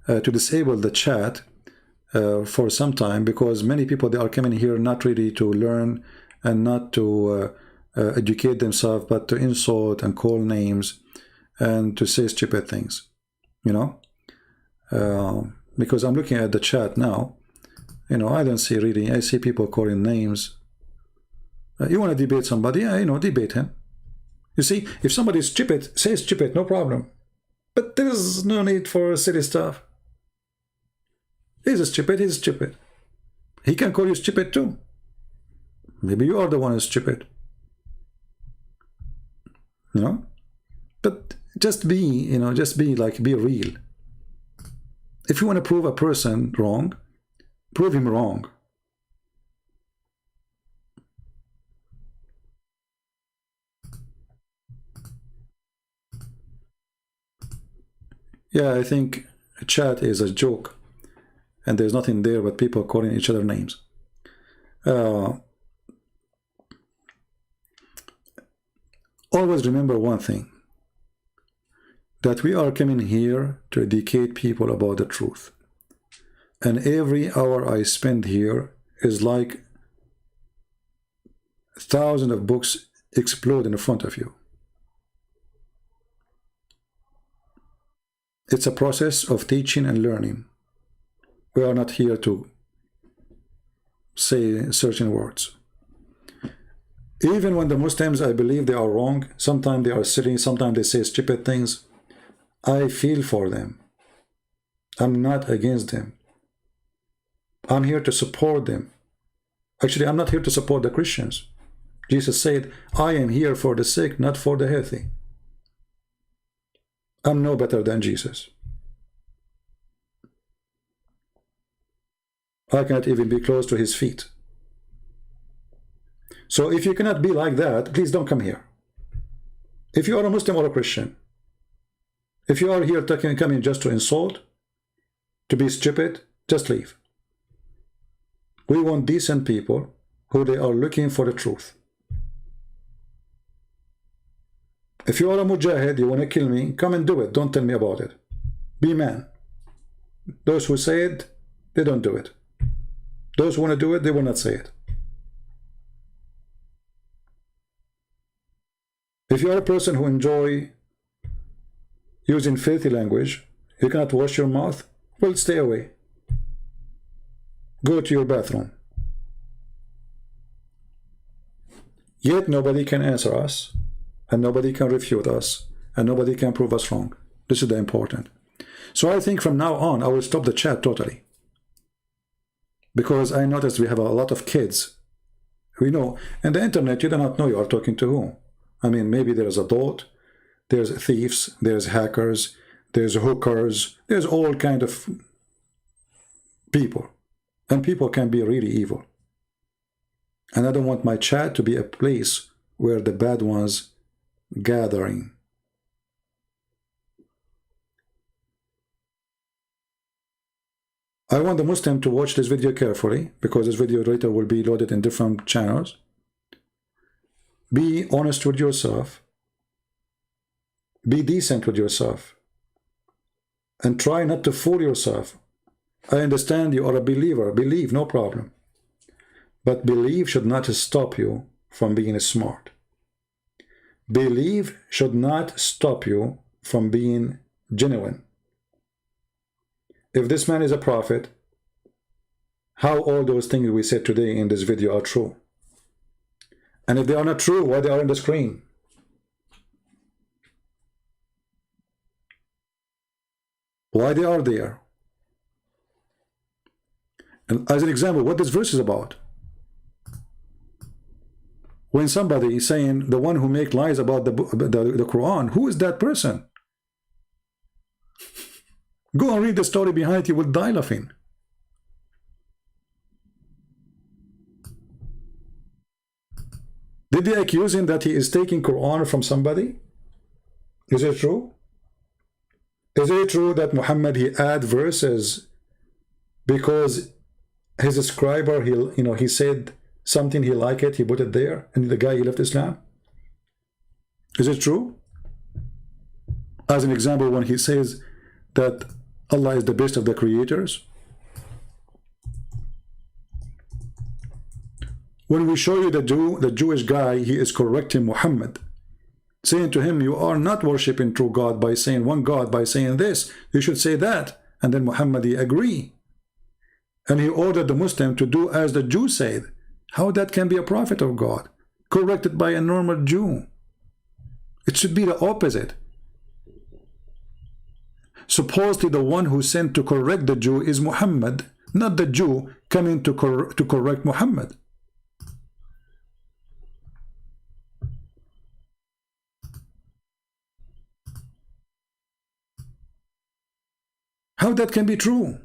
disable the chat for some time, because many people, they are coming here not ready to learn and not to educate themselves, but to insult and call names and to say stupid things, you know. Because I'm looking at the chat now, you know, I don't see really, I see people calling names. You want to debate somebody? Yeah, you know, debate him. You see, if somebody is stupid, say stupid, no problem. But there's no need for silly stuff. He's stupid, he's stupid. He can call you stupid too. Maybe you are the one who's stupid. You know? But just be, you know, just be like, be real. If you want to prove a person wrong, prove him wrong. Yeah, I think chat is a joke, and there's nothing there but people calling each other names. Always remember one thing, that we are coming here to educate people about the truth. And every hour I spend here is like thousands of books explode in front of you. It's a process of teaching and learning. We are not here to say certain words. Even when the Muslims, I believe they are wrong, sometimes they are silly, sometimes they say stupid things, I feel for them. I'm not against them. I'm here to support them. Actually, I'm not here to support the Christians. Jesus said, I am here for the sick, not for the healthy. I'm no better than Jesus. I cannot even be close to his feet. So if you cannot be like that, please don't come here. If you are a Muslim or a Christian, if you are here coming just to insult, to be stupid, just leave. We want decent people who they are looking for the truth. If you are a mujahid, you want to kill me, come and do it. Don't tell me about it. Be man. Those who say it, they don't do it. Those who want to do it, they will not say it. If you are a person who enjoy using filthy language, you cannot wash your mouth, well, stay away. Go to your bathroom. Yet nobody can answer us, and nobody can refute us, and nobody can prove us wrong. This is the important. So I think from now on, I will stop the chat totally. Because I noticed we have a lot of kids. We know, and the internet, you do not know you are talking to whom. I mean, maybe there's adult, there's thieves, there's hackers, there's hookers, there's all kind of people. And people can be really evil. And I don't want my chat to be a place where the bad ones gathering. I want the Muslim to watch this video carefully, because this video later will be loaded in different channels. Be honest with yourself. Be decent with yourself. And try not to fool yourself. I understand you are a believer. Believe, no problem. But belief should not stop you from being smart. Belief should not stop you from being genuine. If this man is a prophet, how all those things we said today in this video are true? And if they are not true, why they are on the screen? Why they are there? And as an example, what this verse is about. When somebody is saying the one who makes lies about the Quran, who is that person? Go and read the story behind it, you will die laughing. Did they accuse him that he is taking Quran from somebody? Is it true? Is it true that Muhammad, he add verses because his scriber, he said something, he liked it, he put it there, and the guy, he left Islam? Is it true? As an example, when he says that Allah is the best of the creators. When we show you the Jewish guy, he is correcting Muhammad, saying to him, you are not worshipping true God by saying one God, by saying this, you should say that. And then Muhammad, he agree. And he ordered the Muslim to do as the Jew said. How that can be a prophet of God, corrected by a normal Jew? It should be the opposite. Supposedly the one who sent to correct the Jew is Muhammad, not the Jew coming to correct Muhammad. How that can be true?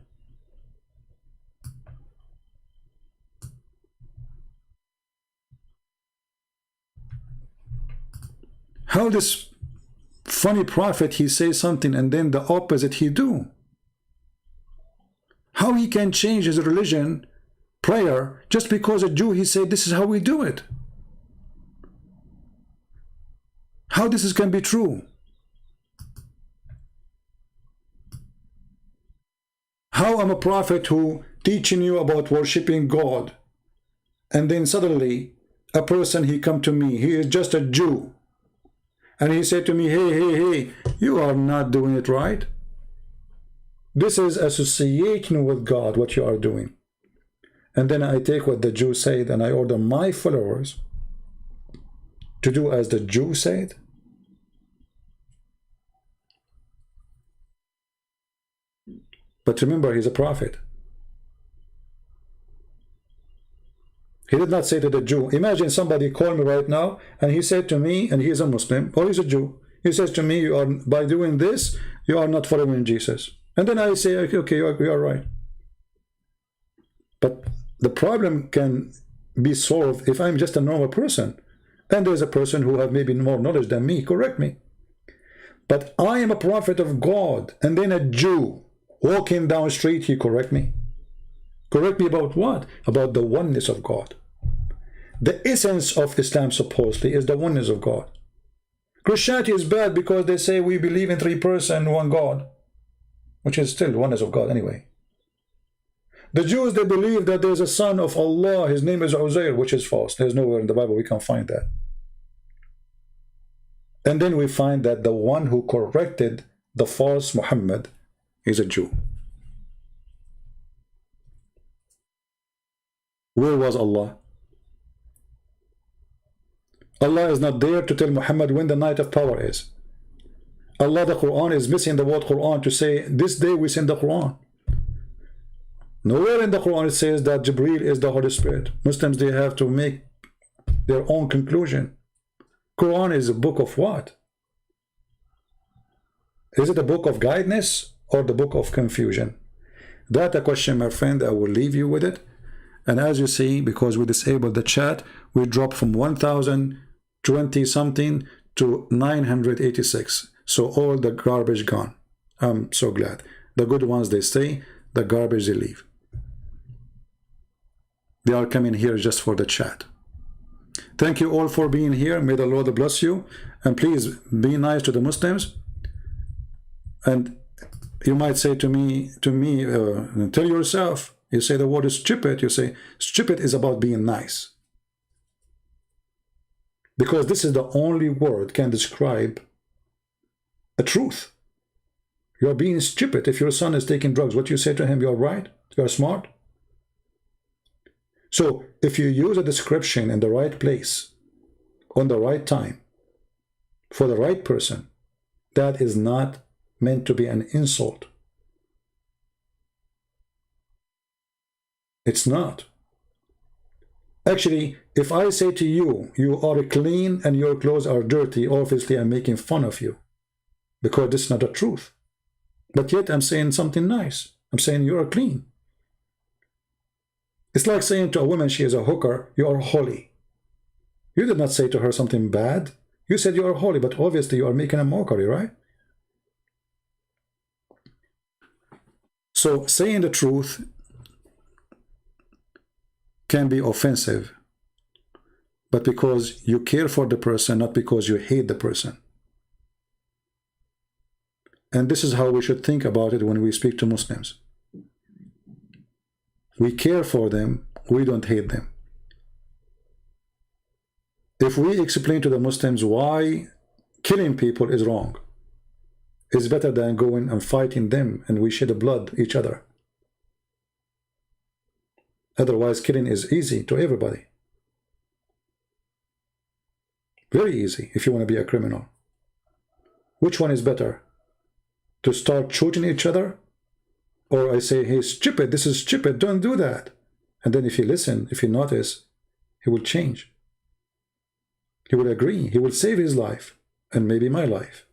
How this funny prophet, he says something and then the opposite he do? How he can change his religion, prayer, just because a Jew, he said this is how we do it? How this can be true? How I'm a prophet who teaching you about worshiping God, and then suddenly a person, he come to me, he is just a Jew, and he said to me, hey, you are not doing it right. This is associating with God, what you are doing. And then I take what the Jew said and I order my followers to do as the Jew said. But remember, he's a prophet. He did not say to the Jew, imagine somebody called me right now and he said to me, and he is a Muslim or he's a Jew, he says to me, you are, by doing this, you are not following Jesus. And then I say, okay, you are right. But the problem can be solved if I'm just a normal person and there's a person who have maybe more knowledge than me, correct me. But I am a prophet of God, and then a Jew walking down the street, he correct me. Correct me about what? About the oneness of God. The essence of Islam supposedly is the oneness of God. Christianity is bad because they say we believe in 3 persons, one God, which is still oneness of God anyway. The Jews, they believe that there's a son of Allah, his name is Uzair, which is false. There's nowhere in the Bible we can find that. And then we find that the one who corrected the false Muhammad is a Jew. Where was Allah? Allah is not there to tell Muhammad when the night of power is. Allah, the Quran, is missing the word Quran to say, this day we send the Quran. Nowhere in the Quran it says that Jibreel is the Holy Spirit. Muslims, they have to make their own conclusion. Quran is a book of what? Is it a book of guidance or the book of confusion? That a question, my friend, I will leave you with it. And as you see, because we disabled the chat, we dropped from 1,020 something to 986. So all the garbage gone. I'm so glad. The good ones, they stay. The garbage, they leave. They are coming here just for the chat. Thank you all for being here. May the Lord bless you. And please be nice to the Muslims. And you might say to me, tell yourself, you say the word is stupid. You say stupid is about being nice. Because this is the only word can describe a truth. You're being stupid. If your son is taking drugs, what you say to him, you're right, you're smart. So if you use a description in the right place, on the right time, for the right person, that is not meant to be an insult. It's not. Actually, if I say to you, you are clean and your clothes are dirty, obviously I'm making fun of you. Because this is not the truth. But yet I'm saying something nice. I'm saying you are clean. It's like saying to a woman she is a hooker, you are holy. You did not say to her something bad. You said you are holy, but obviously you are making a mockery, right? So saying the truth can be offensive, but because you care for the person, not because you hate the person. And this is how we should think about it when we speak to Muslims. We care for them, we don't hate them. If we explain to the Muslims why killing people is wrong, it's better than going and fighting them and we shed blood each other. Otherwise, killing is easy to everybody. Very easy if you want to be a criminal. Which one is better? To start shooting each other? Or I say, hey, stupid, this is stupid, don't do that. And then if you listen, if you notice, he will change. He will agree. He will save his life and maybe my life.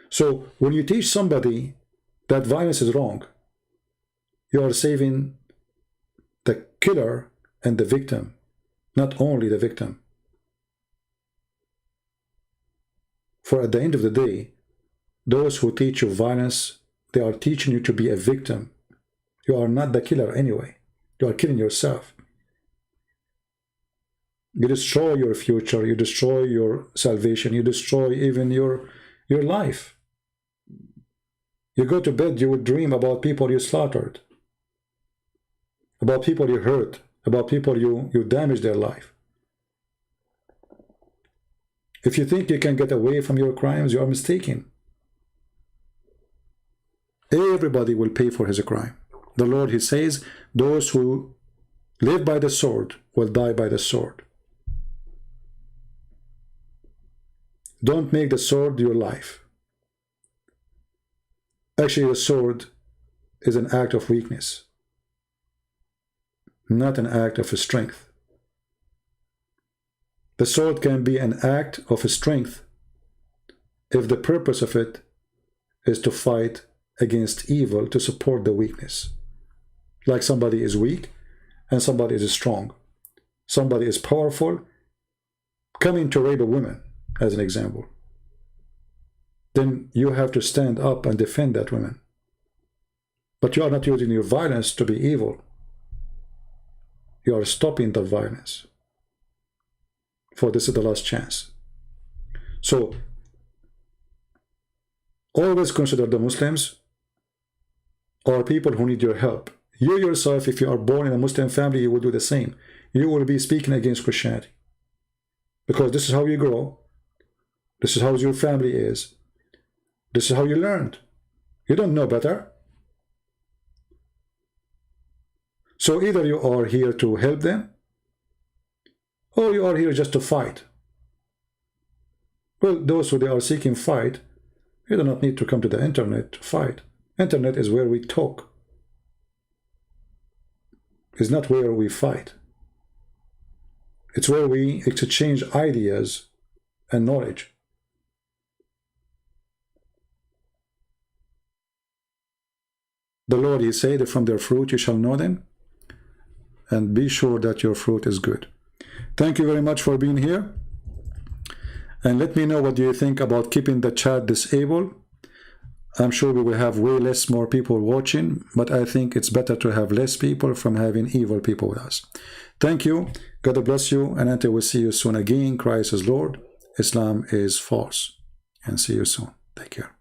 So when you teach somebody that violence is wrong, you are saving the killer and the victim, not only the victim. For at the end of the day, those who teach you violence, they are teaching you to be a victim. You are not the killer anyway. You are killing yourself. You destroy your future, you destroy your salvation, you destroy even your life. You go to bed, you would dream about people you slaughtered, about people you hurt, about people you damaged their life. If you think you can get away from your crimes, you are mistaken. Everybody will pay for his crime. The Lord, he says, those who live by the sword will die by the sword. Don't make the sword your life. Actually, the sword is an act of weakness, not an act of strength. The sword can be an act of strength if the purpose of it is to fight against evil, to support the weakness. Like somebody is weak and somebody is strong. Somebody is powerful, coming to rape a woman, as an example. Then you have to stand up and defend that woman. But you are not using your violence to be evil. You are stopping the violence. For this is the last chance. So, always consider the Muslims are people who need your help. You yourself, if you are born in a Muslim family, you will do the same. You will be speaking against Christianity. Because this is how you grow. This is how your family is. This is how you learned. You don't know better. So either you are here to help them, or you are here just to fight. Well, those who they are seeking fight, you do not need to come to the internet to fight. Internet is where we talk. It's not where we fight. It's where we exchange ideas and knowledge. The Lord, he said, from their fruit you shall know them, and be sure that your fruit is good. Thank you very much for being here. And let me know what do you think about keeping the chat disabled. I'm sure we will have way less more people watching, but I think it's better to have less people from having evil people with us. Thank you. God bless you. And until we see you soon again, Christ is Lord. Islam is false. And see you soon. Take care.